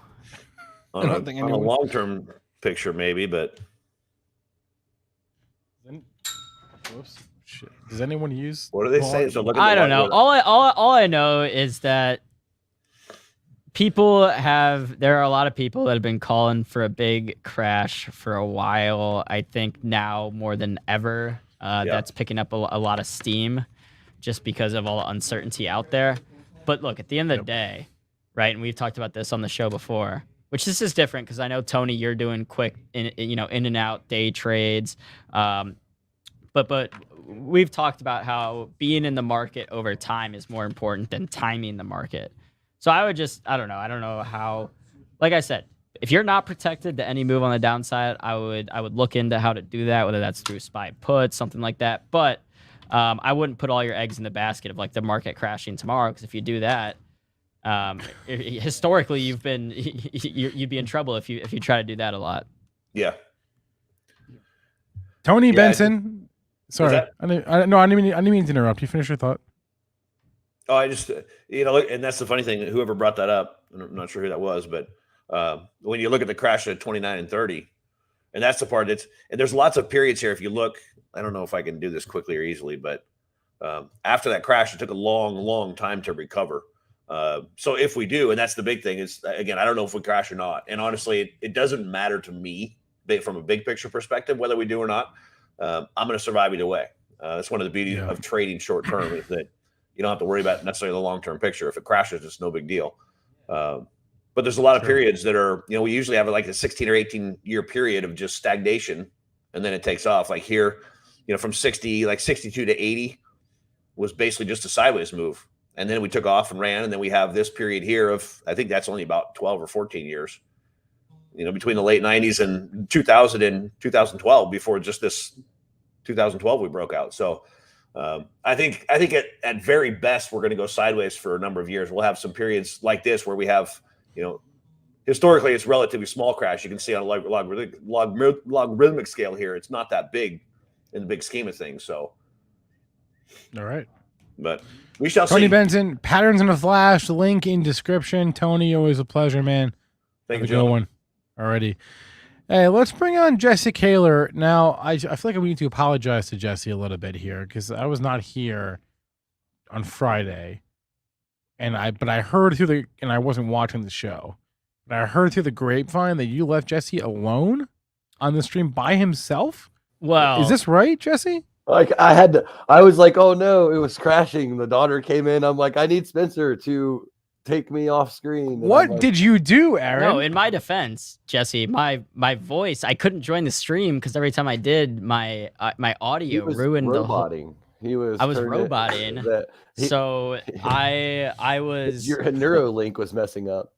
On a long-term picture, maybe, but
Whoops. Shit. Does anyone use?
What do they say? So look at
I don't know. All I know is that there are a lot of people that have been calling for a big crash for a while. I think now more than ever, that's picking up a lot of steam just because of all the uncertainty out there. But look, at the end of the day, right, and we've talked about this on the show before, which this is different because I know, Tony, you're doing quick in and out day trades. But we've talked about how being in the market over time is more important than timing the market. So I don't know how, like I said, if you're not protected to any move on the downside, I would look into how to do that, whether that's through SPY puts, something like that. But I wouldn't put all your eggs in the basket of like the market crashing tomorrow, because if you do that, historically you'd be in trouble if you try to do that a lot.
Yeah.
Tony Benson. Sorry, I didn't mean to interrupt. You finish your thought.
Oh, I just, look, and that's the funny thing. Whoever brought that up, I'm not sure who that was, but when you look at the crash at 29 and 30, and that's the part and there's lots of periods here. If you look, I don't know if I can do this quickly or easily, but after that crash, it took a long, long time to recover. So if we do, and that's the big thing is, again, I don't know if we crash or not. And honestly, it doesn't matter to me from a big picture perspective, whether we do or not. I'm going to survive either way. That's one of the beauties of trading short term is that you don't have to worry about necessarily the long-term picture. If it crashes, it's no big deal. But there's a lot of periods that are, we usually have like a 16 or 18 year period of just stagnation, and then it takes off. Like here, from 62 to 80 was basically just a sideways move. And then we took off and ran. And then we have this period here of, I think that's only about 12 or 14 years, between the late 90s and 2000 and 2012, before just this 2012 we broke out. So I think at very best, we're going to go sideways for a number of years. We'll have some periods like this where we have, historically it's relatively small crash. You can see on a logarithmic scale here, it's not that big in the big scheme of things. So,
all right,
but we shall see.
Tony Benson, patterns in a flash. Link in description. Tony, always a pleasure, man.
Thank you,
Have a good one. Already. Hey, let's bring on Jesse Kaylor. Now, I feel like we need to apologize to Jesse a little bit here because I was not here on Friday, but I heard and I wasn't watching the show, but I heard through the grapevine that you left Jesse alone on the stream by himself.
Well,
is this right, Jesse?
Like I was like, oh no, it was crashing. The daughter came in. I'm like, I need Spencer to take me off screen.
What did you do, Aaron?
No, in my defense, Jesse, my voice, I couldn't join the stream because every time I did, my audio ruined the whole. I was roboting. So I was.
Your Neuralink was messing up.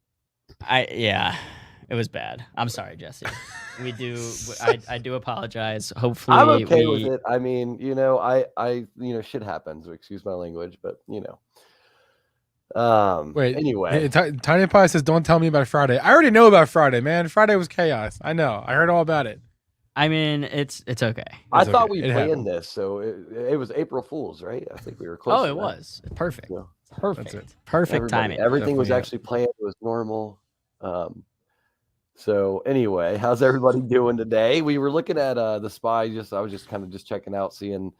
It was bad. I'm sorry, Jesse. I do apologize. Hopefully,
I'm okay with it. I mean, shit happens. Excuse my language, but
Wait.
Anyway,
Tiny Pie says, "Don't tell me about Friday." I already know about Friday, man. Friday was chaos. I know. I heard all about it.
I mean, it's okay.
I thought we planned this, so it was April Fool's, right? I think we were close.
Oh, it was perfect. Yeah. Perfect timing.
Everything was actually planned. It was normal. So anyway, how's everybody doing today? We were looking at the SPY. I was just kind of checking out, seeing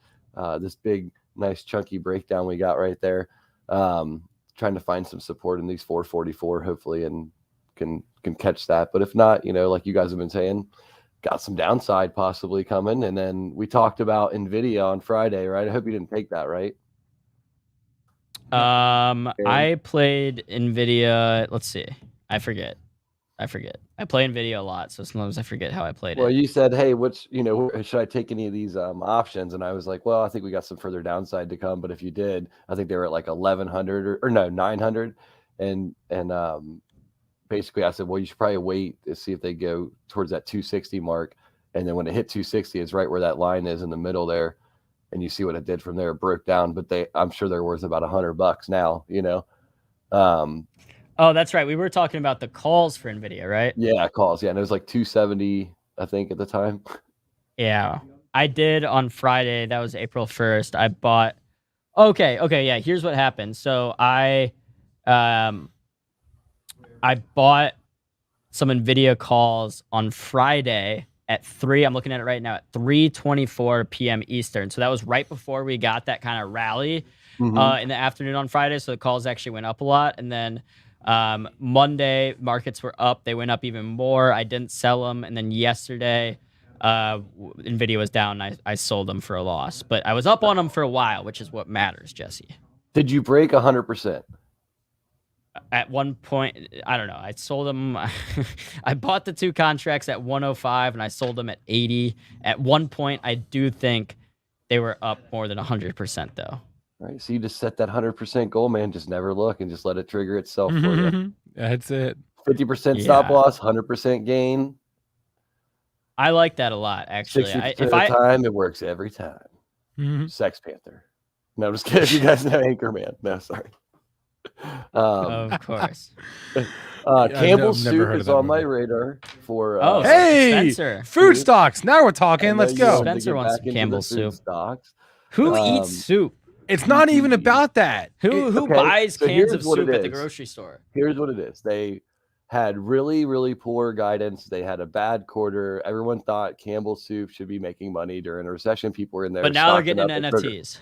this big, nice, chunky breakdown we got right there. Trying to find some support in these 444, hopefully, and can catch that. But if not, like you guys have been saying, got some downside possibly coming. And then we talked about NVIDIA on Friday, right? I hope you didn't take that, right?
I played NVIDIA. Let's see. I forget. I forget. I play NVIDIA a lot, so sometimes I forget how I played
Well,
it.
you said, hey, should I take any of these options? And I was like, well, I think we got some further downside to come. But if you did, I think they were at like 1100 or no, 900. And basically I said, well, you should probably wait to see if they go towards that 260 mark. And then when it hit 260, it's right where that line is in the middle there. And you see what it did from there. It broke down, but I'm sure they're worth about $100 now, you know?
Oh, that's right. We were talking about the calls for NVIDIA, right?
Yeah, calls. Yeah. And it was like 270, I think, at the time.
Yeah. I did on Friday. That was April 1st. I bought. Okay. Yeah. Here's what happened. So I bought some NVIDIA calls on Friday at 3. I'm looking at it right now at 3:24 p.m. Eastern. So that was right before we got that kind of rally in the afternoon on Friday. So the calls actually went up a lot. And then Monday, markets were up. They went up even more. I didn't sell them. And then yesterday, NVIDIA was down. I sold them for a loss. But I was up on them for a while, which is what matters, Jesse.
Did you break 100%?
At one point, I don't know. I sold them. I bought the 2 contracts at 105 and I sold them at 80. At one point, I do think they were up more than 100%, though.
Right. So you just set that 100% goal, man. Just never look and just let it trigger itself for you.
That's it.
50% stop loss, 100% gain.
I like that a lot, actually.
60% of the time, it works every time. Sex Panther. No, I'm just kidding. You guys know Anchorman. No, sorry.
Of course.
Campbell's Soup is on my radar for.
Hey,
Spencer.
Food stocks. Now we're talking. Let's go.
Spencer wants some Campbell's Soup.
Stocks.
Who eats soup?
It's not even about that.
Who buys cans of soup at the grocery store?
Here's what it is. They had really, really poor guidance. They had a bad quarter. Everyone thought Campbell's Soup should be making money during a recession. People were in there.
But now they're getting into NFTs.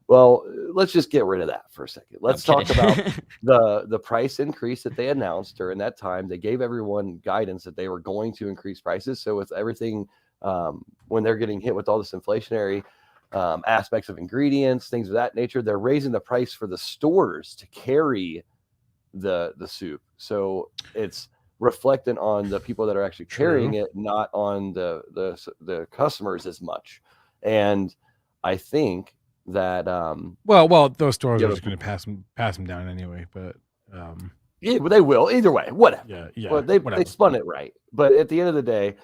Well, let's just get rid of that for a second. Let's talk about the price increase that they announced during that time. They gave everyone guidance that they were going to increase prices. So with everything, when they're getting hit with all this inflationary aspects of ingredients, things of that nature, they're raising the price for the stores to carry the soup. So it's reflecting on the people that are actually carrying it, not on the customers as much. And I think that
well, those stores are just going to pass them down anyway. But
yeah, well, they will either way. Whatever.
Yeah.
Well, they spun it right. But at the end of the day,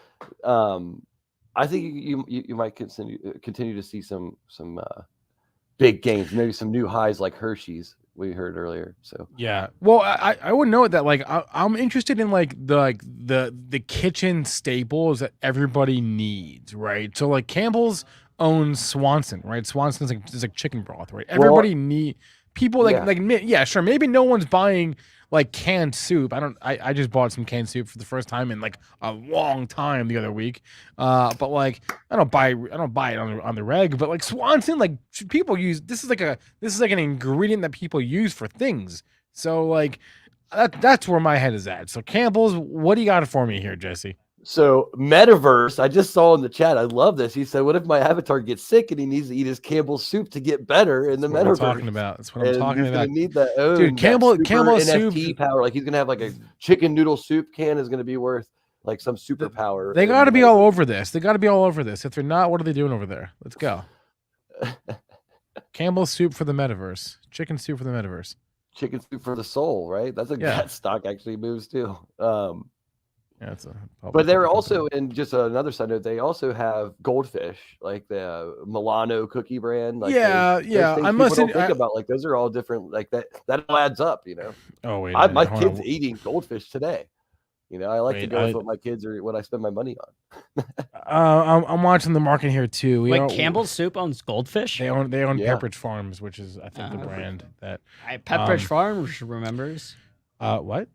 I think you might continue to see some big gains, maybe some new highs like Hershey's we heard earlier. So
yeah, well, I would know that. Like, I'm interested in the kitchen staples that everybody needs, right? So like Campbell's owns Swanson, right? Swanson's like chicken broth, right? Everybody people sure, maybe no one's buying like canned soup. I just bought some canned soup for the first time in like a long time the other week. But like I don't buy it on the reg, but like Swanson, like people use this is like an ingredient that people use for things. So like that's where my head is at. So Campbell's, what do you got for me here, Jesse?
So Metaverse, I just saw in the chat. I love this. He said, "What if my avatar gets sick and he needs to eat his Campbell's soup to get better in the Metaverse?"
That's what I'm talking about.
Need that
dude. Campbell's
NFT
soup
power. Like he's gonna have like a chicken noodle soup can is gonna be worth like some superpower.
They got to be all over this. They got to be all over this. If they're not, what are they doing over there? Let's go. Campbell's soup for the Metaverse. Chicken soup for the Metaverse.
Chicken soup for the soul, right? That's that stock actually moves too.
Yeah,
but they're also, in just another side note, they also have Goldfish, like the Milano cookie brand. Like
I must
think about, like those are all different. Like that all adds up, you know.
Oh wait,
my kids eating Goldfish today. You know, I like to go with what my kids are, what I spend my money
on. I'm watching the market here too.
Campbell's Soup owns Goldfish.
They own Pepperidge Farms, which is I think the brand that
Pepperidge Farms remembers.
What?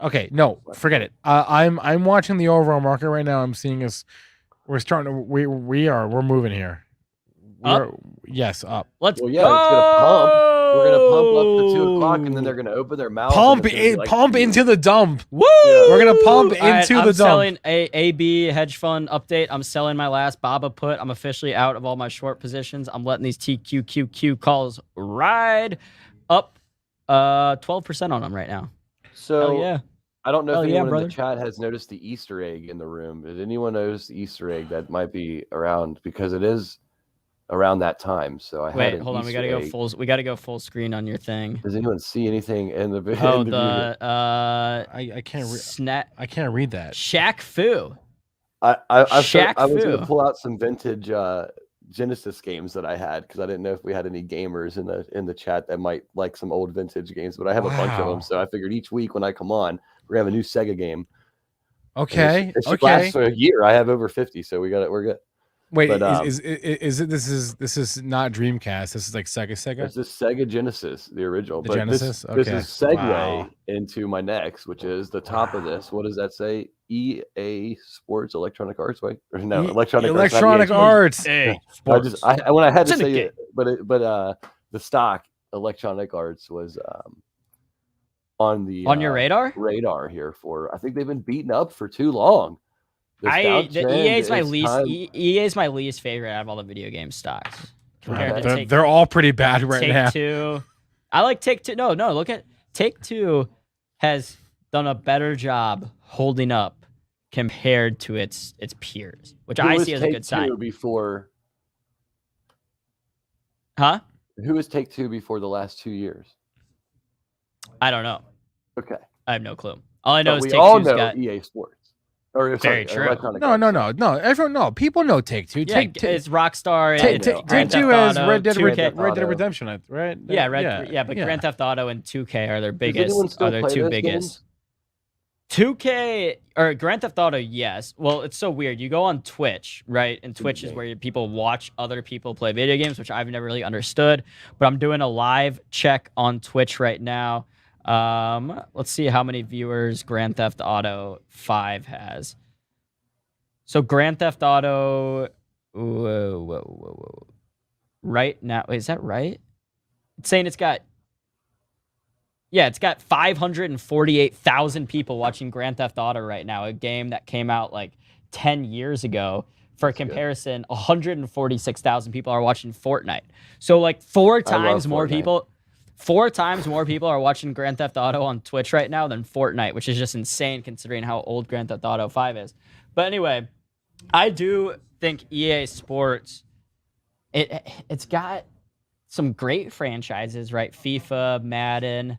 Okay, no, forget it. I'm watching the overall market right now. I'm seeing we're moving here. Yes, up.
Let's go.
It's gonna pump. We're gonna pump up to 2 o'clock, and then they're gonna open their mouth.
Pump into the dump.
Woo!
We're gonna pump into the dump.
I'm selling AB hedge fund update. I'm selling my last BABA put. I'm officially out of all my short positions. I'm letting these TQQQ calls ride up 12% on them right now.
So
yeah.
I don't know
Hell
if
yeah,
anyone in
brother.
the chat has noticed the Easter egg in the room. Did anyone notice the Easter egg that might be around, because it is around that time? So I had
Wait,
an
hold on. We
Easter
gotta go
egg.
full. We gotta go full screen on your thing.
Does anyone see anything in the
Oh,
in the view here?
I can't I can't read that.
Shaq Fu.
I was
Shaq
going
Fu.
to pull out some vintage Genesis games that I had, because I didn't know if we had any gamers in the chat that might like some old vintage games, but I have a bunch of
Wow.
them. So I figured each week when I come on, we're gonna have a new Sega game. And
Okay.
it should
Okay.
last for a year. I have over 50, so we're good.
Wait,
But,
is it this is not Dreamcast. This is like Sega.
It's the Sega Genesis, the original.
The
But
Genesis?
this
Okay.
is segue
Wow.
into my next, which is the top of this. What does that say? EA Sports Electronic Arts, right? Or no, Electronic Arts. not EA
Arts.
Hey,
I when I had to say
Syndicate.
it, but the stock Electronic Arts was on
your radar?
Radar here for, I think they've been beaten up for too long.
The
downtrend,
EA is my
it's
least.
time-
EA is my least favorite out of all the video game stocks. Compared to
They're all pretty bad right now.
Take-Two. I like Take-Two. No, look at Take-Two has done a better job holding up compared to its peers, which
Who
I
was
see as a good sign.
Take-Two before?
Huh?
Who was Take-Two before the last 2 years?
I don't know.
Okay.
I have no clue. All I know
But
is
we all
Take-Two's
know
got
EA Sports. Or
Very
sorry,
true.
Electronic
No,
Arts.
no. Everyone, no. People know Take-Two.
yeah. It's Rockstar. it's Grand
Take-Two
Theft
has
Auto,
Red Dead
2K.
Redemption, right?
Yeah, but Grand Theft Auto and 2K are their
Does
biggest.
anyone still
Are their
play
two
those
biggest.
games?
2K or Grand Theft Auto, yes. Well, it's so weird. You go on Twitch, right? And Twitch is where people watch other people play video games, which I've never really understood. But I'm doing a live check on Twitch right now. Let's see how many viewers Grand Theft Auto 5 has. So Grand Theft Auto, whoa. Right now, is that right? It's saying it's got 548,000 people watching Grand Theft Auto right now, a game that came out like 10 years ago. For comparison, 146,000 people are watching Fortnite. So like four times more people are watching Grand Theft Auto on Twitch right now than Fortnite, which is just insane considering how old Grand Theft Auto 5 is. But anyway, I do think EA Sports, it's got some great franchises, right? FIFA, Madden.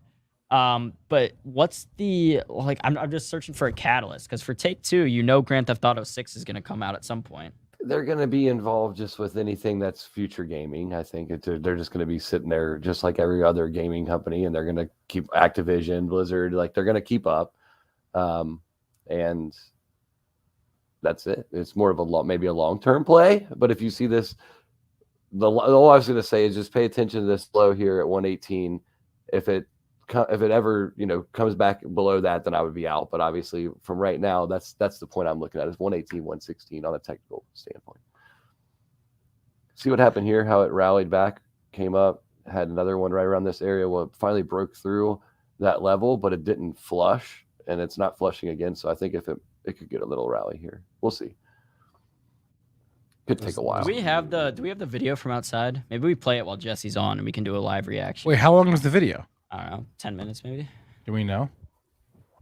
But what's the, like, I'm just searching for a catalyst, because for Take-Two, Grand Theft Auto 6 is going to come out at some point.
They're going to be involved just with anything that's future gaming. I think they're just going to be sitting there just like every other gaming company, and they're going to keep Activision, Blizzard, like they're going to keep up. And that's it. It's more of maybe a long-term play. But if you see this, all I was going to say is just pay attention to this low here at 118. If it ever comes back below that, then I would be out. But obviously from right now, that's the point I'm looking at, is 118, 116 on a technical standpoint. See what happened here, how it rallied back, came up, had another one right around this area. Well, it finally broke through that level, but it didn't flush, and it's not flushing again. So I think if it could get a little rally here. We'll see. Could take a while.
Do we have the video from outside? Maybe we play it while Jesse's on and we can do a live reaction.
Wait, how long was the video?
I don't know, 10 minutes maybe.
Do we know?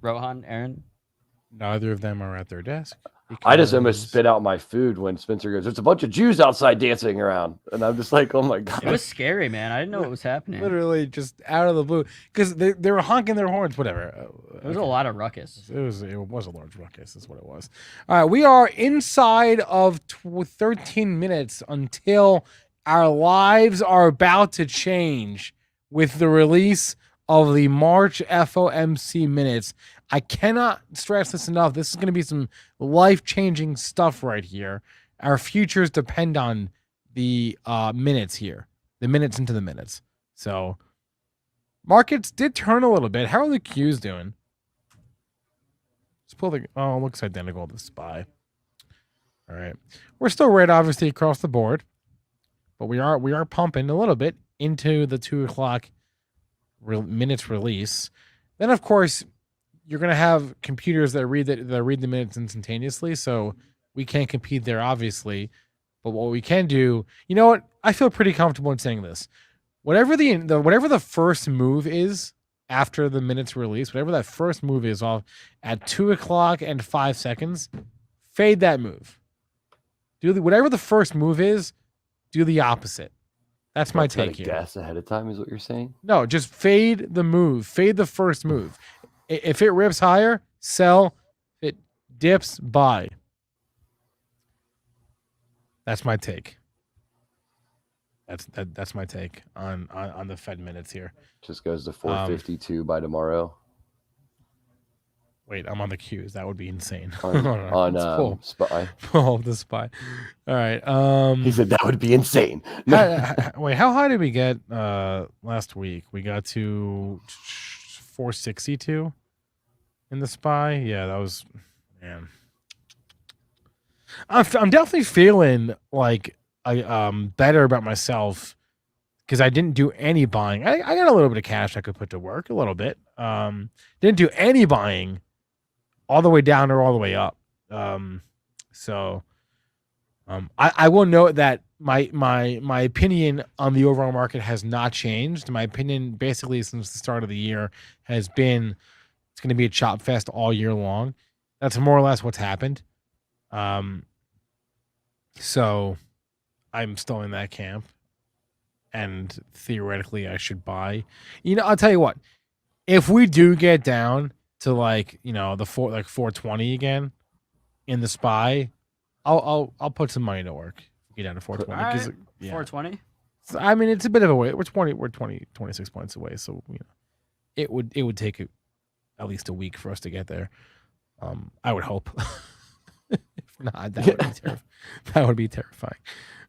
Rohan, Aaron?
Neither of them are at their desk.
I just almost spit out my food when Spencer goes, "There's a bunch of Jews outside dancing around," and I'm just like, "Oh my god!"
It was scary, man. I didn't know what was happening.
Literally just out of the blue, because they were honking their horns. Whatever.
It was a lot of ruckus.
It was a large ruckus. That's what it was. All right, we are inside of 13 minutes until our lives are about to change with the release of the March FOMC minutes. I cannot stress this enough. This is going to be some life-changing stuff right here. Our futures depend on the minutes here, the minutes into the minutes. So markets did turn a little bit. How are the Qs doing? Let's pull it looks identical to the SPY. All right. We're still red, obviously, across the board, but we are pumping a little bit into the 2 o'clock minutes release. Then, of course, you're going to have computers that read the minutes instantaneously, so we can't compete there, obviously. But what we can do, you know what? I feel pretty comfortable in saying this. Whatever the first move is after the minutes release, whatever that first move is off at 2:05 and 5 seconds, fade that move. Whatever the first move is, do the opposite. That's my
Try
take
to
here.
guess ahead of time is what you're saying.
No, just fade the move. Fade the first move. If it rips higher, sell. If it dips, buy. That's my take. That's my take on the Fed minutes here.
Just goes to 452 by tomorrow.
Wait, I'm on the queues. That would be insane.
On SPY.
Pull the SPY. All right.
He said that would be insane.
Wait, how high did we get last week? We got to 462 in the SPY. Yeah, that was, man. I'm definitely feeling like better about myself because I didn't do any buying. I got a little bit of cash I could put to work, a little bit. Didn't do any buying all the way down or all the way up. I will note that my opinion on the overall market has not changed. My opinion basically since the start of the year has been it's going to be a chop fest all year long. That's more or less what's happened. So I'm still in that camp, and theoretically I should buy. I'll tell you what, if we do get down to the 420 again in the SPY, I'll put some money to work. Get down to 420.
All right,
Yeah.
420.
I mean, it's a bit of a way. We're 26 points away, so it would take at least a week for us to get there. I would hope. If not, that would be terrifying.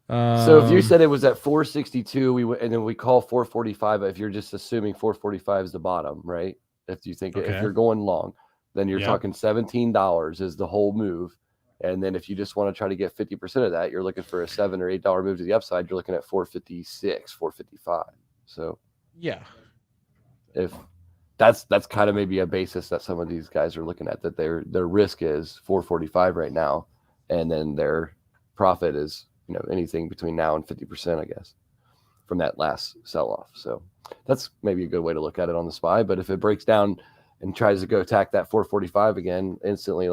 So if you said it was at 462, and then we call 445. If you're just assuming 445 is the bottom, right? If you think if you're going long, then you're talking $17 is the whole move. And then if you just want to try to get 50% of that, you're looking for a $7 or $8 move to the upside. You're looking at 456, 455. So
yeah,
if that's kind of maybe a basis that some of these guys are looking at, that their risk is 445 right now, and then their profit is anything between now and 50%, I guess, from that last sell-off. So that's maybe a good way to look at it on the SPY. But if it breaks down and tries to go attack that 445 again instantly,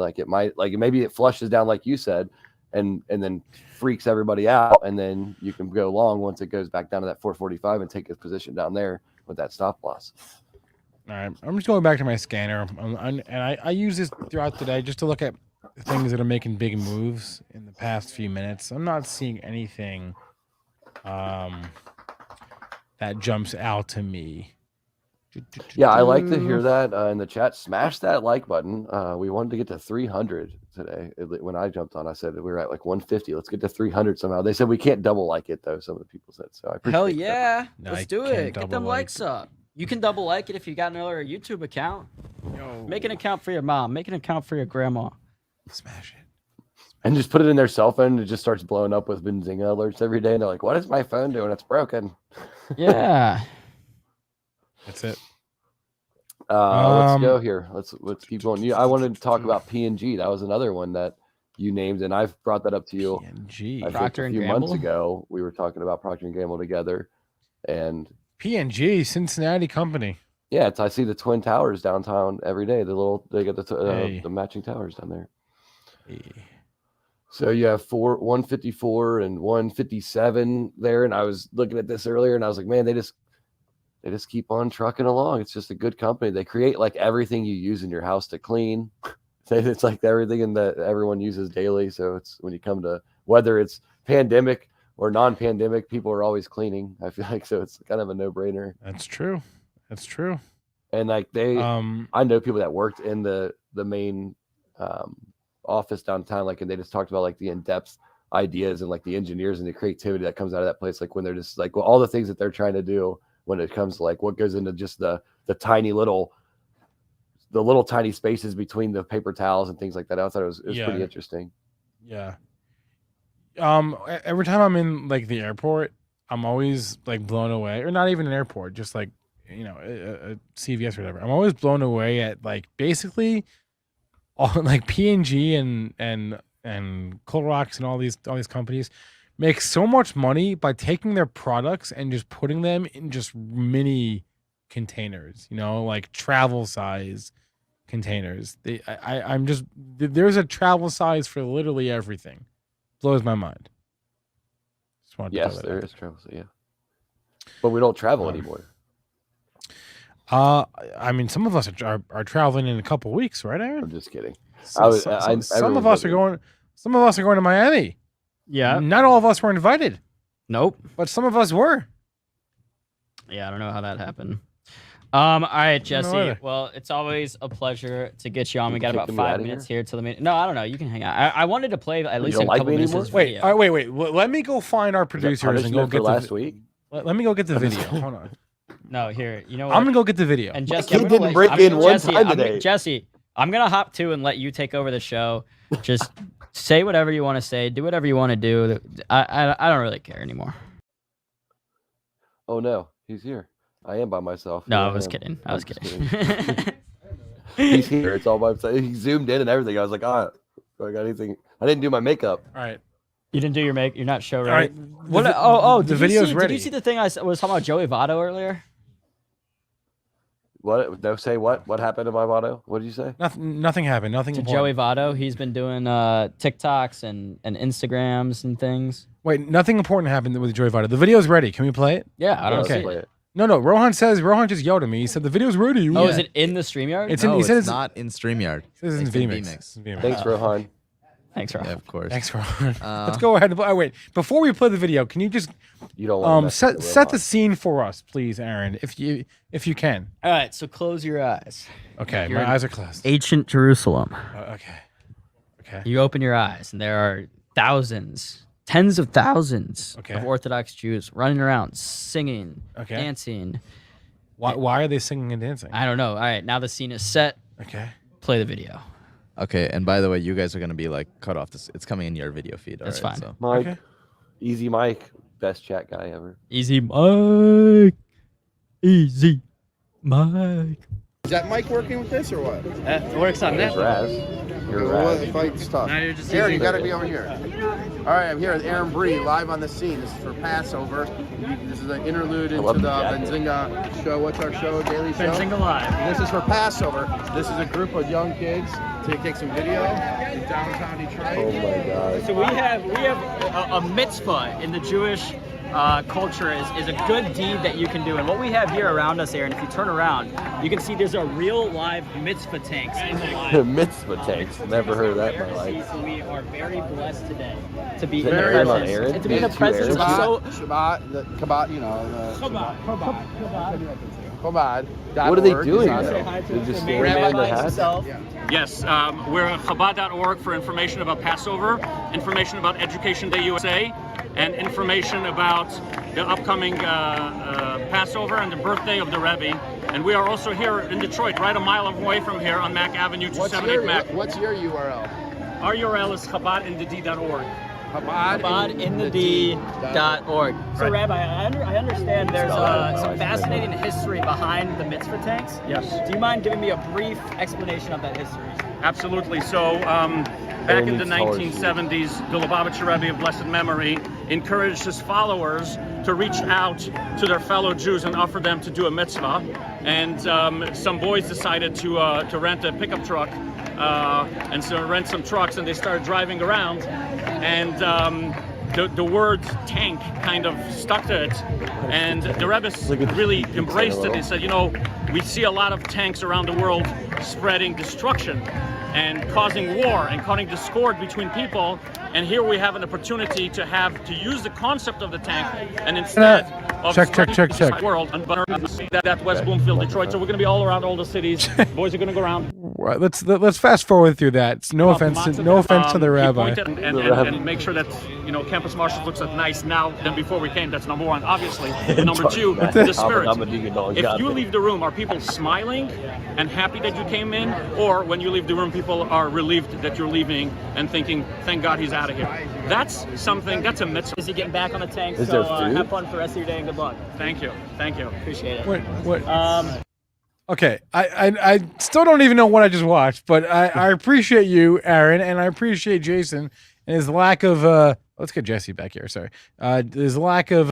maybe it flushes down like you said, and then freaks everybody out, and then you can go long once it goes back down to that 445 and take a position down there with that stop loss.
All right, I'm just going back to my scanner, and I use this throughout the day just to look at things that are making big moves in the past few minutes. I'm not seeing anything that jumps out to me.
Yeah, I like to hear that in the chat. Smash that like button. We wanted to get to 300 today. When I jumped on, I said we were at 150. Let's get to 300 somehow. They said we can't double like it though. Some of the people said so. I appreciate
Hell
that.
yeah,
No,
let's
I
do
can't
it. Get
double
them
like.
likes up. You can double like it if you got another YouTube account. Make an account for your mom. Make an account for your grandma.
Smash it.
And just put it in their cell phone, and it just starts blowing up with Benzinga alerts every day. And they're like, "What is my phone doing? It's broken."
Yeah.
That's it.
Let's go here. Let's keep going. I wanted to talk about P&G. That was another one that you named, and I've brought that up to you.
P&G.
I think
Procter
a few
&
months
Gamble?
ago. We were talking about Procter & Gamble together, and
P&G, Cincinnati company.
yeah, I see the twin towers downtown every day. They got the matching towers down there.
Hey.
So you have 154 and 157 there, and I was looking at this earlier, and I was like, man, they just keep on trucking along. It's just a good company. They create everything you use in your house to clean. It's like everything that everyone uses daily. So it's when you come to whether it's pandemic or non-pandemic, people are always cleaning. I feel like so it's kind of a no-brainer.
That's true. That's true.
And I know people that worked in the main office downtown, and they just talked about the in-depth ideas and the engineers and the creativity that comes out of that place. When they're just all the things that they're trying to do when it comes to what goes into just the tiny little tiny spaces between the paper towels and things like that. I thought it was pretty interesting.
Yeah. Every time I'm in the airport, I'm always blown away, or not even an airport, just a CVS or whatever. I'm always blown away at basically all P&G and Clorox and all these companies make so much money by taking their products and just putting them in just mini containers, like travel size containers. There's a travel size for literally everything. Blows my mind. Just wanted to
Yes,
throw that
there
out
is travel. Yeah, but we don't travel anymore.
I mean, some of us are traveling in a couple weeks, right, Aaron?
I'm just kidding.
Some of us are going. Some of us are going to Miami.
Yeah.
Not all of us were invited,
Nope.
but some of us were.
Yeah, I don't know how that happened. All right, Jesse.
either.
Well, it's always a pleasure to get you on. We got about
kicking me
5
outta
minutes here till the meeting. No, I don't know. You can hang out. I wanted to play at least
don't
a
like
couple
me
minutes.
anymore?
of this
Wait,
video.
all right, wait. Let me go find our producers and go
Punishment
get
for
the
last week.
Let me go get the video. Hold on.
No, here. You know what?
I'm gonna go get the video.
And Jesse,
kid
I'm gonna
didn't
let-
break
I'm
in
gonna-
one
Jesse,
time
I'm gonna-
today.
Jesse, I'm gonna hop to and let you take over the show. Just say whatever you want to say. Do whatever you want to do. I don't really care anymore.
Oh no, he's here. I am by myself.
No,
Yeah,
I was
am.
kidding. I
I'm
was
just
kidding.
He's here. It's all by himself. He zoomed in and everything. I was like, do I got anything? I didn't do my makeup.
All right.
You didn't do your make. You're not show
All
right.
right.
What?
The
Did
video's
you see,
ready.
Did you see the thing I was talking about Joey Votto earlier?
What? No, say what? What happened to my motto? What did you say?
Nothing happened. Nothing
To
important.
Joey Votto, he's been doing TikToks and Instagrams and things.
Wait, nothing important happened with Joey Votto. The video's ready. Can we play it?
Yeah, I don't
let's
see
play
it.
it.
No. Rohan just yelled at me. He said the video's ready.
Oh, is it in the StreamYard?
It's
No,
he said
it's not in StreamYard.
This is in
It's in
VMix.
VMix.
It's in VMix.
Thanks, Rohan.
Thanks, Rob.
Yeah, of course.
Thanks, Rohan. Let's go ahead. Oh, wait, before we play the video, can you just
You don't want
set the scene for us, please, Aaron, if you can.
All right, so close your eyes.
Okay,
You're
my
in
eyes are closed.
Ancient Jerusalem.
Okay.
You open your eyes, and there are thousands, tens of thousands
Okay.
of Orthodox Jews running around, singing,
Okay.
dancing.
Why are they singing and dancing?
I don't know. All right, now the scene is set.
Okay.
Play the video.
Okay, and by the way, you guys are gonna be like cut off. It's coming in your video feed.
That's
alright,
fine.
So.
Mike,
Okay.
Easy Mike, best chat guy ever.
Easy Mike. Easy Mike.
Is that mic working with this or what?
It works on
There's Raz. You're Raz.
If I stop.
Now you're just
Aaron, you
using-
got to be over here. All right, I'm here with Aaron Bree, live on the scene. This is for Passover. This is an interlude into
love
the
the jacket.
Benzinga show. What's our show? Daily show?
Benzinga Live.
This is for Passover. This is a group of young kids to take some video in downtown Detroit.
Oh my God.
So we have a mitzvah in the Jewish culture is a good deed that you can do. And what we have here around us, Aaron, if you turn around, you can see there's a real live mitzvah tanks in the live.
Mitzvah tanks. Never heard of that in my life.
So we are very blessed today to be
Is
in
that
the
Aaron on
presence.
Aaron?
And to be in the
These two
presence of
Aarons?
so
Shabbat, the Kabbat, you know. Chabad.
What are they doing now? They're just standing there in their hats?
Yes, we're at Chabad.org for information about Passover, information about Education Day USA, and information about the upcoming Passover and the birthday of the Rebbe. And we are also here in Detroit, right a mile away from here on Mack Avenue, 278 Mack.
What's your URL?
Our URL is chabadinthed.org.
chabadinthed.org. So, Rabbi, I understand there's some fascinating history behind the mitzvah tanks.
Yes.
Do you mind giving me a brief explanation of that history?
Absolutely. So, back in the 1970s, the Lubavitcher Rebbe of blessed memory encouraged his followers to reach out to their fellow Jews and offer them to do a mitzvah. And some boys decided to rent a pickup truck and so rent some trucks, and they started driving around. And the word tank kind of stuck to it, and the Rebbe really embraced it. They said, we see a lot of tanks around the world spreading destruction and causing war and causing discord between people, and here we have an opportunity to use the concept of the tank, and instead of
Check.
the world and that West Bloomfield, Detroit. So we're going to be all around all the cities. Boys are going to go around.
Right, let's fast forward through that. It's no offense to the rabbi.
And make sure that Campus Marshall looks nice now than before we came. That's number one, obviously. And number two, the spirit. If you leave the room, are people smiling and happy that you came in, or when you leave the room, people are relieved that you're leaving and thinking, "Thank God he's out of here." That's something. That's a mitzvah.
Is he getting back on the tank?
Is
So
there food?
have fun for the rest of your day and good luck.
Thank you.
Appreciate it.
What? Okay, I still don't even know what I just watched, but I appreciate you, Aaron, and I appreciate Jason and his lack of let's get Jesse back here. Sorry, his lack of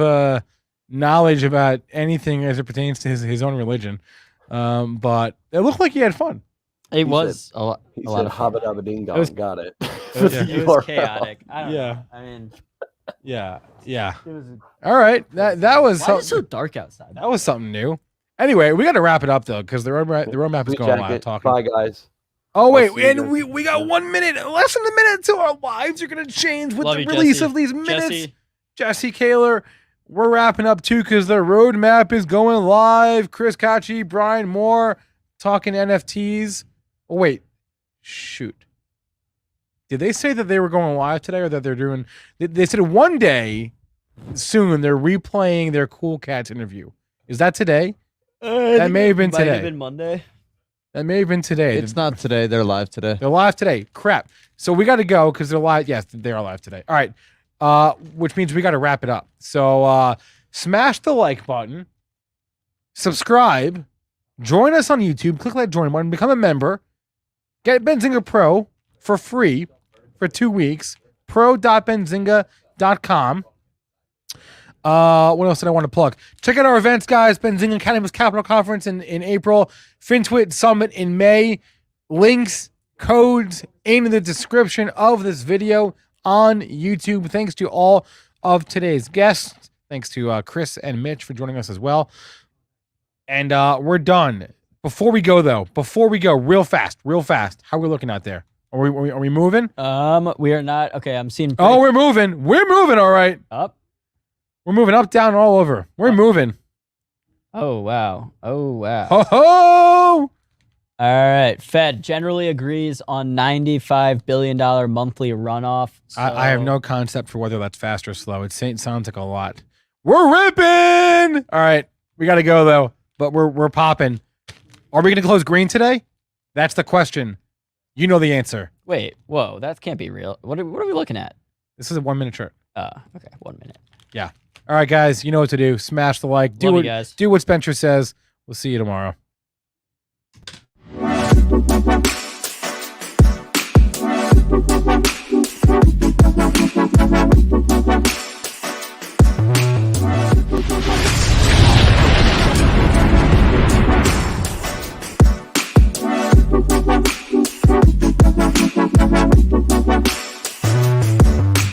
knowledge about anything as it pertains to his own religion. But it looked like he had fun.
It was
said-
a lot.
He
A lot
said
of fun.
"Hobbit of a ding dong."
was-
Got it.
It was chaotic. I don't
Yeah.
know. I mean,
Yeah.
it was.
All right. That was
Why is it so
something,
dark outside?
that was something new. Anyway, we got to wrap it up though, because the roadmap is
Sweet
going
jacket.
live. Talking.
Bye, guys.
Oh wait,
see you
and
guys.
we got 1 minute, less than a minute till our lives are gonna change with
Love
the
you,
release
Jesse.
of these minutes.
Jesse.
Jesse Kaylor, we're wrapping up too because the roadmap is going live. Chris Kachi, Brian Moore, talking NFTs. Oh wait, shoot. Did they say that they were going live today, or that they're doing? They said one day soon they're replaying their Cool Cats interview. Is that today? That may have been
Might have
today.
been Monday.
That may have been today.
It's not today. They're live today.
They're live today. Crap. So we got to go because they're live. Yes, they are live today. All right. Which means we got to wrap it up. So smash the like button, subscribe, join us on YouTube, click that join button, become a member, get Benzinga Pro for free for 2 weeks. pro.benzinga.com. What else did I want to plug? Check out our events, guys. Benzinga Cannabis Capital Conference in April. FinTwit Summit in May. Links, codes in the description of this video on YouTube. Thanks to all of today's guests. Thanks to Chris and Mitch for joining us as well. And we're done. Before we go, real fast. How are we looking out there? Are we moving?
We are not. Okay, I'm seeing.
Oh, we're moving. We're moving. All right.
Up.
We're moving up, down, all over. We're moving.
Oh wow. Oh wow.
Ho ho!
All right. Fed generally agrees on $95 billion monthly runoff.
I have no concept for whether that's fast or slow. It sounds like a lot. We're ripping. All right, we got to go though. But we're popping. Are we going to close green today? That's the question. You know the answer.
Wait. Whoa. That can't be real. What are we looking at?
This is a 1 minute chart.
Okay. 1 minute.
Yeah. All right, guys. You know what to do. Smash the like.
Love you guys.
Do what Spencer says. We'll see you tomorrow.